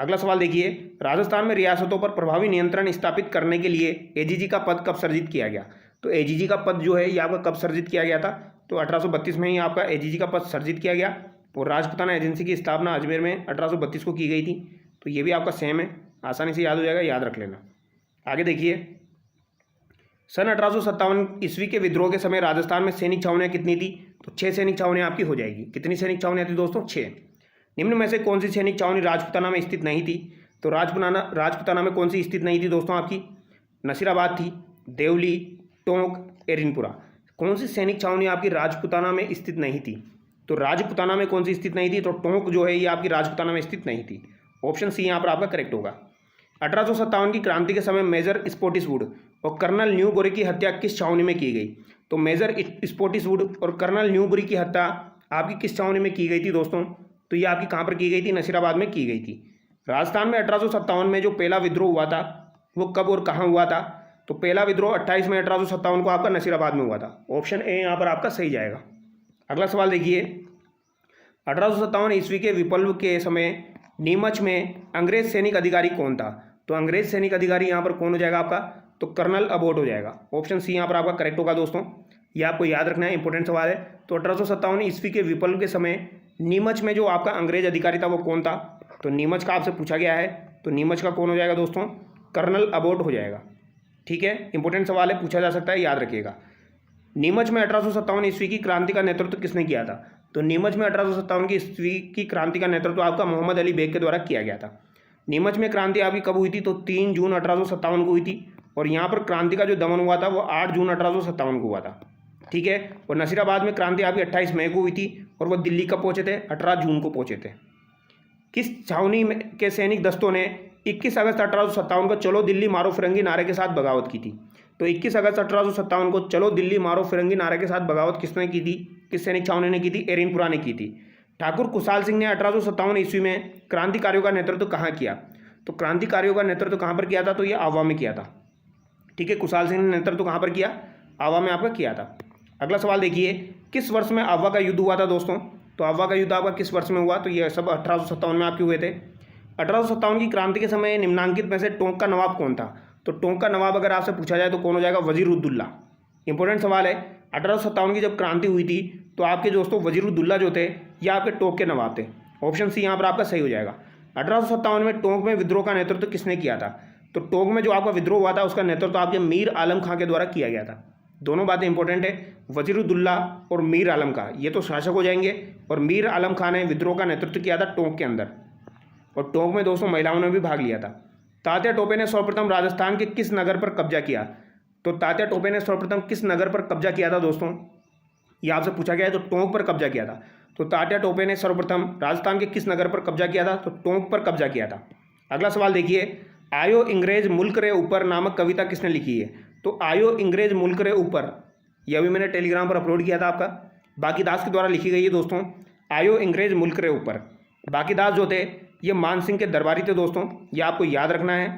अगला सवाल देखिए। राजस्थान में रियासतों पर प्रभावी नियंत्रण स्थापित करने के लिए एजीजी का पद कब सर्जित किया गया? तो एजीजी का पद जो है ये आपका कब सर्जित किया गया था? तो 1832 में ही आपका एजीजी का पद सर्जित किया गया। और राजपुताना एजेंसी की स्थापना अजमेर में 1832 को की गई थी। तो ये भी आपका सेम है, आसानी से याद हो जाएगा, याद रख लेना। आगे देखिए, सन 1857 ईस्वी के विद्रोह के समय राजस्थान में सैनिक छावनियाँ कितनी थी? तो 6 सैनिक छावनियाँ आपकी हो जाएगी। कितनी सैनिक छावनियाँ थी दोस्तों? 6। निम्न में से कौन सी सैनिक छावनी राजपुताना में स्थित नहीं थी? तो राजपुताना में कौन सी स्थित नहीं थी दोस्तों आपकी? नसीराबाद थी, देवली, टोंक, एरिनपुरा। कौन सी सैनिक छावनी आपकी राजपुताना में स्थित नहीं थी? तो राजपुताना में कौन सी स्थित नहीं थी? तो टोंक जो है ये आपकी राजपुताना में स्थित नहीं थी। ऑप्शन सी यहाँ पर आपका करेक्ट होगा। 1857 की क्रांति के समय मेजर स्पोटिसवुड और कर्नल न्यूबरी की हत्या किस छावनी में की गई? तो मेजर स्पोटिसवुड और कर्नल न्यूबरी की हत्या आपकी किस छावनी में की गई थी दोस्तों? तो ये आपकी कहाँ पर की गई थी? नसीराबाद में की गई थी। राजस्थान में 1857 में जो पहला विद्रोह हुआ था वो कब और कहाँ हुआ था? तो पहला विद्रोह 28 मई 1857 को आपका नसीराबाद में हुआ था। ऑप्शन ए यहाँ पर आपका सही जाएगा। अगला सवाल देखिए। 1857 ईस्वी के विप्लव के समय नीमच में अंग्रेज सैनिक अधिकारी कौन था? तो अंग्रेज सैनिक अधिकारी यहाँ पर कौन हो जाएगा आपका? तो कर्नल अबोट हो जाएगा। ऑप्शन सी यहाँ पर आपका करेक्ट होगा दोस्तों। ये आपको याद रखना है, इंपॉर्टेंट सवाल है। तो 1857 ईस्वी के विप्लव के समय नीमच में जो आपका अंग्रेज अधिकारी था वो कौन था? तो नीमच का आपसे पूछा गया है। तो नीमच का कौन हो जाएगा दोस्तों? कर्नल अबोट हो जाएगा। ठीक है, इंपॉर्टेंट सवाल है, पूछा जा सकता है, याद रखिएगा। नीमच में 1857 ईस्वी की क्रांति का नेतृत्व किसने किया था? तो नीमच में 1857 की ईस्वी की क्रांति का नेतृत्व आपका मोहम्मद अली बेग के द्वारा किया गया था। नीमच में क्रांति आपकी कब हुई थी? तो 3 जून 1857 को हुई थी। और यहाँ पर क्रांति का जो दमन हुआ था वो 8 जून 1857 को हुआ था। ठीक है। और नसीराबाद में क्रांति आपकी 28 मई को हुई थी और वो दिल्ली कब पहुँचे थे? 18 जून को पहुँचे थे। किस छावनी के सैनिक दस्तों ने 21 अगस्त 1857 को चलो दिल्ली मारो फिरंगी नारे के साथ बगावत की थी? तो 21 अगस्त 1857 को चलो दिल्ली मारो फिरंगी नारे के साथ बगावत किसने की थी? किस सैनिक छावनी ने की थी? एरिनपुरा ने की थी। ठाकुर खुशहाल सिंह ने 1857 ईस्वी में क्रांतिकारियों का नेतृत्व कहाँ किया? तो क्रांतिकारियों का नेतृत्व कहाँ पर किया था? तो ये आवा में किया था। ठीक है। खुशहाल सिंह ने नेतृत्व कहाँ पर किया? आवा में आपका किया था। अगला सवाल देखिए, किस वर्ष में आवा का युद्ध हुआ था दोस्तों? तो आवा का युद्ध आपका किस वर्ष में हुआ? तो ये सब 1857 में आपके हुए थे। 1857 की क्रांति के समय निम्नांकित में से टोंक का नवाब कौन था? तो टोंक का नवाब अगर आपसे पूछा जाए तो कौन हो जाएगा? वजीरुद्दौला। इंपॉर्टेंट सवाल है। 1857 की जब क्रांति हुई थी तो आपके दोस्तों वजीरुद्दौला जो थे ये आपके टोंक के नवाब थे। ऑप्शन सी यहाँ पर आपका सही हो जाएगा। 1857 में टोंक में विद्रोह का नेतृत्व किसने किया था? तो टोंक में जो आपका विद्रोह हुआ था उसका नेतृत्व आपके मीर आलम खां के द्वारा किया गया था। दोनों बातें इंपॉर्टेंट है, वजीरुद्दौला और मीर आलम खां, ये तो शासक हो जाएंगे। और मीर आलम खां ने विद्रोह का नेतृत्व किया था टोंक के अंदर। और टोंक में दोस्तों महिलाओं ने भी भाग लिया था। तात्या टोपे ने सर्वप्रथम राजस्थान के किस नगर पर कब्जा किया? तो तात्या टोपे ने सर्वप्रथम किस नगर पर कब्जा किया था दोस्तों? ये आपसे पूछा गया है। तो टोंक पर कब्जा किया था। तो तात्या टोपे ने सर्वप्रथम राजस्थान के किस नगर पर कब्जा किया था? तो टोंक पर कब्जा किया था। अगला सवाल देखिए, आयो इंग्रेज मुल्क रे ऊपर नामक कविता किसने लिखी है? तो आयो इंग्रेज मुल्क रे ऊपर, यह भी मैंने टेलीग्राम पर अपलोड किया था आपका, बाकीदास के द्वारा लिखी गई है दोस्तों। आयो इंग्रेज मुल्क रे ऊपर, बाकीदास जो थे ये मान सिंह के दरबारी थे दोस्तों, ये आपको याद रखना है।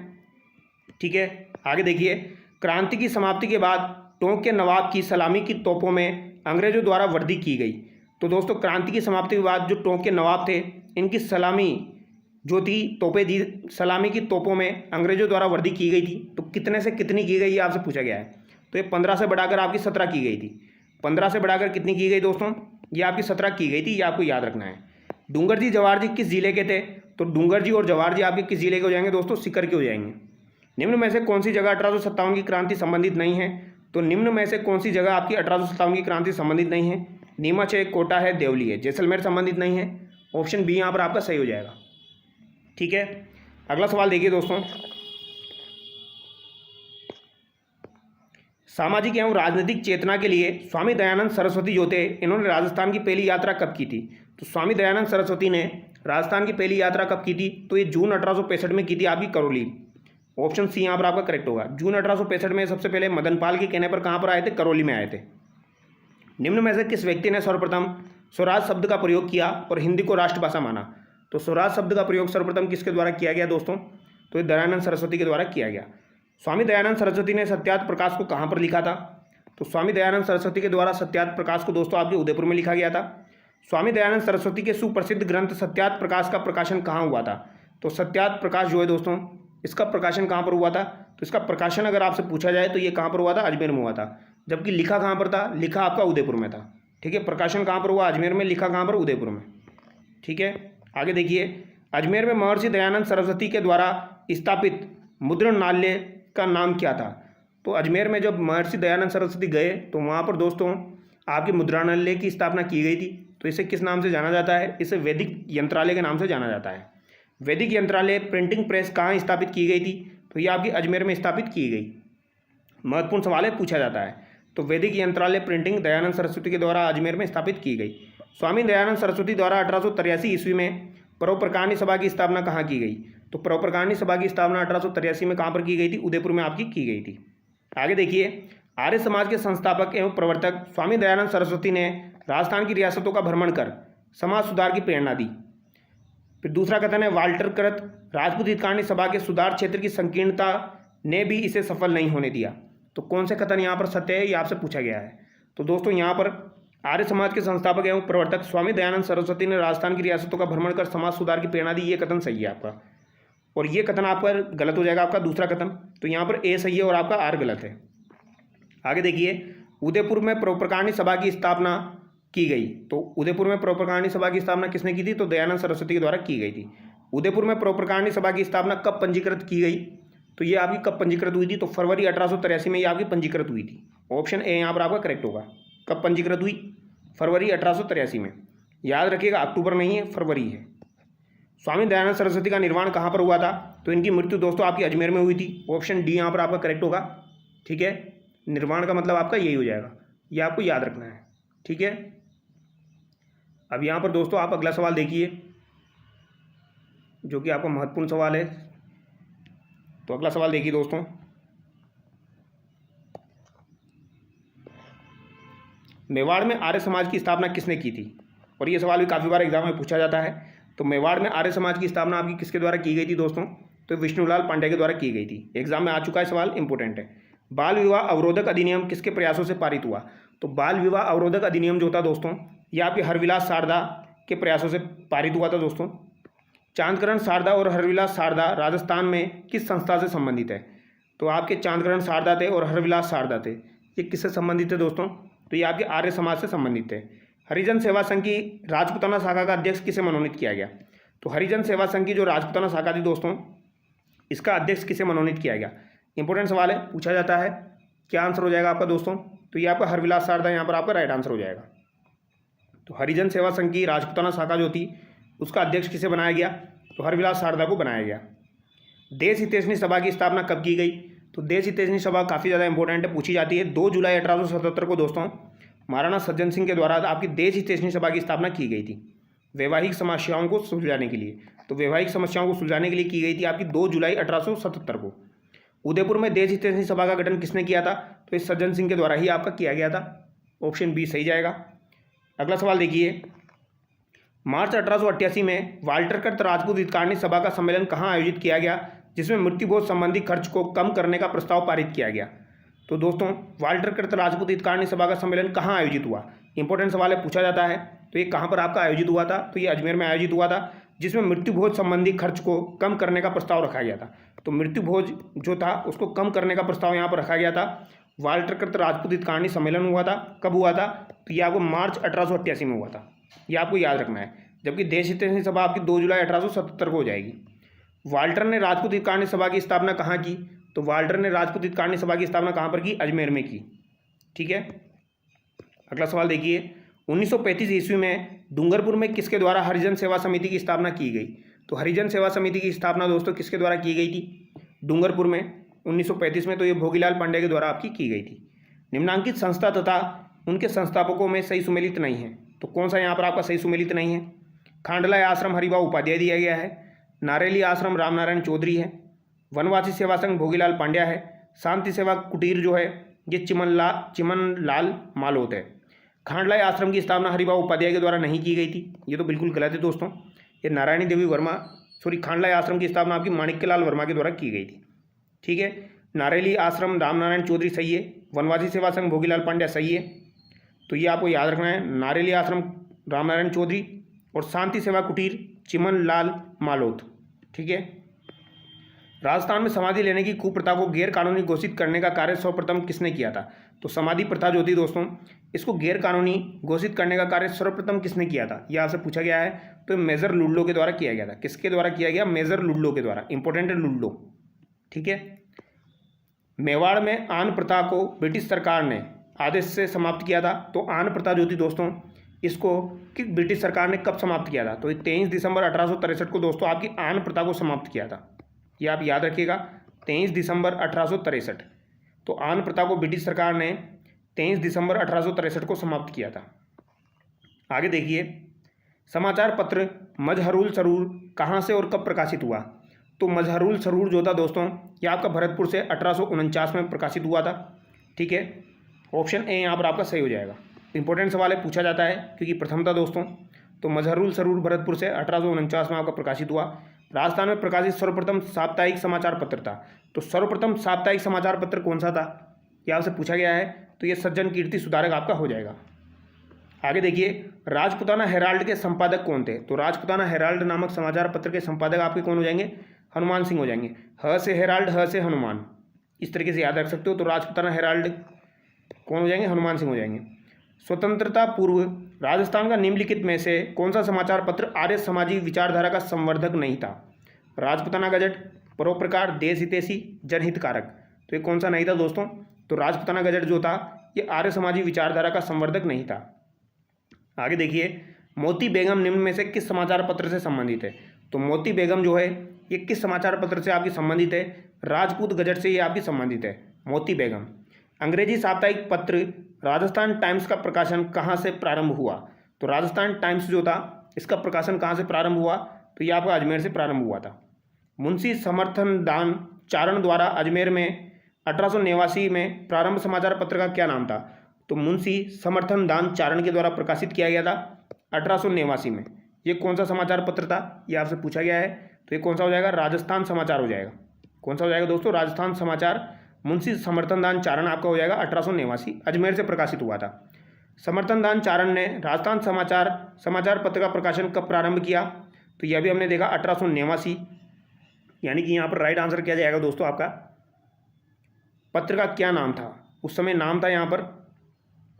ठीक है। आगे देखिए, क्रांति की समाप्ति के बाद टोंक के नवाब की सलामी की तोपों में अंग्रेजों द्वारा वर्दी की गई। तो दोस्तों क्रांति की समाप्ति के बाद जो टोंक के नवाब थे इनकी सलामी जो थी तोपें दी, सलामी की तोपों में अंग्रेजों द्वारा वर्दी की गई थी। तो कितने से कितनी की गई ये आपसे पूछा गया है। तो ये 15 से बढ़ाकर आपकी 17 की गई थी। 15 से बढ़ाकर कितनी की गई दोस्तों? ये आपकी 17 की गई थी, ये आपको याद रखना है। डूंगर जी जवाहर जी किस जिले के थे? तो डूंगर जी और जवाहर जी आपके किस जिले के हो जाएंगे दोस्तों? सीकर के हो जाएंगे। निम्न में से कौन सी जगह 1857 की क्रांति संबंधित नहीं है? तो निम्न में से कौन सी जगह आपकी 1857 की क्रांति संबंधित नहीं है? नीमच है, कोटा है, देवली है। जैसलमेर संबंधित नहीं है। ऑप्शन बी यहाँ पर आपका सही हो जाएगा। ठीक है। अगला सवाल देखिए दोस्तों, सामाजिक एवं राजनीतिक चेतना के लिए स्वामी दयानंद सरस्वती जो थे इन्होंने राजस्थान की पहली यात्रा कब की थी? तो स्वामी दयानंद सरस्वती ने राजस्थान की पहली यात्रा कब की थी? तो ये जून 1865 में की थी आपकी करौली। ऑप्शन सी यहाँ पर आपका करेक्ट होगा। जून 1865 में सबसे पहले मदनपाल के कहने पर कहाँ पर आए थे? करौली में आए थे। निम्न में से किस व्यक्ति ने सर्वप्रथम स्वराज शब्द का प्रयोग किया और हिंदी को राष्ट्रभाषा माना? तो स्वराज शब्द का प्रयोग सर्वप्रथम किसके द्वारा किया गया दोस्तों? तो ये दयानंद सरस्वती के द्वारा किया गया। स्वामी दयानंद सरस्वती ने सत्यार्थ प्रकाश को कहाँ पर लिखा था? तो स्वामी दयानंद सरस्वती के द्वारा सत्यार्थ प्रकाश को दोस्तों आपके उदयपुर में लिखा गया था। स्वामी दयानंद सरस्वती के सुप्रसिद्ध ग्रंथ सत्यार्थ प्रकाश का प्रकाशन कहाँ हुआ था? तो सत्यार्थ प्रकाश जो है दोस्तों इसका प्रकाशन कहाँ पर हुआ था? तो इसका प्रकाशन अगर आपसे पूछा जाए तो ये कहाँ पर हुआ था? अजमेर में हुआ था। जबकि लिखा कहाँ पर था? लिखा आपका उदयपुर में था। ठीक है। प्रकाशन कहाँ पर हुआ? अजमेर में। लिखा कहाँ पर? उदयपुर में। ठीक है। आगे देखिए, अजमेर में महर्षि दयानंद सरस्वती के द्वारा स्थापित मुद्रणालय का नाम क्या था? तो अजमेर में जब महर्षि दयानंद सरस्वती गए तो वहाँ पर दोस्तों आपके मुद्रणालय की स्थापना की गई थी। तो इसे किस नाम से जाना जाता है? इसे वैदिक यंत्रालय के नाम से जाना जाता है। वैदिक यंत्रालय प्रिंटिंग प्रेस कहाँ स्थापित की गई थी? तो ये आपकी अजमेर में स्थापित की गई। महत्वपूर्ण सवाल है, पूछा जाता है। तो वैदिक यंत्रालय प्रिंटिंग दयानंद सरस्वती के द्वारा अजमेर में स्थापित की गई। स्वामी दयानंद सरस्वती द्वारा 1883 ईस्वी में परोपकारणी सभा की स्थापना कहाँ की गई? तो परोपकारणी सभा की स्थापना 1883 में कहाँ पर की गई थी? उदयपुर में आपकी की गई थी। आगे देखिए, आर्य समाज के संस्थापक एवं प्रवर्तक स्वामी दयानंद सरस्वती ने राजस्थान की रियासतों का भ्रमण कर समाज सुधार की प्रेरणा दी। फिर दूसरा कथन है, वाल्टर कृत राजपूत हितकारिणी सभा के सुधार क्षेत्र की संकीर्णता ने भी इसे सफल नहीं होने दिया। तो कौन से कथन यहाँ पर सत्य है, ये आपसे पूछा गया है। तो दोस्तों यहाँ पर आर्य समाज के संस्थापक एवं प्रवर्तक स्वामी दयानंद सरस्वती ने राजस्थान की रियासतों का भ्रमण कर समाज सुधार की प्रेरणा दी, ये कथन सही है आपका। और ये कथन आपका गलत हो जाएगा, आपका दूसरा कथन। तो यहाँ पर ए सही है और आपका आर गलत है। आगे देखिए, उदयपुर में परोपकारणी सभा की स्थापना की गई। तो उदयपुर में परोपकारणी सभा की स्थापना किसने की थी? तो दयानंद सरस्वती के द्वारा की गई थी। उदयपुर में परोपकारणी सभा की स्थापना कब पंजीकृत की गई? तो ये आपकी कब पंजीकृत हुई थी? तो फरवरी 1883 में ये आपकी पंजीकृत हुई थी। ऑप्शन ए यहाँ पर आपका करेक्ट होगा। कब पंजीकृत हुई? फरवरी 1883 में। याद रखिएगा, अक्टूबर नहीं है, फरवरी है। स्वामी दयानंद सरस्वती का निर्माण कहाँ पर हुआ था? तो इनकी मृत्यु दोस्तों आपकी अजमेर में हुई थी। ऑप्शन डी यहाँ पर आपका करेक्ट होगा। ठीक है, निर्माण का मतलब आपका यही हो जाएगा, ये आपको याद रखना है। ठीक है, अब यहाँ पर दोस्तों आप अगला सवाल देखिए, जो कि आपका महत्वपूर्ण सवाल है। तो अगला सवाल देखिए दोस्तों, मेवाड़ में आर्य समाज की स्थापना किसने की थी? और ये सवाल भी काफ़ी बार एग्जाम में पूछा जाता है। तो मेवाड़ में आर्य समाज की स्थापना आपकी किसके द्वारा की गई थी दोस्तों? तो विष्णुलाल पांडे के द्वारा की गई थी। एग्जाम में आ चुका है सवाल, इंपॉर्टेंट है। बाल विवाह अवरोधक अधिनियम किसके प्रयासों से पारित हुआ? तो बाल विवाह अवरोधक अधिनियम जो था दोस्तों, ये आपके हरविलास शारदा के प्रयासों से पारित हुआ था दोस्तों। चांदकरण शारदा और हरविलास शारदा राजस्थान में किस संस्था से संबंधित है? तो आपके चांदकरण शारदा थे और हरविलास शारदा थे, ये किससे संबंधित थे दोस्तों? तो ये आपके आर्य समाज से संबंधित थे। हरिजन सेवा संघ की राजपुताना शाखा का अध्यक्ष किसे मनोनीत किया गया? तो हरिजन सेवा संघ की जो राजपुताना शाखा थी दोस्तों, इसका अध्यक्ष किसे मनोनीत किया गया? इंपॉर्टेंट सवाल है, पूछा जाता है। क्या आंसर हो जाएगा आपका दोस्तों? तो ये आपका हरविलास शारदा यहाँ पर आपका राइट आंसर हो जाएगा। तो हरिजन सेवा संघ की राजपुताना शाखा जो थी, उसका अध्यक्ष किसे बनाया गया? तो हरविलास शारदा को बनाया गया। देश हितैषणी सभा की स्थापना कब की गई? तो देश हितैषणी सभा काफ़ी ज़्यादा इंपॉर्टेंट है, पूछी जाती है। 2 जुलाई 1877 को दोस्तों महाराणा सज्जन सिंह के द्वारा आपकी देश हितैषणी सभा की स्थापना की गई थी, वैवाहिक समस्याओं को सुलझाने के लिए। तो वैवाहिक समस्याओं को सुलझाने के लिए की गई थी आपकी 2 जुलाई 1877 को। उदयपुर में देश हितैषणी सभा का गठन किसने किया था? तो इस सज्जन सिंह के द्वारा ही आपका किया गया था। ऑप्शन बी सही जाएगा। अगला सवाल देखिए, मार्च 1888 में वाल्टर कर्त राजपूत हितकारिणी सभा का सम्मेलन कहाँ आयोजित किया गया, जिसमें मृत्युभोज संबंधी खर्च को कम करने का प्रस्ताव पारित किया गया? तो दोस्तों वाल्टर कर्त राजपूत हितकारिणी सभा का सम्मेलन कहाँ आयोजित हुआ? इंपॉर्टेंट सवाल है, पूछा जाता है। तो ये कहाँ पर आपका आयोजित हुआ था? तो ये अजमेर में आयोजित हुआ था, जिसमें मृत्युभोज संबंधी खर्च को कम करने का प्रस्ताव रखा गया था। तो मृत्युभोज जो था उसको कम करने का प्रस्ताव यहाँ पर रखा गया था। वाल्टर कर्त राजपूत हितकारिणी सम्मेलन हुआ था, कब हुआ था? तो ये आपको मार्च 1888 में हुआ था, ये आपको याद रखना है। जबकि देश हितैषणी सभा आपकी 2 जुलाई 1877 को हो जाएगी। वाल्टर ने राजपूत हितकारिणी सभा की स्थापना कहाँ की? तो वाल्टर ने राजपूत हितकारिणी सभा की स्थापना कहाँ पर की? अजमेर में की। ठीक है, अगला सवाल देखिए, 1935 ईस्वी में डूंगरपुर में किसके द्वारा हरिजन सेवा समिति की स्थापना की गई? तो हरिजन सेवा समिति की स्थापना दोस्तों किसके द्वारा की गई थी डूंगरपुर में 1935 में? तो ये भोगीलाल पांडे के द्वारा आपकी की गई थी। निम्नांकित संस्था तथा उनके संस्थापकों में सही सुमेलित नहीं है, तो कौन सा यहाँ पर आपका सही सुमेलित नहीं है? खांडला आश्रम हरिभाऊ उपाध्याय दिया गया है, नारेली आश्रम रामनारायण चौधरी है, वनवासी सेवा संघ भोगीलाल पांड्या है, शांति सेवा कुटीर जो है ये चिमन लाल मालोत है। खांडला आश्रम की स्थापना हरिभाऊ उपाध्याय के द्वारा नहीं की गई थी, ये तो बिल्कुल गलत है दोस्तों। ये नारायणी देवी वर्मा खांडला आश्रम की स्थापना आपकी माणिक्यलाल वर्मा के द्वारा की गई थी। ठीक है, नारेली आश्रम रामनारायण चौधरी सही है, वनवासी सेवा संघ भोगीलाल पांड्या सही है। तो ये आपको याद रखना है, नारेली आश्रम रामनारायण चौधरी और शांति सेवा कुटीर चिमन लाल मालोत। ठीक है, राजस्थान में समाधि लेने की कुप्रथा को गैर कानूनी घोषित करने का कार्य सर्वप्रथम किसने किया था? तो समाधि प्रथा जो थी दोस्तों, इसको गैर कानूनी घोषित करने का कार्य सर्वप्रथम किसने किया था, यह आपसे पूछा गया है। तो मेजर लुड्लो के द्वारा किया गया था। किसके द्वारा किया गया? मेजर लुड्लो के द्वारा। इंपॉर्टेंट है लुड्लो। ठीक है, मेवाड़ में आन प्रथा को ब्रिटिश सरकार ने आदेश से समाप्त किया था। तो आन प्रथा जो थी दोस्तों, इसको कि ब्रिटिश सरकार ने कब समाप्त किया था? तो 23 दिसंबर 1863 को दोस्तों आपकी आन प्रथा को समाप्त किया था। ये आप याद रखिएगा, 23 दिसंबर 1863। तो आन प्रथा को ब्रिटिश सरकार ने 23 दिसंबर 1863 को समाप्त किया था। आगे देखिए, समाचार पत्र मजहरुल सरूर कहाँ से और कब प्रकाशित हुआ? तो मजहरुल सरूर जो था दोस्तों, ये आपका भरतपुर से 1849 में प्रकाशित हुआ था। ठीक है, ऑप्शन ए यहाँ पर आपका सही हो जाएगा। इंपॉर्टेंट सवाल है, पूछा जाता है क्योंकि प्रथम था दोस्तों। तो मजहरुल सरूर भरतपुर से 1849 में आपका प्रकाशित हुआ। राजस्थान में प्रकाशित सर्वप्रथम साप्ताहिक समाचार पत्र था। तो सर्वप्रथम साप्ताहिक समाचार पत्र कौन सा था, यह आपसे पूछा गया है। तो ये सज्जन कीर्ति सुधारक आपका हो जाएगा। आगे देखिए, राजपुताना हेराल्ड के संपादक कौन थे? तो राजपुताना हेराल्ड नामक समाचार पत्र के संपादक आपके कौन हो जाएंगे? हनुमान सिंह हो जाएंगे। ह से हेराल्ड, ह से हनुमान, इस तरीके से याद रख सकते हो। तो राजपुताना हेराल्ड कौन हो जाएंगे? हनुमान सिंह हो जाएंगे। स्वतंत्रता पूर्व राजस्थान का निम्नलिखित में से कौन सा समाचार पत्र आर्य समाजी विचारधारा का संवर्धक नहीं था? राजपुताना गजट, परोपकार, देश हितैषी, जनहितकारक। तो ये कौन सा नहीं था दोस्तों? तो राजपुताना गजट जो था ये आर्य समाजी विचारधारा का संवर्धक नहीं था। आगे देखिए, मोती बेगम निम्न में से किस समाचार पत्र से संबंधित है? तो मोती बेगम जो है ये किस समाचार पत्र से आपकी संबंधित है? राजपूत गजट से ये आपकी संबंधित है, मोती बेगम। अंग्रेजी साप्ताहिक पत्र राजस्थान टाइम्स का प्रकाशन कहाँ से प्रारंभ हुआ? तो राजस्थान टाइम्स जो था इसका प्रकाशन कहाँ से प्रारंभ हुआ? तो ये आपका अजमेर से प्रारंभ हुआ था। मुंशी समर्थन दान चारण द्वारा अजमेर में 1889 में प्रारंभ समाचार पत्र का क्या नाम था? तो मुंशी समर्थन दान चारण के द्वारा प्रकाशित किया गया था 1889 में। ये कौन सा समाचार पत्र था? ये आपसे पूछा गया है, तो ये कौन सा हो जाएगा? राजस्थान समाचार हो जाएगा। कौन सा हो जाएगा दोस्तों? राजस्थान समाचार। मुंशी समर्थन दान चारण आपका हो जाएगा 1889, अजमेर से प्रकाशित हुआ था। समर्थन दान चारण ने राजस्थान समाचार पत्र का प्रकाशन कब प्रारंभ किया? तो यह भी हमने देखा 1889, यानी कि यहाँ पर राइट आंसर किया जाएगा दोस्तों आपका। पत्र का क्या नाम था? उस समय नाम था यहाँ पर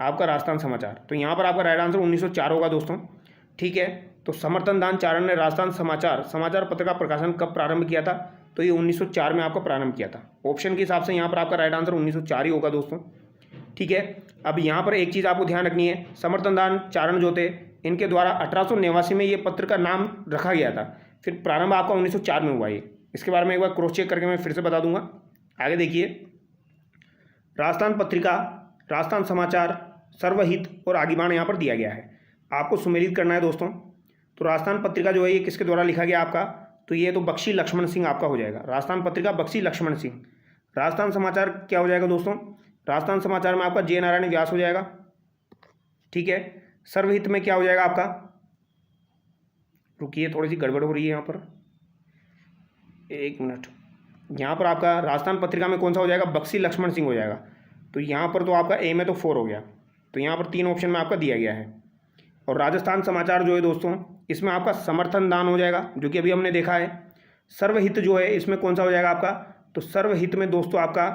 आपका राजस्थान समाचार, तो यहाँ पर आपका राइट आंसर 1904 होगा दोस्तों। ठीक है, तो समर्थन दान चारण ने राजस्थान समाचार पत्र का प्रकाशन कब प्रारंभ किया था? तो ये 1904 में आपका प्रारंभ किया था। ऑप्शन के हिसाब से यहाँ पर आपका राइट आंसर 1904 ही होगा दोस्तों। ठीक है, अब यहाँ पर एक चीज़ आपको ध्यान रखनी है, समर्थन दान चारण जो थे इनके द्वारा 1889 में ये पत्र का नाम रखा गया था, फिर प्रारंभ आपका 1904 में हुआ। ये इसके बारे में एक बार क्रॉस चेक करके मैं फिर से बता दूंगा। आगे देखिए, राजस्थान पत्रिका, राजस्थान समाचार, सर्वहित और आगीबाण यहाँ पर दिया गया है, आपको सुमेलित करना है दोस्तों। तो राजस्थान पत्रिका जो है ये किसके द्वारा लिखा गया आपका? तो ये तो बख्शी लक्ष्मण सिंह आपका हो जाएगा। राजस्थान पत्रिका बख्शी लक्ष्मण सिंह। राजस्थान समाचार क्या हो जाएगा दोस्तों? राजस्थान समाचार में आपका जे नारायण व्यास हो जाएगा। ठीक है, सर्वहित में क्या हो जाएगा आपका? रुकिए, थोड़ी सी गड़बड़ हो रही है यहाँ पर, एक मिनट। यहाँ पर आपका राजस्थान पत्रिका में कौन सा हो जाएगा? बख्शी लक्ष्मण सिंह हो जाएगा। तो यहाँ पर तो आपका ए में तो 4 हो गया, तो यहाँ पर 3 ऑप्शन में आपका दिया गया है। और राजस्थान समाचार जो है दोस्तों इसमें आपका समर्थन दान हो जाएगा, जो कि अभी हमने देखा है। सर्वहित जो है इसमें कौन सा हो जाएगा आपका? तो सर्वहित में दोस्तों आपका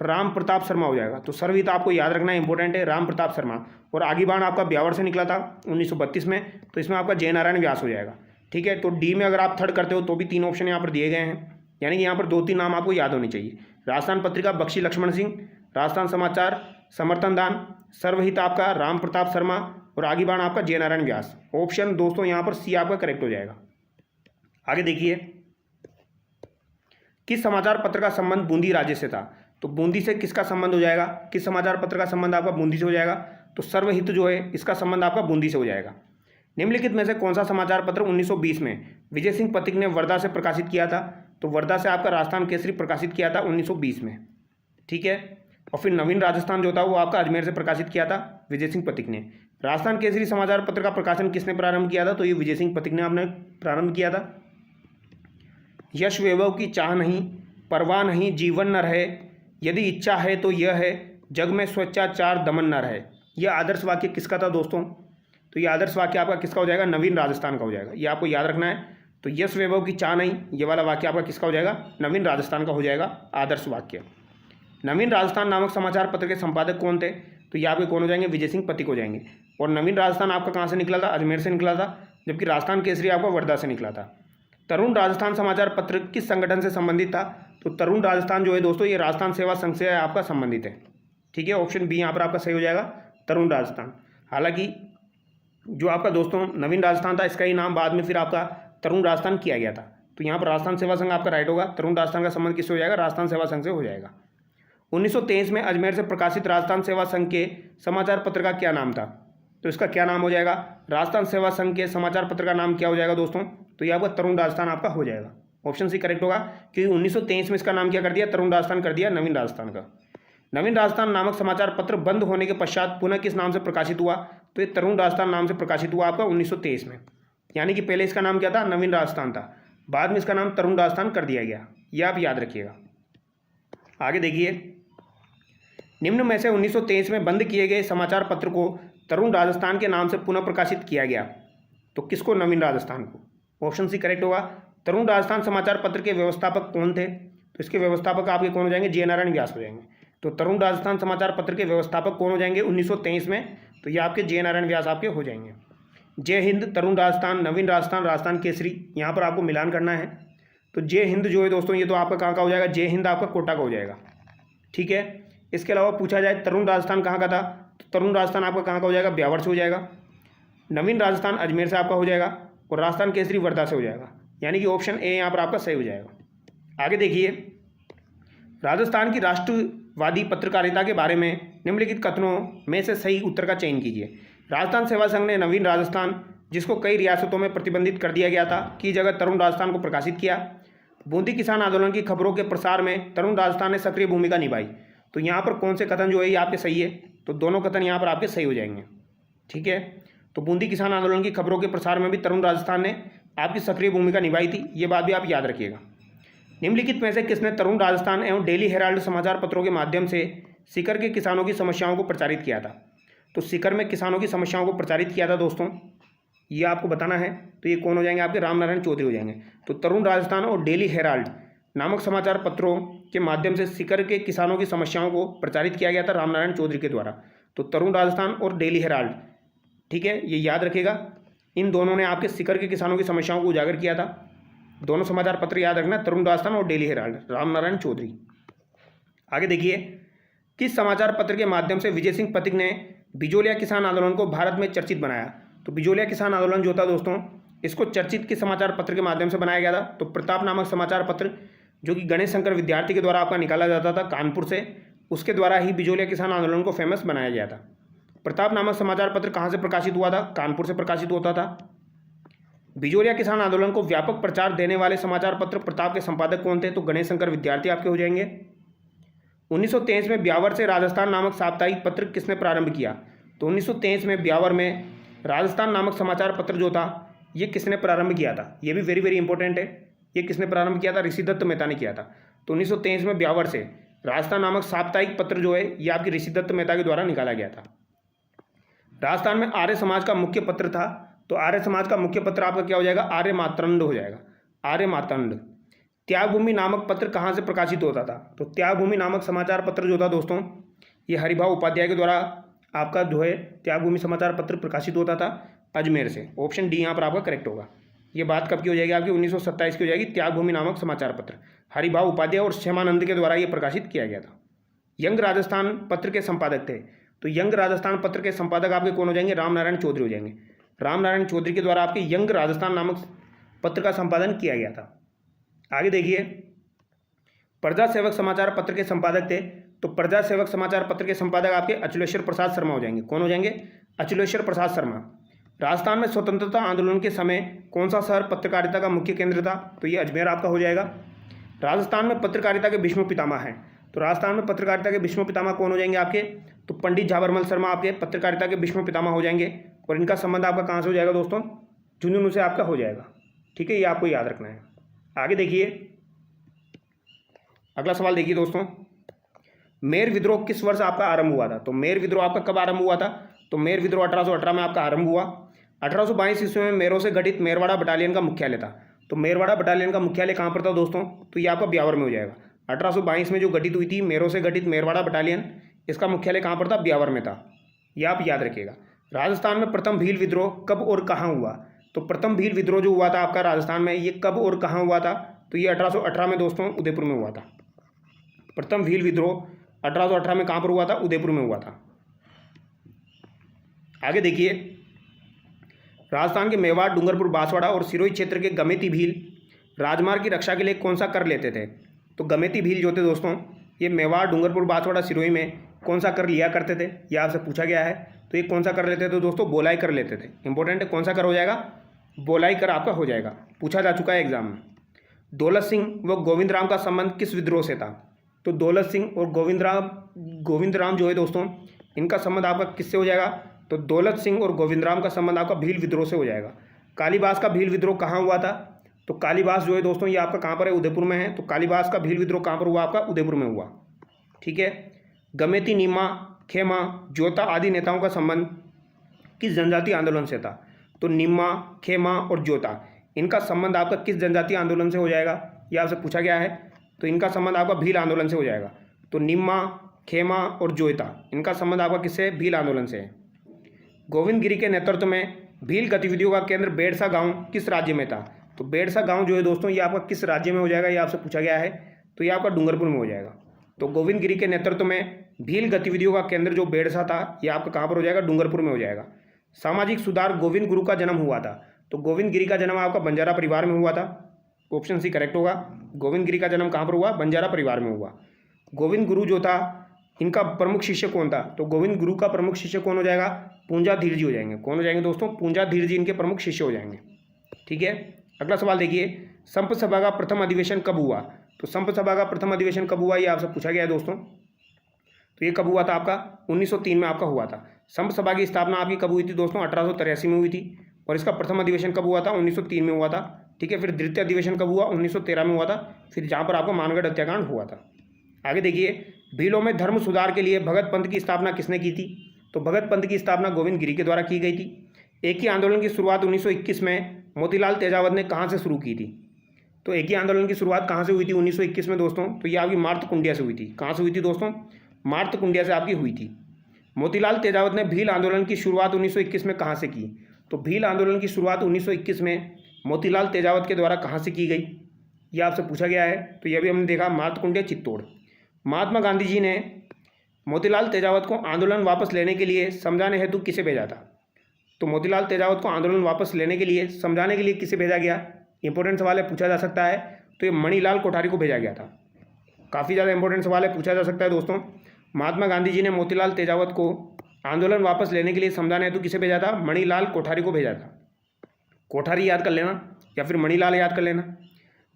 राम प्रताप शर्मा हो जाएगा। तो सर्वहित आपको याद रखना इंपॉर्टेंट है, राम प्रताप शर्मा। और आगीबाण आपका ब्यावर से निकला था 1932 में, तो इसमें आपका जय नारायण व्यास हो जाएगा। ठीक है, तो डी में अगर आप थर्ड करते हो तो भी 3 ऑप्शन यहाँ पर दिए गए हैं, यानी कि यहाँ पर 2-3 नाम आपको याद होने चाहिए। राजस्थान पत्रिका बख्शी लक्ष्मण सिंह, राजस्थान समाचार समर्थन दान, सर्वहित आपका राम प्रताप शर्मा और आगीबाण आपका जय नारायण व्यास। ऑप्शन दोस्तों यहाँ पर सी आपका करेक्ट हो जाएगा। आगे देखिए, किस समाचार पत्र का संबंध बूंदी राज्य से था? तो बूंदी से किसका संबंध हो जाएगा? किस समाचार पत्र का संबंध आपका बूंदी से हो जाएगा? तो सर्वहित जो है इसका संबंध आपका बूंदी से हो जाएगा। निम्नलिखित में से कौन सा समाचार पत्र 1920 में विजय सिंह पथिक ने वर्धा से प्रकाशित किया था? तो वर्धा से आपका राजस्थान केसरी प्रकाशित किया था 1920 में। ठीक है, और फिर नवीन राजस्थान जो था वो आपका अजमेर से प्रकाशित किया था विजय सिंह पथिक ने। राजस्थान केसरी समाचार पत्र का प्रकाशन किसने प्रारंभ किया था? तो ये विजय सिंह पथिक ने आपने प्रारंभ किया था। यश वैभव की चाह नहीं, परवाह नहीं जीवन न रहे, यदि इच्छा है तो यह है, जग में स्वेच्छाचार दमन न रहे। यह आदर्श वाक्य किसका था दोस्तों? तो ये आदर्श वाक्य आपका किसका हो जाएगा? नवीन राजस्थान का हो जाएगा। ये आपको याद रखना है। तो यश वैभव की चाह नहीं, ये वाला वाक्य आपका किसका हो जाएगा? नवीन राजस्थान का हो जाएगा आदर्श वाक्य। नवीन राजस्थान नामक समाचार पत्र के संपादक कौन थे? तो ये आपके कौन हो जाएंगे? विजय सिंह पथिक हो जाएंगे। और नवीन राजस्थान आपका कहाँ से निकला था? अजमेर से निकला था, जबकि राजस्थान केसरी आपका वर्धा से निकला था। तरुण राजस्थान समाचार पत्र किस संगठन से संबंधित था? तो तरुण राजस्थान जो है दोस्तों ये राजस्थान सेवा संघ से आपका संबंधित है। ठीक है, ऑप्शन बी यहाँ पर आपका सही हो जाएगा, तरुण राजस्थान। हालांकि जो आपका दोस्तों नवीन राजस्थान था इसका ही नाम बाद में फिर आपका तरुण राजस्थान किया गया था। तो यहाँ पर राजस्थान सेवा संघ आपका राइट होगा। तरुण राजस्थान का संबंध किससे हो जाएगा? राजस्थान सेवा संघ से हो जाएगा। 1923 में अजमेर से प्रकाशित राजस्थान सेवा संघ के समाचार पत्र का क्या नाम था? तो इसका क्या नाम हो जाएगा? राजस्थान सेवा संघ के समाचार पत्र का नाम क्या हो जाएगा दोस्तों? तो ये आपका तरुण राजस्थान आपका हो जाएगा। ऑप्शन सी करेक्ट होगा, क्योंकि 1923 में इसका नाम क्या कर दिया? तरुण राजस्थान कर दिया, नवीन राजस्थान का। नवीन राजस्थान नामक समाचार पत्र बंद होने के पश्चात पुनः किस नाम से प्रकाशित हुआ? तो ये तरुण राजस्थान नाम से प्रकाशित हुआ आपका 1923 में। यानी कि पहले इसका नाम क्या था? नवीन राजस्थान था, बाद में इसका नाम तरुण राजस्थान कर दिया गया। यह आप याद रखिएगा। आगे देखिए, निम्न में से 1923 में बंद किए गए समाचार पत्र को तरुण राजस्थान के नाम से पुनः प्रकाशित किया गया। तो किसको? नवीन राजस्थान को। ऑप्शन सी करेक्ट होगा। तरुण राजस्थान समाचार पत्र के व्यवस्थापक कौन थे? तो इसके व्यवस्थापक आपके कौन हो जाएंगे? जय नारायण व्यास हो जाएंगे। तो तरुण राजस्थान समाचार पत्र के व्यवस्थापक कौन हो जाएंगे 1923 में? तो ये आपके जय नारायण व्यास आपके हो जाएंगे। जय हिंद, तरुण राजस्थान, नवीन राजस्थान, राजस्थान केसरी, यहाँ पर आपको मिलान करना है। तो जय हिंद जो है दोस्तों ये तो आपका कहाँ का हो जाएगा? जय हिंद आपका कोटा का हो जाएगा। ठीक है, इसके अलावा पूछा जाए तरुण राजस्थान कहाँ का था? तो तरुण राजस्थान आपका कहाँ का हो जाएगा? ब्यावर से हो जाएगा। नवीन राजस्थान अजमेर से आपका हो जाएगा और राजस्थान केसरी वर्धा से हो जाएगा, यानी कि ऑप्शन ए यहाँ पर आपका सही हो जाएगा। आगे देखिए, राजस्थान की राष्ट्रवादी पत्रकारिता के बारे में निम्नलिखित कथनों में से सही उत्तर का चयन कीजिए। राजस्थान सेवा संघ ने नवीन राजस्थान, जिसको कई रियासतों में प्रतिबंधित कर दिया गया था, की जगह तरुण राजस्थान को प्रकाशित किया। बूंदी किसान आंदोलन की खबरों के प्रसार में तरुण राजस्थान ने सक्रिय भूमिका निभाई। तो यहाँ पर कौन से कथन जो है ये आपके सही है? तो दोनों कथन यहाँ पर आपके सही हो जाएंगे। ठीक है, तो बूंदी किसान आंदोलन की खबरों के प्रसार में भी तरुण राजस्थान ने आपकी सक्रिय भूमिका निभाई थी, ये बात भी आप याद रखिएगा। निम्नलिखित में से किसने तरुण राजस्थान एवं डेली हेराल्ड समाचार पत्रों के माध्यम से सीकर के किसानों की समस्याओं को प्रचारित किया था? तो सीकर में किसानों की समस्याओं को प्रचारित किया था दोस्तों, ये आपको बताना है। तो ये कौन हो जाएंगे? आपके रामनारायण चौधरी हो जाएंगे। तो तरुण राजस्थान और डेली हेराल्ड नामक समाचार पत्रों के माध्यम से सीकर के किसानों की समस्याओं को प्रचारित किया गया था रामनारायण चौधरी के द्वारा। तो तरुण राजस्थान और डेली हेराल्ड, ठीक है, ये याद रखेगा। इन दोनों ने आपके सीकर के किसानों की समस्याओं को उजागर किया था। दोनों समाचार पत्र याद रखना, तरुण राजस्थान और डेली हेराल्ड, रामनारायण चौधरी। आगे देखिए, किस समाचार पत्र के माध्यम से विजय सिंह पथिक ने बिजोलिया किसान आंदोलन को भारत में चर्चित बनाया? तो बिजोलिया किसान आंदोलन जो था दोस्तों, इसको चर्चित किस समाचार पत्र के माध्यम से बनाया गया था? तो प्रताप नामक समाचार पत्र, जो कि गणेश शंकर विद्यार्थी के द्वारा आपका निकाला जाता था कानपुर से, उसके द्वारा ही बिजोलिया किसान आंदोलन को फेमस बनाया गया था। प्रताप नामक समाचार पत्र कहाँ से प्रकाशित हुआ था? कानपुर से प्रकाशित होता था। बिजोलिया किसान आंदोलन को व्यापक प्रचार देने वाले समाचार पत्र प्रताप के संपादक कौन थे? तो गणेश शंकर विद्यार्थी आपके हो जाएंगे। 1923 में ब्यावर से राजस्थान नामक साप्ताहिक पत्र किसने प्रारंभ किया? तो 1923 में ब्यावर में राजस्थान नामक समाचार पत्र जो था, ये किसने प्रारंभ किया था? ये भी वेरी वेरी इंपॉर्टेंट है। ये किसने प्रारंभ किया था? ऋषिदत्त मेहता ने किया था। तो 1923 में ब्यावर से राजस्थान नामक साप्ताहिक पत्र जो है, ये आपकी ऋषिदत्त मेहता के द्वारा निकाला गया था। राजस्थान में आर्य समाज का मुख्य पत्र था, तो आर्य समाज का मुख्य पत्र आपका क्या हो जाएगा? आर्य मातंड हो जाएगा, आर्य मातंड। त्यागभूमि नामक पत्र कहाँ से प्रकाशित होता था? तो त्यागभूमि नामक समाचार पत्र जो था दोस्तों, ये हरिभाव उपाध्याय के द्वारा आपका जो है त्यागभूमि समाचार पत्र प्रकाशित होता था अजमेर से। ऑप्शन डी यहाँ पर आपका करेक्ट होगा। ये बात कब की हो जाएगी? आपकी 1927 की हो जाएगी। त्यागभूमि नामक समाचार पत्र हरिभाव उपाध्याय और श्यामानंद के द्वारा ये प्रकाशित किया गया था। यंग राजस्थान पत्र के संपादक थे, तो यंग राजस्थान पत्र के संपादक आपके कौन हो जाएंगे? रामनारायण चौधरी हो जाएंगे। रामनारायण चौधरी के द्वारा आपके यंग राजस्थान नामक पत्र का संपादन किया गया था। आगे देखिए, प्रजा सेवक समाचार पत्र के संपादक थे, तो प्रजा सेवक समाचार पत्र के संपादक आपके अचलेश्वर प्रसाद शर्मा हो जाएंगे। कौन हो जाएंगे? अचलेश्वर प्रसाद शर्मा। राजस्थान में स्वतंत्रता आंदोलन के समय कौन सा शहर पत्रकारिता का मुख्य केंद्र था? तो ये अजमेर आपका हो जाएगा। राजस्थान में पत्रकारिता के भीष्म पितामह हैं, तो राजस्थान में पत्रकारिता के भीष्म पितामह कौन हो जाएंगे आपके? तो पंडित झाबरमल शर्मा आपके पत्रकारिता के भीष्म पितामह हो जाएंगे। और इनका संबंध आपका कहाँ से हो जाएगा दोस्तों? झुंझुनू से आपका हो जाएगा। ठीक है, ये आपको याद रखना है। आगे देखिए, अगला सवाल देखिए दोस्तों, मेर विद्रोह किस वर्ष आपका आरंभ हुआ था? तो मेर विद्रोह आपका कब आरंभ हुआ था? तो मेर विद्रोह 1818 में आपका आरंभ हुआ। 1822 ईस्वी में मेरों से गठित मेरवाड़ा बटालियन का मुख्यालय था। तो मेरवाड़ा बटालियन का मुख्यालय कहाँ पर था दोस्तों? तो ये आपका ब्यावर में हो जाएगा। 1822 में जो गठित हुई थी मेरों से गठित मेरवाड़ा बटालियन, इसका मुख्यालय कहाँ पर था? ब्यावर में था। ये आप याद रखिएगा। राजस्थान में प्रथम भील विद्रोह कब और कहाँ हुआ? तो प्रथम भील विद्रोह जो हुआ था आपका राजस्थान में, ये कब और कहाँ हुआ था? तो ये 1818 में दोस्तों उदयपुर में हुआ था। प्रथम भील विद्रोह 1818 में कहाँ पर हुआ था? उदयपुर में हुआ था। आगे देखिए, राजस्थान के मेवाड़, डूंगरपुर, बांसवाड़ा और सिरोही क्षेत्र के गमेती भील राजमार्ग की रक्षा के लिए कौन सा कर लेते थे? तो गमेती भील जो थे दोस्तों, ये मेवाड़, डूंगरपुर, बांसवाड़ा, सिरोही में कौन सा कर लिया करते थे? ये आपसे पूछा गया है। तो ये कौन सा कर लेते थे दोस्तों? बोलाई कर लेते थे। इंपॉर्टेंट है, कौन सा कर हो जाएगा? बोलाई कर आपका हो जाएगा, पूछा जा चुका है एग्जाम में। दौलत सिंह व गोविंद राम का संबंध किस विद्रोह से था? तो दौलत सिंह और गोविंद राम जो है दोस्तों, इनका संबंध आपका किससे हो जाएगा? तो दौलत सिंह और गोविंद राम का संबंध आपका भील विद्रोह से हो जाएगा। कालीबास का भील विद्रोह कहाँ हुआ था? तो कालीबास जो है दोस्तों, ये आपका कहाँ पर है? उदयपुर में है। तो कालीबास का भील विद्रोह कहाँ पर हुआ? आपका उदयपुर में हुआ। ठीक है। गमेती, नीमा, खेमा, जोता आदि नेताओं का संबंध किस जनजातीय आंदोलन से था? तो निम्मा, खेमा और जोता, इनका संबंध आपका किस जनजातीय आंदोलन से हो जाएगा? ये आपसे पूछा गया है। तो इनका संबंध आपका भील आंदोलन से हो जाएगा। तो निम्मा, खेमा और जोता, इनका संबंध आपका किससे है? भील आंदोलन से है। गोविंद गिरी के नेतृत्व में भील गतिविधियों का केंद्र बेड़सा गांव किस राज्य में था? तो बेड़सा गांव जो है दोस्तों, ये आपका किस राज्य में हो जाएगा? ये आपसे पूछा गया है। तो ये आपका डूंगरपुर में हो जाएगा। तो गोविंद गिरी के नेतृत्व में भील गतिविधियों का केंद्र जो बेड़सा था, ये आपका कहाँ पर हो जाएगा? डूंगरपुर में हो जाएगा। सामाजिक सुधार गोविंद गुरु का जन्म हुआ था। तो गोविंद गिरी का जन्म आपका बंजारा परिवार में हुआ था। ऑप्शन सी करेक्ट होगा। गोविंद गिरी का जन्म कहाँ पर हुआ? बंजारा परिवार में हुआ। गोविंद गुरु जो था इनका प्रमुख शिष्य कौन था? तो गोविंद गुरु का प्रमुख शिष्य कौन हो जाएगा? पूंजाधीर जी हो जाएंगे। कौन हो जाएंगे दोस्तों? पूंजाधीर जी इनके प्रमुख शिष्य हो जाएंगे। ठीक है, अगला सवाल देखिए, संप सभा का प्रथम अधिवेशन कब हुआ? तो संप सभा का प्रथम अधिवेशन कब हुआ ये आपसे पूछा गया है दोस्तों। तो ये कब हुआ था? आपका 1903 में आपका हुआ था। संप सभा की स्थापना आपकी कब हुई थी दोस्तों? 1883 में हुई थी। और इसका प्रथम अधिवेशन कब हुआ था? 1903 में हुआ था। ठीक है, फिर द्वितीय अधिवेशन कब हुआ? 1913 में हुआ था। फिर जहाँ पर आपका मानगढ़ हत्याकांड हुआ था। आगे देखिए, भीलों में धर्म सुधार के लिए भगत पंथ की स्थापना किसने की थी? तो भगत पंथ की स्थापना गोविंद गिरी के द्वारा की गई थी। एक ही आंदोलन की शुरुआत 1921 में मोतीलाल तेजावत ने कहाँ से शुरू की थी? तो एक ही आंदोलन की शुरुआत कहाँ से हुई थी 1921 में दोस्तों? तो ये आपकी मार्तकुंडिया से हुई थी। कहाँ से हुई थी दोस्तों? मार्तकुंडिया से आपकी हुई थी। मोतीलाल तेजावत ने भील आंदोलन की शुरुआत 1921 में कहाँ से की? तो भील आंदोलन की शुरुआत 1921 में मोतीलाल तेजावत के द्वारा कहाँ से की गई? ये आपसे पूछा गया है। तो यह भी हमने देखा, मार्तकुंडिया, चित्तौड़। महात्मा गांधी जी ने मोतीलाल तेजावत को आंदोलन वापस लेने के लिए समझाने हेतु किसे भेजा था? तो मोतीलाल तेजावत को आंदोलन वापस लेने के लिए समझाने के लिए किसे भेजा गया? इंपॉर्टेंट सवाल है, पूछा जा सकता है। तो ये मणिलाल कोठारी को भेजा गया था। काफ़ी ज़्यादा इंपॉर्टेंट सवाल है, पूछा जा सकता है दोस्तों। महात्मा गांधी जी ने मोतीलाल तेजावत को आंदोलन वापस लेने के लिए समझाने हेतु किसे भेजा था? मणिलाल कोठारी को भेजा था। कोठारी याद कर लेना या फिर मणिलाल याद कर लेना।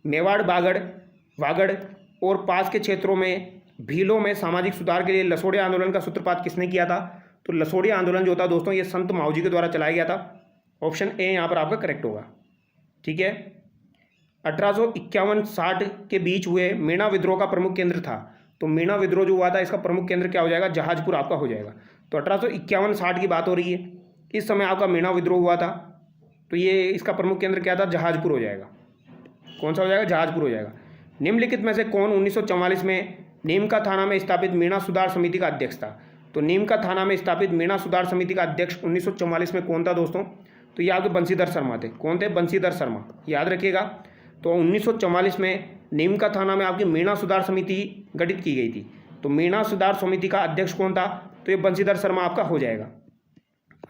मेवाड़, वागड़ और पास के क्षेत्रों में भीलों में सामाजिक सुधार के लिए लसोड़े आंदोलन का सूत्रपात किसने किया था? तो लसोड़े आंदोलन जो था दोस्तों ये संत माऊजी के द्वारा चलाया गया था। ऑप्शन ए यहाँ पर आपका करेक्ट होगा। ठीक है, 1851-60 के बीच हुए मीणा विद्रोह का प्रमुख केंद्र था। तो मीणा विद्रोह जो हुआ था इसका प्रमुख केंद्र क्या हो जाएगा? जहाजपुर आपका हो जाएगा। तो 1851-60 की बात हो रही है, इस समय आपका मीणा विद्रोह हुआ था। तो ये इसका प्रमुख केंद्र क्या था? जहाजपुर हो जाएगा। कौन सा हो जाएगा? जहाजपुर हो जाएगा। निम्नलिखित में से कौन 1944 में नीमका थाना में स्थापित मीणा सुधार समिति का अध्यक्ष था? तो नीमका थाना में स्थापित मीणा सुधार समिति का अध्यक्ष 1944 में कौन था दोस्तों? तो ये आपके बंशीधर शर्मा थे। कौन थे? बंशीधर शर्मा, याद रखिएगा। तो 1944 में नीमका थाना में आपकी मीणा सुधार समिति गठित की गई थी। तो मीणा सुधार समिति का अध्यक्ष कौन था? तो ये बंशीधर शर्मा आपका हो जाएगा।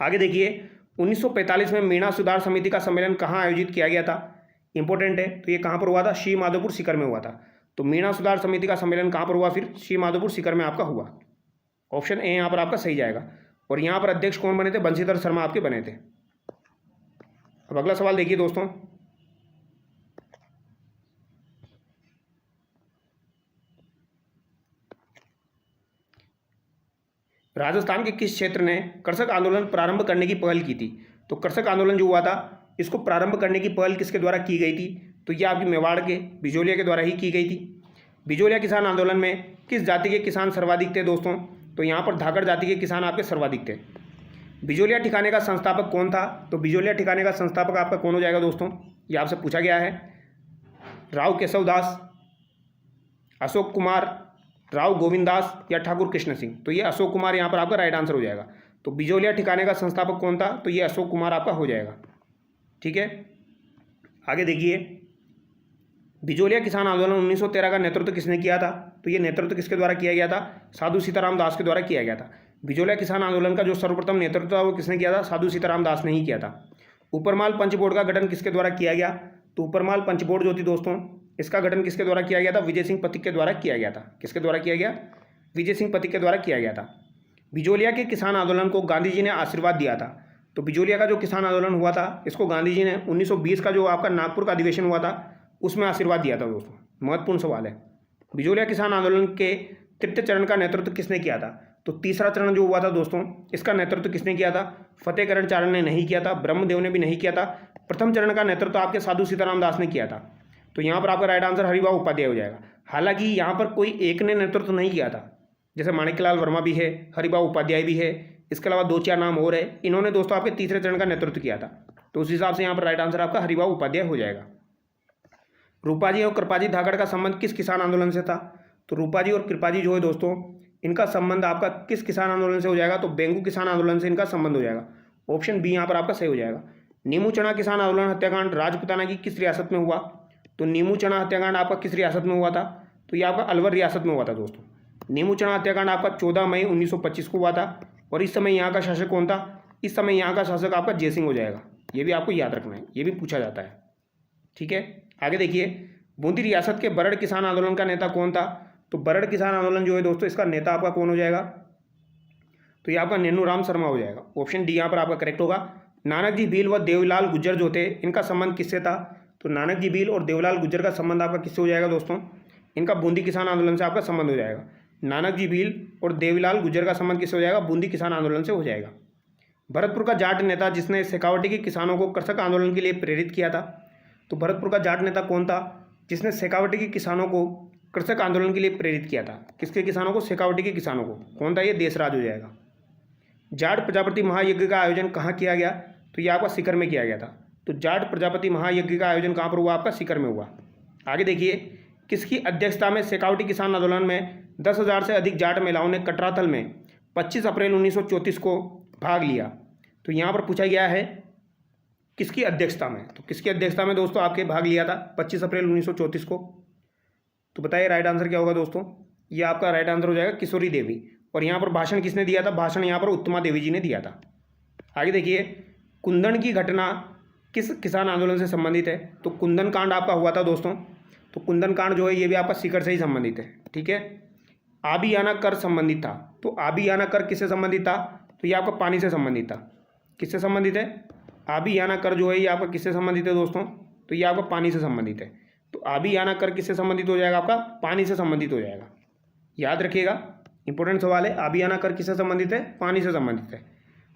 आगे देखिए, 1945 में मीणा सुधार समिति का सम्मेलन कहाँ आयोजित किया गया था? इंपॉर्टेंट है। तो ये कहाँ पर हुआ था? श्री माधोपुर सीकर में हुआ था। तो मीणा सुधार समिति का सम्मेलन कहाँ पर हुआ? फिर श्री माधोपुर सीकर में आपका हुआ। ऑप्शन ए यहाँ पर आपका सही जाएगा। और यहाँ पर अध्यक्ष कौन बने थे? बंशीधर शर्मा आपके बने थे। अब अगला सवाल देखिए दोस्तों, राजस्थान के किस क्षेत्र ने कृषक आंदोलन प्रारंभ करने की पहल की थी? तो कृषक आंदोलन जो हुआ था इसको प्रारंभ करने की पहल किसके द्वारा की गई थी? तो यह आपकी मेवाड़ के बिजोलिया के द्वारा ही की गई थी। बिजोलिया किसान आंदोलन में किस जाति के किसान सर्वाधिक थे दोस्तों? तो यहाँ पर धाकड़ जाति के किसान आपके सर्वाधिक थे। बिजोलिया ठिकाने का संस्थापक कौन था? तो बिजोलिया ठिकाने का संस्थापक आपका कौन हो जाएगा दोस्तों? ये आपसे पूछा गया है। राव केशव दास, अशोक कुमार, राव गोविंद दास या ठाकुर कृष्ण सिंह? तो ये अशोक कुमार यहाँ पर आपका राइट आंसर हो जाएगा। तो बिजोलिया ठिकाने का संस्थापक कौन था? तो ये अशोक कुमार आपका हो जाएगा। ठीक है, आगे देखिए, बिजोलिया किसान आंदोलन 1913 का नेतृत्व किसने किया था? तो ये नेतृत्व किसके द्वारा किया गया था? साधु सीताराम दास के द्वारा किया गया था। बिजोलिया किसान आंदोलन का जो सर्वप्रथम नेतृत्व था वो किसने किया था? साधु सीताराम दास ने ही किया था। ऊपरमाल पंच बोर्ड का गठन किसके द्वारा किया गया? तो ऊपरमाल पंच बोर्ड जो थी दोस्तों इसका गठन किसके द्वारा किया गया था? विजय सिंह पथिक के द्वारा किया गया था। किसके द्वारा किया गया? विजय सिंह पथिक के द्वारा किया गया था। बिजोलिया के किसान आंदोलन को गांधी जी ने आशीर्वाद दिया था। तो बिजोलिया का जो किसान आंदोलन हुआ था इसको गांधी जी ने 1920 का जो आपका नागपुर का अधिवेशन हुआ था उसमें आशीर्वाद दिया था दोस्तों। महत्वपूर्ण सवाल है। बिजोलिया किसान आंदोलन के तृतीय चरण का नेतृत्व किसने किया था? तो तीसरा चरण जो हुआ था दोस्तों इसका नेतृत्व किसने किया था? फतेहकरण चारण ने नहीं किया था, ब्रह्मदेव ने भी नहीं किया था। प्रथम चरण का नेतृत्व आपके साधु सीताराम दास ने किया था। तो यहाँ पर आपका राइट आंसर हरिभाऊ उपाध्याय हो जाएगा। हालांकि यहाँ पर कोई एक ने नेतृत्व नहीं किया था, जैसे माणिक्यलाल वर्मा भी है, हरिभाऊ उपाध्याय भी है, इसके अलावा 2-4 नाम और है। इन्होंने दोस्तों आपके तीसरे चरण का नेतृत्व किया था। तो उस हिसाब से यहाँ पर राइट आंसर आपका हरिभाऊ उपाध्याय हो जाएगा। रूपाजी और कृपाजी धाकड़ का संबंध किस किसान आंदोलन से था? तो रूपाजी और कृपाजी जो है दोस्तों इनका संबंध आपका किस किसान आंदोलन से हो जाएगा? तो बेंगू किसान आंदोलन से इनका संबंध हो जाएगा। ऑप्शन बी यहाँ पर आपका सही हो जाएगा। नीमू चना किसान आंदोलन हत्याकांड राजपुताना की किस रियासत में हुआ? तो नीमू चना हत्याकांड आपका किस रियासत में हुआ था? तो ये आपका अलवर रियासत में हुआ था दोस्तों। नीमू चना हत्याकांड आपका 14 मई 1925 को हुआ था। और इस समय यहाँ का शासक कौन था? इस समय यहाँ का शासक आपका जयसिंह हो जाएगा। ये भी आपको याद रखना है, ये भी पूछा जाता है। ठीक है, आगे देखिए, बूंदी रियासत के बरड़ किसान आंदोलन का नेता कौन था? तो बरड़ किसान आंदोलन जो है दोस्तों, इसका नेता आपका कौन हो जाएगा? तो ये आपका नैनूराम शर्मा हो जाएगा। ऑप्शन डी यहाँ पर आपका करेक्ट होगा। नानक जी भील व देवलाल गुज्जर जो थे, इनका संबंध किससे था? तो नानक जी भील और देवलाल गुज्जर का संबंध आपका किससे हो जाएगा दोस्तों? इनका बूंदी किसान आंदोलन से आपका संबंध हो जाएगा। नानक जी भील और देवलाल गुज्जर का संबंध किससे हो जाएगा? बूंदी किसान आंदोलन से हो जाएगा। भरतपुर का जाट नेता जिसने शेखावटी के किसानों को कृषक आंदोलन के लिए प्रेरित किया था, तो भरतपुर का जाट नेता कौन था जिसने शेखावटी के किसानों को कृषक आंदोलन के लिए प्रेरित किया था? किसके किसानों को? शेखावटी के किसानों को। कौन था ये? देशराज हो जाएगा। जाट प्रजापति महायज्ञ का आयोजन कहाँ किया गया? तो ये आपका सीकर में किया गया था। तो जाट प्रजापति महायज्ञ का आयोजन कहाँ पर हुआ? आपका सीकर में हुआ। आगे देखिए, किसकी अध्यक्षता में शेखावटी किसान आंदोलन में 10,000 से अधिक जाट महिलाओं ने कटराथल में 25 अप्रैल 1934 को भाग लिया? तो यहाँ पर पूछा गया है किसकी अध्यक्षता में। तो किसकी अध्यक्षता में दोस्तों आपके भाग लिया था 25 अप्रैल 1934 को? तो बताइए राइट आंसर क्या होगा दोस्तों? ये आपका राइट आंसर हो जाएगा किशोरी देवी। और यहाँ पर भाषण किसने दिया था? भाषण यहाँ पर उत्तमा देवी जी ने दिया था। आगे देखिए, कुंदन की घटना किस किसान आंदोलन से संबंधित है? तो कुंदन कांड आपका हुआ था दोस्तों। तो कुंदन कांड जो है ये भी आपका सीकर से ही संबंधित है। ठीक है, आबियाना कर संबंधित था। तो आबियाना कर किससे संबंधित था? तो ये आपका पानी से संबंधित था। किससे संबंधित है? आबियाना कर जो है ये आपका किससे संबंधित है दोस्तों? तो ये आपका पानी से संबंधित है। तो आबियाना कर किससे संबंधित हो जाएगा? आपका पानी से संबंधित हो जाएगा। याद रखिएगा, इंपॉर्टेंट सवाल है। आबियाना कर किससे संबंधित है? पानी से संबंधित है।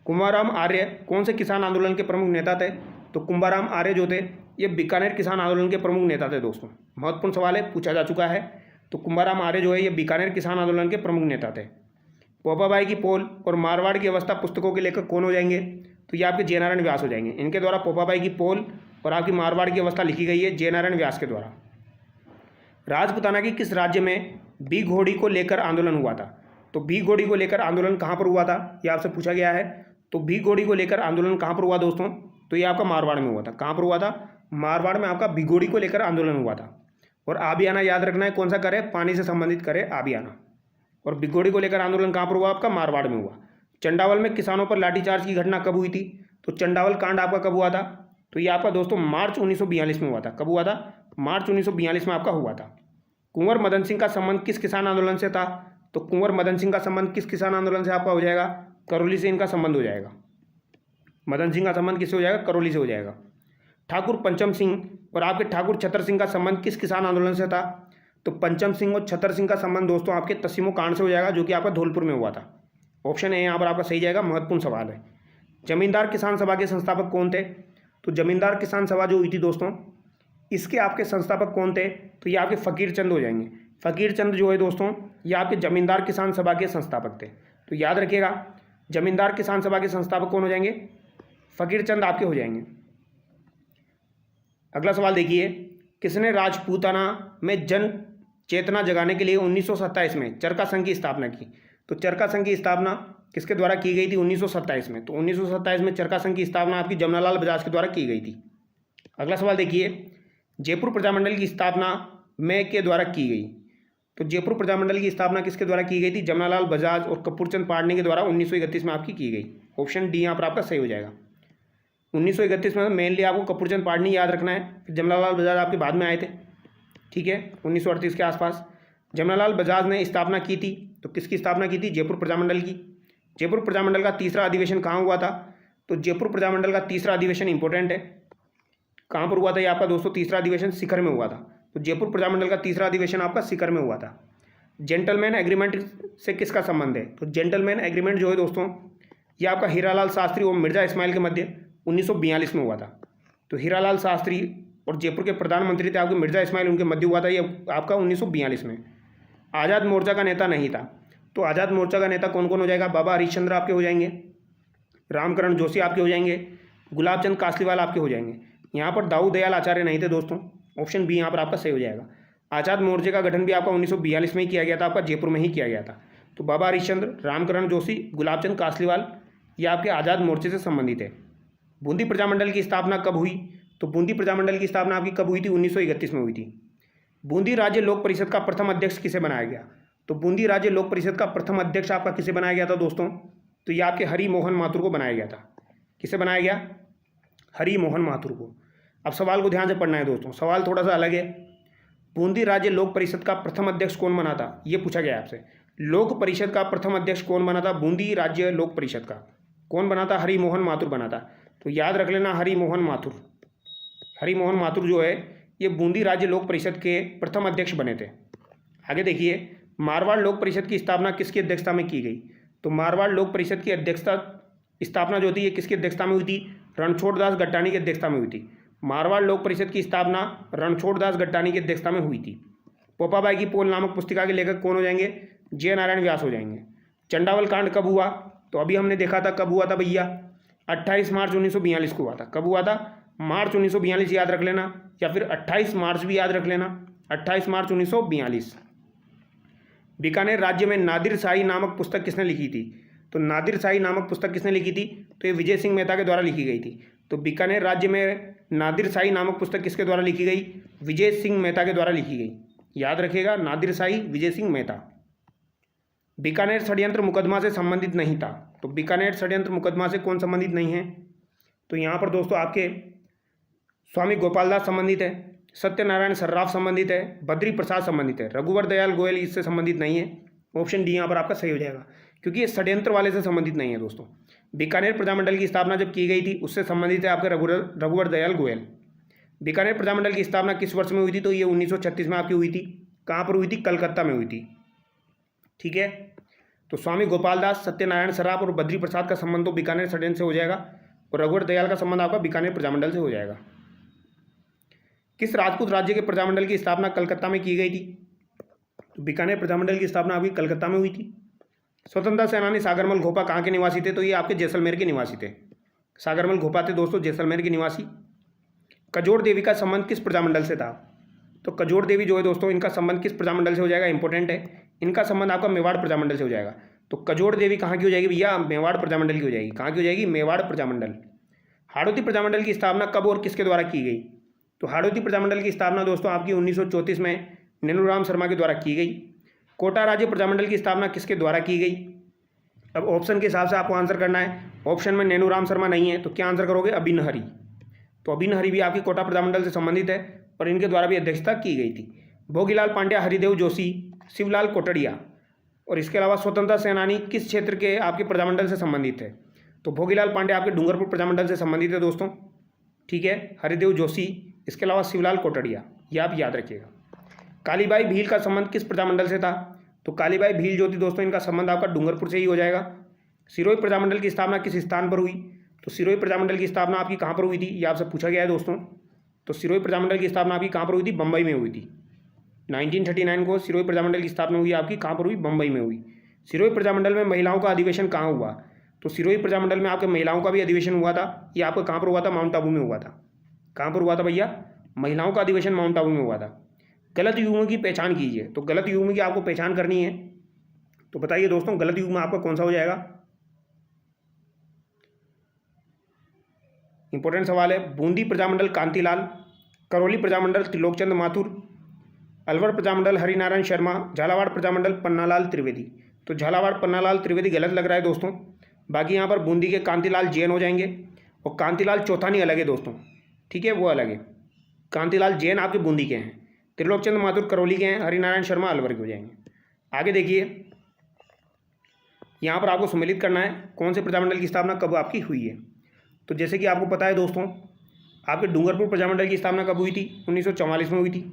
कुंभाराम आर्य कौन से किसान आंदोलन के प्रमुख नेता थे? तो कुंभाराम आर्य जो थे ये बीकानेर किसान आंदोलन के प्रमुख नेता थे दोस्तों। महत्वपूर्ण सवाल है, पूछा जा चुका है। तो कुंभाराम आर्य जो है ये बीकानेर किसान आंदोलन के प्रमुख नेता थे। पोपाबाई की पोल और मारवाड़ की अवस्था पुस्तकों के लेखक कौन हो जाएंगे? तो ये आपके जयनारायण व्यास हो जाएंगे। इनके द्वारा पोपाबाई की पोल और आपकी मारवाड़ की अवस्था लिखी गई है जयनारायण व्यास के द्वारा। राजपुताना की किस राज्य में बी घोड़ी को लेकर आंदोलन हुआ था? तो बी घोड़ी को लेकर आंदोलन कहाँ पर हुआ था? ये आपसे पूछा गया है। तो बी घोड़ी को लेकर आंदोलन कहाँ पर हुआ दोस्तों? तो ये आपका मारवाड़ में हुआ था। कहाँ पर हुआ था? मारवाड़ में आपका बी घोड़ी को लेकर आंदोलन हुआ था। और आबियाना याद रखना है, कौन सा करे? पानी से संबंधित करे आबियाना। और बी घोड़ी को लेकर आंदोलन कहाँ पर हुआ? आपका मारवाड़ में हुआ। चंडावल में किसानों पर लाठीचार्ज की घटना कब हुई थी? तो चंडावल कांड आपका कब हुआ था? तो ये आपका दोस्तों मार्च 1942 में हुआ था। कब हुआ था? मार्च 1942 में आपका हुआ था। कुंवर मदन सिंह का संबंध किस किसान आंदोलन से था? तो कुंवर मदन सिंह का संबंध किस किसान आंदोलन से आपका हो जाएगा? करौली से इनका संबंध हो जाएगा। मदन सिंह का संबंध किससे हो जाएगा? करौली से हो जाएगा। ठाकुर पंचम सिंह और आपके ठाकुर छतर सिंह का संबंध किस किसान आंदोलन से था? तो पंचम सिंह और छतर सिंह का संबंध दोस्तों आपके तसीमो कांड से हो जाएगा, जो कि आपका धौलपुर में हुआ था। ऑप्शन ए यहाँ पर आपका सही जाएगा। महत्वपूर्ण सवाल है। जमींदार किसान सभा के संस्थापक कौन थे? तो जमींदार किसान सभा जो हुई थी दोस्तों, इसके आपके संस्थापक कौन थे? तो ये आपके फ़कीर चंद हो जाएंगे। फ़कीर चंद जो है दोस्तों ये आपके जमींदार किसान सभा के संस्थापक थे। तो याद रखिएगा, जमींदार किसान सभा के संस्थापक कौन हो जाएंगे? फ़कीर चंद आपके हो जाएंगे। अगला सवाल देखिए, किसने राजपूताना में जन चेतना जगाने के लिए 1927 में चरखा संघ की स्थापना की? तो चरखा संघ की स्थापना किसके द्वारा की गई थी 1927 में? तो 1927 में चरखा संघ की स्थापना आपकी जमनालाल बजाज के द्वारा की गई थी। अगला सवाल देखिए, जयपुर प्रजामंडल की स्थापना में के द्वारा की गई? तो जयपुर प्रजामंडल की स्थापना किसके द्वारा की गई थी? जमनालाल बजाज और कपूरचंद पाडनी के द्वारा 1931 में आपकी की गई। ऑप्शन डी यहाँ पर आपका सही हो जाएगा। 1931 में मेनली आपको कपूरचंद पाडनी याद रखना है, फिर जमनालाल बजाज आपके बाद में आए थे। ठीक है, 1938 के आसपास जमनालाल बजाज ने स्थापना की थी। तो किसकी स्थापना की थी? जयपुर प्रजामंडल की। जयपुर प्रजामंडल का तीसरा अधिवेशन कहाँ हुआ था? तो जयपुर प्रजामंडल का तीसरा अधिवेशन इंपॉर्टेंट है, कहाँ पर हुआ था ये आपका दोस्तों? तीसरा अधिवेशन शिखर में हुआ था। तो जयपुर प्रजामंडल का तीसरा अधिवेशन आपका शिखर में हुआ था। जेंटलमैन एग्रीमेंट से किसका संबंध है? तो जेंटलमैन एग्रीमेंट जो है दोस्तों ये आपका हीरालाल शास्त्री और मिर्जा इस्माइल के मध्य 1942 में हुआ था। तो हीरालाल शास्त्री और जयपुर के प्रधानमंत्री थे आपके मिर्जा इस्माइल, उनके मध्य हुआ था ये आपका 1942 में। आज़ाद मोर्चा का नेता नहीं था। तो आज़ाद मोर्चा का नेता कौन कौन हो जाएगा? बाबा हरिश्चंद्र आपके हो जाएंगे, रामकरण जोशी आपके हो जाएंगे, गुलाब चंद कासलीवाल आपके हो जाएंगे। यहाँ पर दाऊ दयाल आचार्य नहीं थे दोस्तों। ऑप्शन बी यहाँ पर आपका सही हो जाएगा। आज़ाद मोर्चे का गठन भी आपका 1942 में ही किया गया था, आपका जयपुर में ही किया गया था। तो बाबा हरिश्चंद्र, रामकरण जोशी, गुलाब चंद कासलीवाल ये आपके आज़ाद मोर्चे से संबंधित है। बूंदी प्रजामंडल की स्थापना कब हुई? तो बूंदी प्रजामंडल की स्थापना आपकी कब हुई थी? 1931 में हुई थी। बूंदी राज्य लोक परिषद का प्रथम अध्यक्ष किसे बनाया गया? तो बूंदी राज्य लोक परिषद का प्रथम अध्यक्ष आपका किसे बनाया गया था दोस्तों? तो ये आपके हरि मोहन माथुर को बनाया गया था। किसे बनाया गया? हरि मोहन माथुर को। अब सवाल को ध्यान से पढ़ना है दोस्तों, सवाल थोड़ा सा अलग है। बूंदी राज्य लोक परिषद का प्रथम अध्यक्ष कौन बना था, ये पूछा गया आपसे। लोक परिषद का प्रथम अध्यक्ष कौन बना था? बूंदी राज्य लोक परिषद का कौन बना था? हरि मोहन माथुर बना था। तो याद रख लेना, हरि मोहन माथुर। हरि मोहन माथुर जो है ये बूंदी राज्य लोक परिषद के प्रथम अध्यक्ष बने थे। आगे देखिए, मारवाड़ लोक परिषद की स्थापना किसकी अध्यक्षता में की गई? तो मारवाड़ लोक परिषद की स्थापना जो थी ये किसकी अध्यक्षता में हुई थी? रणछोड़ दास गट्टानी की अध्यक्षता में हुई थी। मारवाड़ लोक परिषद की स्थापना रणछोड़ दास गट्टानी की अध्यक्षता में हुई थी। पोपाबाई की पोल नामक पुस्तिका के लेखक कौन हो जाएंगे? जय नारायण व्यास हो जाएंगे। चंडावल कांड कब हुआ? तो अभी हमने देखा था कब हुआ था भैया, 28 मार्च 1942 को हुआ था। कब हुआ था? मार्च 1942 याद रख लेना, या फिर 28 मार्च भी याद रख लेना, 28 मार्च 1942। बीकानेर राज्य में नादिर शाही नामक पुस्तक किसने लिखी थी? तो नादिर शाही नामक पुस्तक किसने लिखी थी? तो ये विजय सिंह मेहता के द्वारा लिखी गई थी। तो बीकानेर राज्य में नादिर शाही नामक पुस्तक किसके द्वारा लिखी गई? विजय सिंह मेहता के द्वारा लिखी गई। याद रखिएगा, नादिर शाही, विजय सिंह मेहता। बीकानेर षड्यंत्र मुकदमा से संबंधित नहीं था। तो बीकानेर षड्यंत्र मुकदमा से कौन संबंधित नहीं है? तो यहाँ पर दोस्तों आपके स्वामी गोपाल दास संबंधित है, सत्यनारायण सर्राफ संबंधित है, बद्री प्रसाद संबंधित है, रघुवर दयाल गोयल इससे संबंधित नहीं है। ऑप्शन डी यहाँ पर आपका सही हो जाएगा, क्योंकि ये षड्यंत्र वाले से संबंधित नहीं है दोस्तों। बीकानेर प्रजामंडल की स्थापना जब की गई थी उससे संबंधित है आपके रघुवर दयाल गोयल। बीकानेर प्रजामंडल की स्थापना किस वर्ष में हुई थी? तो ये 1936 में आपकी हुई थी। कहाँ पर हुई थी? कलकत्ता में हुई थी। ठीक है, तो स्वामी गोपाल दास, सत्यनारायण सर्राफ और बद्री प्रसाद का संबंध तो बीकानेर षड्यंत्र से हो जाएगा, और रघुवर दयाल का संबंध आपका बीकानेर प्रजामंडल से हो जाएगा। किस राजपूत राज्य के प्रजामंडल की स्थापना कलकत्ता में की गई थी? तो बीकानेर प्रजामंडल की स्थापना आपकी कलकत्ता में हुई थी। स्वतंत्रता सेनानी सागरमल घोपा कहाँ के निवासी थे? तो ये आपके जैसलमेर के निवासी थे। सागरमल घोपा थे दोस्तों जैसलमेर के निवासी। कजोड़ देवी का संबंध किस प्रजामंडल से था? तो कजोड़ देवी जो है दोस्तों, इनका संबंध किस प्रजामंडल से हो जाएगा? इंपॉर्टेंट है, इनका संबंध आपका मेवाड़ प्रजामंडल से हो जाएगा। तो कजोड़ देवी कहाँ की हो जाएगी भैया? मेवाड़ प्रजामंडल की हो जाएगी। कहाँ की हो जाएगी? मेवाड़ प्रजामंडल। हाड़ौती प्रजामंडल की स्थापना कब और किसके द्वारा की गई? तो हाड़ौती प्रजामंडल की स्थापना दोस्तों आपकी 1934 में नैनूराम शर्मा के द्वारा की गई। कोटा राज्य प्रजामंडल की स्थापना किसके द्वारा की गई? अब ऑप्शन के हिसाब से आपको आंसर करना है। ऑप्शन में नैनूराम शर्मा नहीं है, तो क्या आंसर करोगे? अबिनहरी। तो अबिनहरी भी आपकी कोटा प्रजामंडल से संबंधित है और इनके द्वारा भी अध्यक्षता की गई थी। भोगीलाल पांड्या, हरिदेव जोशी, शिवलाल कोटड़िया और इसके अलावा स्वतंत्रता सेनानी किस क्षेत्र के आपके प्रजामंडल से संबंधित है? तो भोगीलाल पांड्या आपके डूंगरपुर प्रजामंडल से संबंधित है दोस्तों। ठीक है, हरिदेव जोशी, इसके अलावा शिवलाल कोटड़िया, ये आप याद रखिएगा। कालीबाई भील का संबंध किस प्रजामंडल से था? तो कालीबाई भील जो थी दोस्तों, इनका संबंध आपका डूंगरपुर से ही हो जाएगा। सिरोही प्रजामंडल की स्थापना किस स्थान पर हुई? तो सिरोही प्रजामंडल की स्थापना आपकी कहाँ पर हुई थी? ये आपसे पूछा गया है दोस्तों। तो सिरोही प्रजामंडल की स्थापना आपकी कहाँ पर हुई थी? बम्बई में हुई थी। 1939 को सिरोही प्रजामंडल की स्थापना हुई आपकी कहाँ पर हुई? बम्बई में हुई। सिरोही प्रजामंडल में महिलाओं का अधिवेशन कहाँ हुआ? तो सिरोही प्रजामंडल में आपके महिलाओं का भी अधिवेशन हुआ था। ये आपका कहाँ पर हुआ था? माउंट आबू में हुआ था। कहाँ पर हुआ था भैया? महिलाओं का अधिवेशन माउंट आबू में हुआ था। गलत युग्म की पहचान कीजिए। तो गलत युग्म की आपको पहचान करनी है, तो बताइए दोस्तों गलत युग्म आपका कौन सा हो जाएगा? इंपॉर्टेंट सवाल है। बूंदी प्रजामंडल कांतिलाल, करौली प्रजामंडल त्रिलोकचंद माथुर, अलवर प्रजामंडल हरिनारायण शर्मा, झालावाड़ प्रजामंडल पन्नालाल त्रिवेदी। तो झालावाड़ पन्नालाल त्रिवेदी गलत लग रहा है दोस्तों। बाकी यहाँ पर बूंदी के कांतिलाल जैन हो जाएंगे और कांतिलाल चौथानी अलग है दोस्तों। ठीक है, वो अलग है। कांतिलाल जैन आपके बूंदी के हैं, त्रिलोकचंद माथुर करौली के हैं, हरिनारायण शर्मा अलवर के हो जाएंगे। आगे देखिए, यहाँ पर आपको सम्मिलित करना है कौन से प्रजामंडल की स्थापना कब आपकी हुई है। तो जैसे कि आपको पता है दोस्तों, आपके डूंगरपुर प्रजामंडल की स्थापना कब हुई थी? 1944 में हुई थी।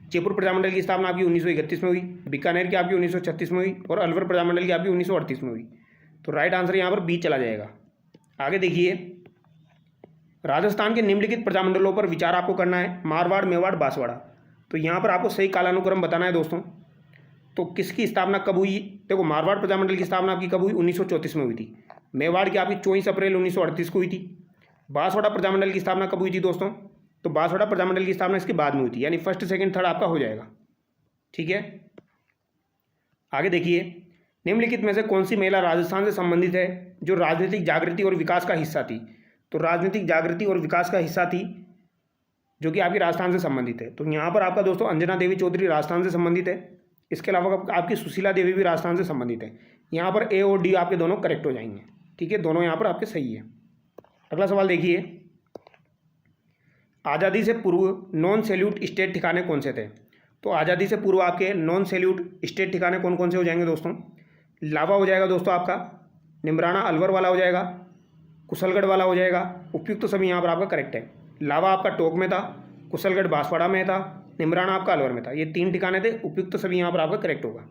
जयपुर प्रजामंडल की स्थापना आपकी 1931 में हुई। बीकानेर की आपकी 1936 में हुई और अलवर प्रजामंडल की आपकी 1938 में हुई। तो राइट आंसर यहाँ पर बी चला जाएगा। आगे देखिए, राजस्थान के निम्नलिखित प्रजामंडलों पर विचार आपको करना है, मारवाड़, मेवाड़, बांसवाड़ा। तो यहाँ पर आपको सही कालानुक्रम बताना है दोस्तों। तो किसकी स्थापना कब हुई? देखो, मारवाड़ प्रजामंडल की स्थापना आपकी कब हुई? 1934 में हुई थी। मेवाड़ की आपकी 24 अप्रैल 1938 को हुई थी। बांसवाड़ा प्रजामंडल की स्थापना कब हुई थी दोस्तों? तो बांसवाड़ा प्रजामंडल की स्थापना इसके बाद में हुई थी, यानी फर्स्ट, सेकंड, थर्ड आपका हो जाएगा। ठीक है, आगे देखिए, निम्नलिखित में से कौन सी महिला राजस्थान से संबंधित है जो राजनीतिक जागृति और विकास का हिस्सा थी? तो राजनीतिक जागृति और विकास का हिस्सा थी जो कि आपकी राजस्थान से संबंधित है। तो यहाँ पर आपका दोस्तों अंजना देवी चौधरी राजस्थान से संबंधित है। इसके अलावा आपकी सुशीला देवी भी राजस्थान से संबंधित है। यहाँ पर ए और डी आपके दोनों करेक्ट हो जाएंगे। ठीक है, दोनों यहाँ पर आपके सही है। अगला सवाल देखिए, आज़ादी से पूर्व नॉन सैल्यूट स्टेट ठिकाने कौन से थे? तो आज़ादी से पूर्व आपके नॉन सैल्यूट स्टेट ठिकाने कौन कौन से हो जाएंगे दोस्तों? लावा हो जाएगा दोस्तों आपका, निमराना अलवर वाला हो जाएगा, कुशलगढ़ वाला हो जाएगा। उपयुक्त सभी यहाँ पर आपका करेक्ट है। लावा आपका टोंक में था, कुशलगढ़ बांसवाड़ा में था, निमराना आपका अलवर में था। ये 3 ठिकाने थे। उपयुक्त सभी यहाँ पर आपका करेक्ट होगा।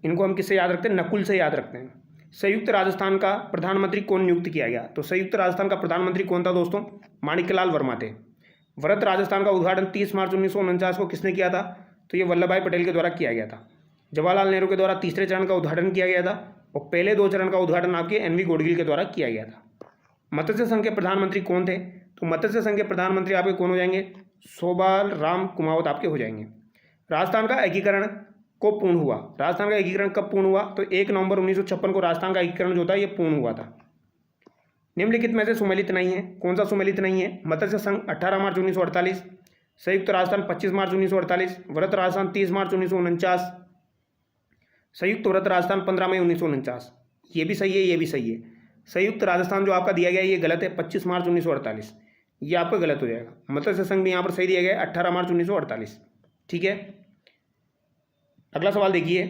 इनको हम किससे याद रखते हैं? नकुल से याद रखते हैं। संयुक्त राजस्थान का प्रधानमंत्री कौन नियुक्त किया गया? तो संयुक्त राजस्थान का प्रधानमंत्री कौन था दोस्तों? माणिक्यलाल वर्मा थे। वृहत राजस्थान का उद्घाटन 30 मार्च 1949 को किसने किया था? तो ये वल्लभ भाई पटेल के द्वारा किया गया था। जवाहरलाल नेहरू के द्वारा तीसरे चरण का उद्घाटन किया गया था और पहले 2 चरण का उद्घाटन आपके एनवी गोडगिल के द्वारा किया गया था। मत्स्य संघ के प्रधानमंत्री कौन थे? तो मत्स्य संघ के प्रधानमंत्री आपके कौन हो जाएंगे? शोभाल राम कुमावत आपके हो जाएंगे। राजस्थान का एकीकरण को पूर्ण हुआ। राजस्थान का एकीकरण कब पूर्ण हुआ? तो 1 नवंबर 1956 को राजस्थान का एकीकरण जो था ये पूर्ण हुआ था। निम्नलिखित में से सुमेलित नहीं है। कौन सा सुमेलित नहीं है? मत्स्य संघ 18 मार्च 1948, संयुक्त राजस्थान 25 मार्च 1948, वृहत राजस्थान 30 मार्च 1949, संयुक्त वृहत राजस्थान 15 मई 1949। ये भी सही है, ये भी सही है। संयुक्त राजस्थान जो आपका दिया गया है ये गलत है, 25 मार्च 1948, ये आपका गलत हो जाएगा। मत्स्य संघ भी यहाँ पर सही दिया गया है 18 मार्च 1948। ठीक है, अगला सवाल देखिए,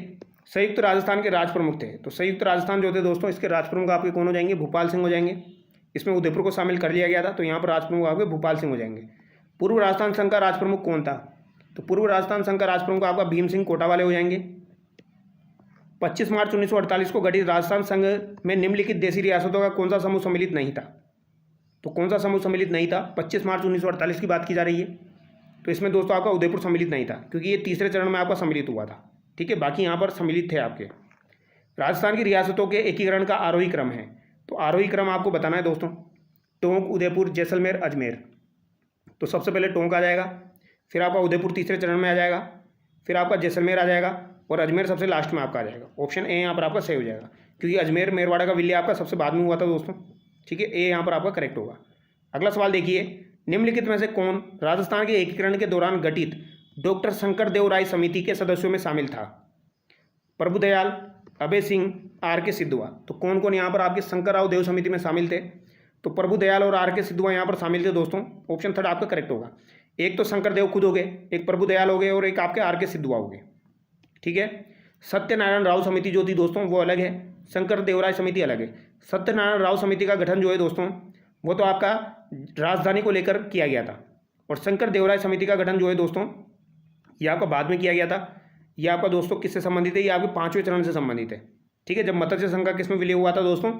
संयुक्त राजस्थान के राज प्रमुख थे। तो संयुक्त राजस्थान जो थे दोस्तों, इसके राज प्रमुख आपके कौन हो जाएंगे? भूपाल सिंह हो जाएंगे। इसमें उदयपुर को शामिल कर लिया गया था, तो यहाँ पर राज प्रमुख आपके भूपाल सिंह हो जाएंगे। पूर्व राजस्थान संघ का राज प्रमुख कौन था? तो पूर्व राजस्थान संघ का राज प्रमुख आपका भीम सिंह कोटा वाले हो जाएंगे। 25 मार्च 1948 को गठित राजस्थान संघ में निम्नलिखित देशी रियासतों का कौन सा समूह सम्मिलित नहीं था? तो कौन सा समूह सम्मिलित नहीं था? 25 मार्च 1948 की बात की जा रही है। तो इसमें दोस्तों आपका उदयपुर सम्मिलित नहीं था, क्योंकि ये तीसरे चरण में आपका सम्मिलित हुआ था। ठीक है, बाकी यहाँ पर सम्मिलित थे आपके। राजस्थान की रियासतों के एकीकरण का आरोही क्रम है। तो आरोही क्रम आपको बताना है दोस्तों, टोंक, उदयपुर, जैसलमेर, अजमेर। तो सबसे पहले टोंक आ जाएगा, फिर आपका उदयपुर तीसरे चरण में आ जाएगा, फिर आपका जैसलमेर आ जाएगा और अजमेर सबसे लास्ट में आपका आ जाएगा। ऑप्शन ए यहाँ पर आपका सही हो जाएगा, क्योंकि अजमेर मेरवाड़ा का विलय आपका सबसे बाद में हुआ था दोस्तों। ठीक है, ए यहाँ पर आपका करेक्ट होगा। अगला सवाल देखिए, निम्नलिखित में से कौन राजस्थान के एकीकरण के दौरान गठित डॉक्टर शंकर देव राय समिति के सदस्यों में शामिल था? प्रभुदयाल, अभय सिंह, आर के सिद्धवा। तो कौन कौन यहाँ पर आपके शंकर राव देव समिति में शामिल थे? तो प्रभुदयाल और आर के सिद्धवा यहाँ पर शामिल थे दोस्तों। ऑप्शन थर्ड आपका करेक्ट होगा। एक तो शंकर देव खुद हो गए, एक प्रभुदयाल हो गए और एक आपके आर के सिद्धवा हो गए। ठीक है, सत्यनारायण राव समिति जो थी दोस्तों वो अलग है, शंकर देवराय समिति अलग है। सत्यनारायण राव समिति का गठन जो है दोस्तों वो तो आपका राजधानी को लेकर किया गया था, और शंकर देवराय समिति का गठन जो है दोस्तों ये आपका बाद में किया गया था। ये आपका दोस्तों किससे संबंधित है? ये आपके 5वें चरण से संबंधित है। ठीक है, जब मत्स्य संघ का किस में विलय हुआ था दोस्तों?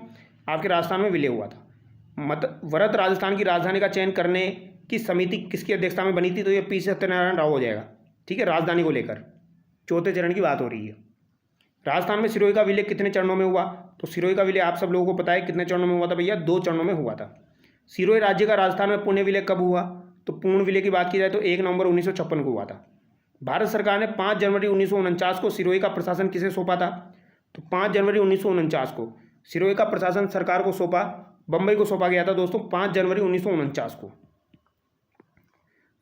आपके राजस्थान में विलय हुआ था। वृहत राजस्थान की राजधानी का चयन करने की समिति किसकी अध्यक्षता में बनी थी? तो ये पी सत्यनारायण राव हो जाएगा। ठीक है, राजधानी को लेकर 4थे चरण की बात हो रही है। राजस्थान में सिरोही का विलय कितने चरणों में हुआ? तो सिरोही का विलय आप सब लोगों को पता है कितने चरणों में हुआ था भैया? 2 चरणों में हुआ था। सिरोही राज्य का राजस्थान में पूर्ण विलय कब हुआ? तो पूर्ण विलय की बात की जाए तो 1 नवंबर 1956 को हुआ था। भारत सरकार ने 5 जनवरी 1949 को सिरोही का प्रशासन किसे सौंपा था? तो 5 जनवरी 1949 को सिरोही का प्रशासन सरकार को सौंपा, बम्बई को सौंपा गया था दोस्तों 5 जनवरी 1949 को।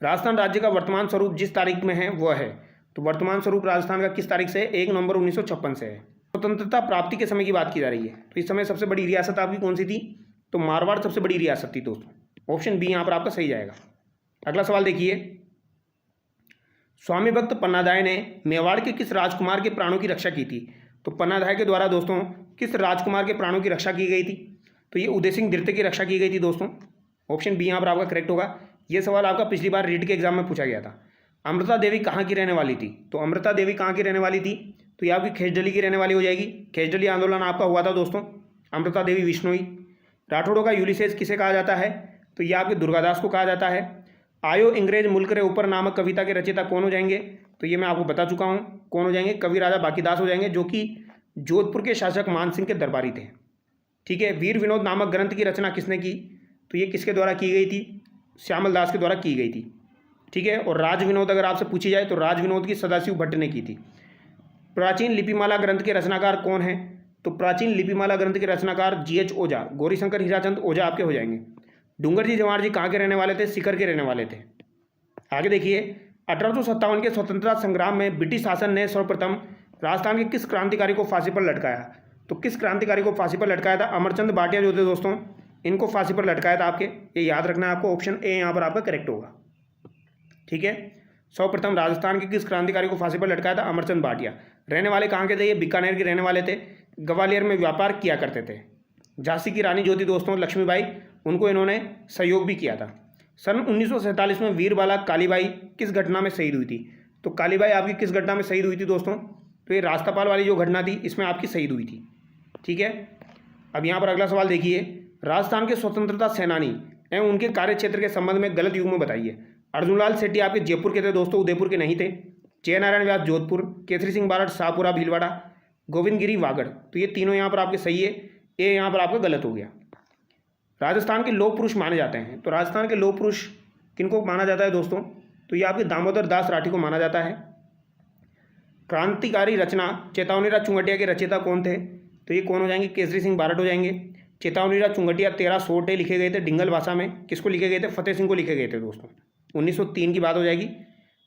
राजस्थान राज्य का वर्तमान स्वरूप जिस तारीख में है वह है, तो वर्तमान स्वरूप राजस्थान का किस तारीख से है? 1 नवंबर 1956 से है। स्वतंत्रता प्राप्ति के समय की बात की जा रही है, तो इस समय सबसे बड़ी रियासत आपकी कौन सी थी? तो मारवाड़ सबसे बड़ी रियासत थी दोस्तों। ऑप्शन बी यहाँ पर आपका सही जाएगा। अगला सवाल देखिए, स्वामी भक्त पन्नाधाय ने मेवाड़ के किस राजकुमार के प्राणों की रक्षा की थी? तो पन्नाधाय के द्वारा दोस्तों किस राजकुमार के प्राणों की रक्षा की गई थी? तो ये उदय सिंह द्वितीय की रक्षा की गई थी दोस्तों। ऑप्शन बी यहाँ पर आपका करेक्ट होगा। ये सवाल आपका पिछली बार रीट के एग्जाम में पूछा गया था। अमृता देवी कहाँ की रहने वाली थी? तो अमृता देवी कहाँ की रहने वाली थी? तो ये आपकी खेजडली की रहने वाली हो जाएगी। खेजडली आंदोलन आपका हुआ था दोस्तों। अमृता देवी विश्नोई। राठौड़ों का यूलिसेस किसे कहा जाता है? तो ये आपके दुर्गादास को कहा जाता है। आयो अंग्रेज मुल्क रे ऊपर नामक कविता के रचयिता कौन हो जाएंगे? तो ये मैं आपको बता चुका हूँ कौन हो जाएंगे, कवि राजा बाकीदास हो जाएंगे, जो कि जोधपुर के शासक मान सिंह के दरबारी थे। ठीक है, वीर विनोद नामक ग्रंथ की रचना किसने की? तो ये किसके द्वारा की गई थी? श्यामल दास के द्वारा की गई थी। ठीक है, और राज विनोद अगर आपसे पूछी जाए तो राज विनोद की सदाशिव भट्ट ने की थी। प्राचीन लिपिमाला ग्रंथ के रचनाकार कौन है? तो प्राचीन लिपिमाला ग्रंथ के रचनाकार GH ओझा, गौरीशंकर हीराचंद ओझा आपके हो जाएंगे। डूंगर जी जवाहर जी कहाँ के रहने वाले थे? सीकर के रहने वाले थे। आगे देखिए, 1857 के स्वतंत्रता संग्राम में ब्रिटिश शासन ने सर्वप्रथम राजस्थान के किस क्रांतिकारी को फांसी पर लटकाया? तो किस क्रांतिकारी को फांसी पर लटकाया था? अमरचंद भाटिया जो थे दोस्तों इनको फांसी पर लटकाया था आपके, ये याद रखना है आपको। ऑप्शन ए यहाँ पर आपका करेक्ट होगा। ठीक है, सर्वप्रथम राजस्थान के किस क्रांतिकारी को फांसी पर लटकाया था? अमरचंद भाटिया। रहने वाले कहाँ के थे? ये बीकानेर के रहने वाले थे, ग्वालियर में व्यापार किया करते थे। झांसी की रानी जो थी दोस्तों लक्ष्मीबाई, उनको इन्होंने सहयोग भी किया था। सन 1947 में वीरबाला कालीबाई किस घटना में शहीद हुई थी? तो कालीबाई आपकी किस घटना में शहीद हुई थी दोस्तों? तो ये रास्तापाल वाली जो घटना थी इसमें आपकी शहीद हुई थी। ठीक है, अब यहाँ पर अगला सवाल देखिए, राजस्थान के स्वतंत्रता सेनानी एवं उनके कार्य क्षेत्र के संबंध में गलत युग में बताइए। अर्जुनलाल सेठी आपके जयपुर के थे दोस्तों, उदयपुर के नहीं थे। जयनारायण व्यास जोधपुर, केसरी सिंह बारड शाहपुरा भीलवाड़ा, गोविंद गिरी वागड़। तो ये तीनों यहाँ पर आपके सही है, ये यहाँ पर आपका गलत हो गया। राजस्थान के लौह पुरुष माने जाते हैं, तो राजस्थान के लौह पुरुष किनको माना जाता है दोस्तों? तो ये आपके दामोदर दास राठी को माना जाता है। क्रांतिकारी रचना चेतावनीराज चुंगटिया के रचयिता कौन थे? तो ये कौन हो जाएंगे? केसरी सिंह बारड हो जाएंगे। चेतावनीराज चुंगटिया 13 सोटे लिखे गए थे डिंगल भाषा में, किसको लिखे गए थे? फतेह सिंह को लिखे गए थे दोस्तों। 1903 की बात हो जाएगी,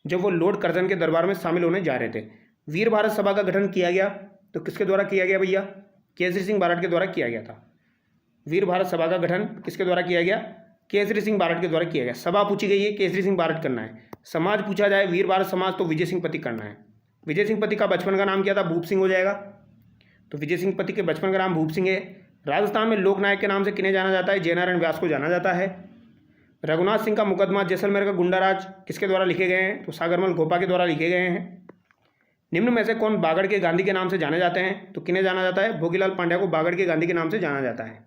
जब वो लॉर्ड कर्जन के दरबार में शामिल होने जा रहे थे। वीर भारत सभा का गठन किया गया, तो किसके द्वारा किया गया भैया? केसरी सिंह बारड के द्वारा किया गया था। वीर भारत सभा का गठन किसके द्वारा किया गया? केसरी सिंह बारड के द्वारा किया गया। सभा पूछी गई है, केसरी सिंह बारड करना है। समाज पूछा जाए वीर भारत समाज, तो विजय सिंह पति करना है। विजय सिंह पति का बचपन का नाम क्या था? भूप सिंह हो जाएगा। तो विजय सिंह पति के बचपन का नाम भूप सिंह है। राजस्थान में लोकनायक के नाम से किन्हें जाना जाता है? जयनारायण व्यास को जाना जाता है। रघुनाथ सिंह का मुकदमा जैसलमेर का गुंडाराज किसके द्वारा लिखे गए हैं? तो सागरमल गोपा के द्वारा लिखे गए हैं। निम्न में से कौन बागड़ के गांधी के नाम से जाने जाते हैं? तो किन्हें जाना जाता है? भोगीलाल पांड्या को बागड़ के गांधी के नाम से जाना जाता है।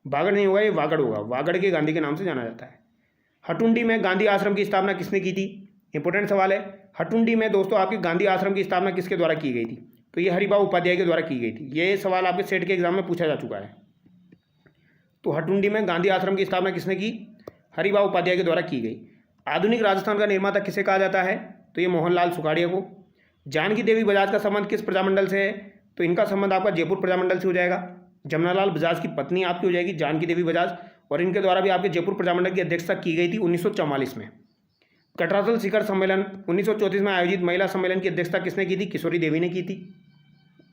बागड़ नहीं होगा, ये वागड़ होगा। वागड़ के गांधी के नाम से जाना जाता है। हटुंडी में गांधी आश्रम की स्थापना किसने की थी? इंपॉर्टेंट सवाल है। हटुंडी में दोस्तों आपकी गांधी आश्रम की स्थापना किसके द्वारा की गई थी? तो ये हरिभाऊ उपाध्याय के द्वारा की गई थी। ये सवाल आपके सेट के एग्जाम में पूछा जा चुका है। तो हटुंडी में गांधी आश्रम की स्थापना किसने की? हरिभाऊ उपाध्याय के द्वारा की गई। आधुनिक राजस्थान का निर्माता किसे कहा जाता है? तो ये मोहनलाल सुखाड़िया को। जानकी देवी बजाज का संबंध किस प्रजामंडल से है? तो इनका संबंध आपका जयपुर प्रजामंडल से हो जाएगा। जमनालाल बजाज की पत्नी आपकी हो जाएगी जानकी देवी बजाज, और इनके द्वारा भी आपके जयपुर प्रजामंडल की अध्यक्षता की गई थी 1944 में। कटराचल शिखर सम्मेलन 1934 में आयोजित महिला सम्मेलन की अध्यक्षता किसने की थी? किशोरी देवी ने की थी।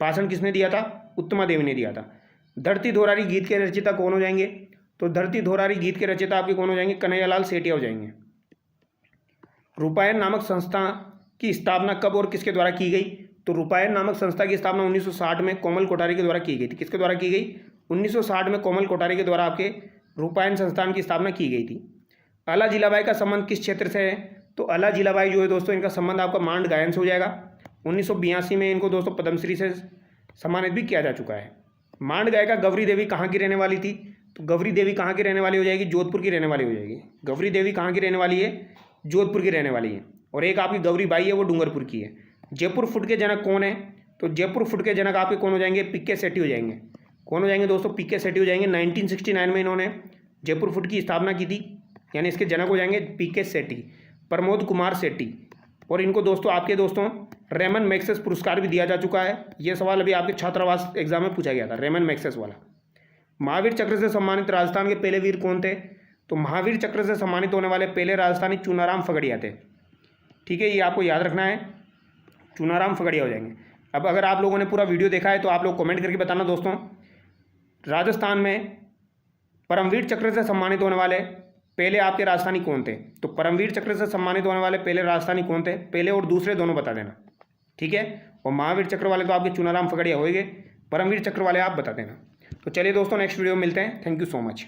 भाषण किसने दिया था? उत्तमा देवी ने दिया था। धरती धोरारी गीत के रचयिता कौन हो जाएंगे? तो धरती धोरारी गीत के रचयिता आपके कौन हो जाएंगे? कन्हैयालाल सेठिया हो जाएंगे। रूपायन नामक संस्था की स्थापना कब और किसके द्वारा की गई? तो रूपायन नामक संस्था की स्थापना 1960 में कोमल कोठारी के द्वारा की गई थी। किसके द्वारा की गई? 1960 में कोमल कोठारी के द्वारा आपके रूपायन संस्थान की स्थापना की गई थी। अला जिलाबाई का संबंध किस क्षेत्र से है? तो अला जिलाबाई जो है दोस्तों, इनका संबंध आपका मांड गायन से हो जाएगा। 1982 में इनको दोस्तों पद्मश्री से सम्मानित भी किया जा चुका है। मांड गायिका गौरी देवी कहाँ की रहने वाली थी? तो गौरी देवी कहाँ की रहने वाली हो जाएगी? जोधपुर की रहने वाली हो जाएगी। गौरी देवी कहाँ की रहने वाली है? जोधपुर की रहने वाली है। और एक आपकी गौरी बाई है, वो डूंगरपुर की है। जयपुर फुट के जनक कौन है? तो जयपुर फुट के जनक आपके कौन हो जाएंगे? पीके सेठी हो जाएंगे। कौन हो जाएंगे दोस्तों? पीके सेठी हो जाएंगे। 1969 में इन्होंने जयपुर फुट की स्थापना की थी, यानी इसके जनक हो जाएंगे पीके सेठी, प्रमोद कुमार सेठी। और इनको दोस्तों आपके दोस्तों रेमन मैग्सेस पुरस्कार भी दिया जा चुका है। ये सवाल अभी आपके छात्रावास एग्जाम में पूछा गया था, रेमन मैग्सेस वाला। महावीर चक्र से सम्मानित राजस्थान के पहले वीर कौन थे? तो महावीर चक्र से सम्मानित होने वाले पहले राजस्थानी चुनाराम फगड़िया थे। ठीक है, ये आपको याद रखना है, चुनाराम फगड़िया हो जाएंगे। अब अगर आप लोगों ने पूरा वीडियो देखा है तो आप लोग कमेंट करके बताना दोस्तों, राजस्थान में परमवीर चक्र से सम्मानित होने वाले पहले आपके राजस्थानी कौन थे? तो परमवीर चक्र से सम्मानित होने वाले पहले राजस्थानी कौन थे? पहले और दूसरे दोनों बता देना। ठीक है, और महावीर चक्र वाले तो आपके चुनाराम फगड़िया होएंगे, परमवीर चक्र वाले आप बता देना। तो चलिए दोस्तों, नेक्स्ट वीडियो में मिलते हैं। Thank you so much.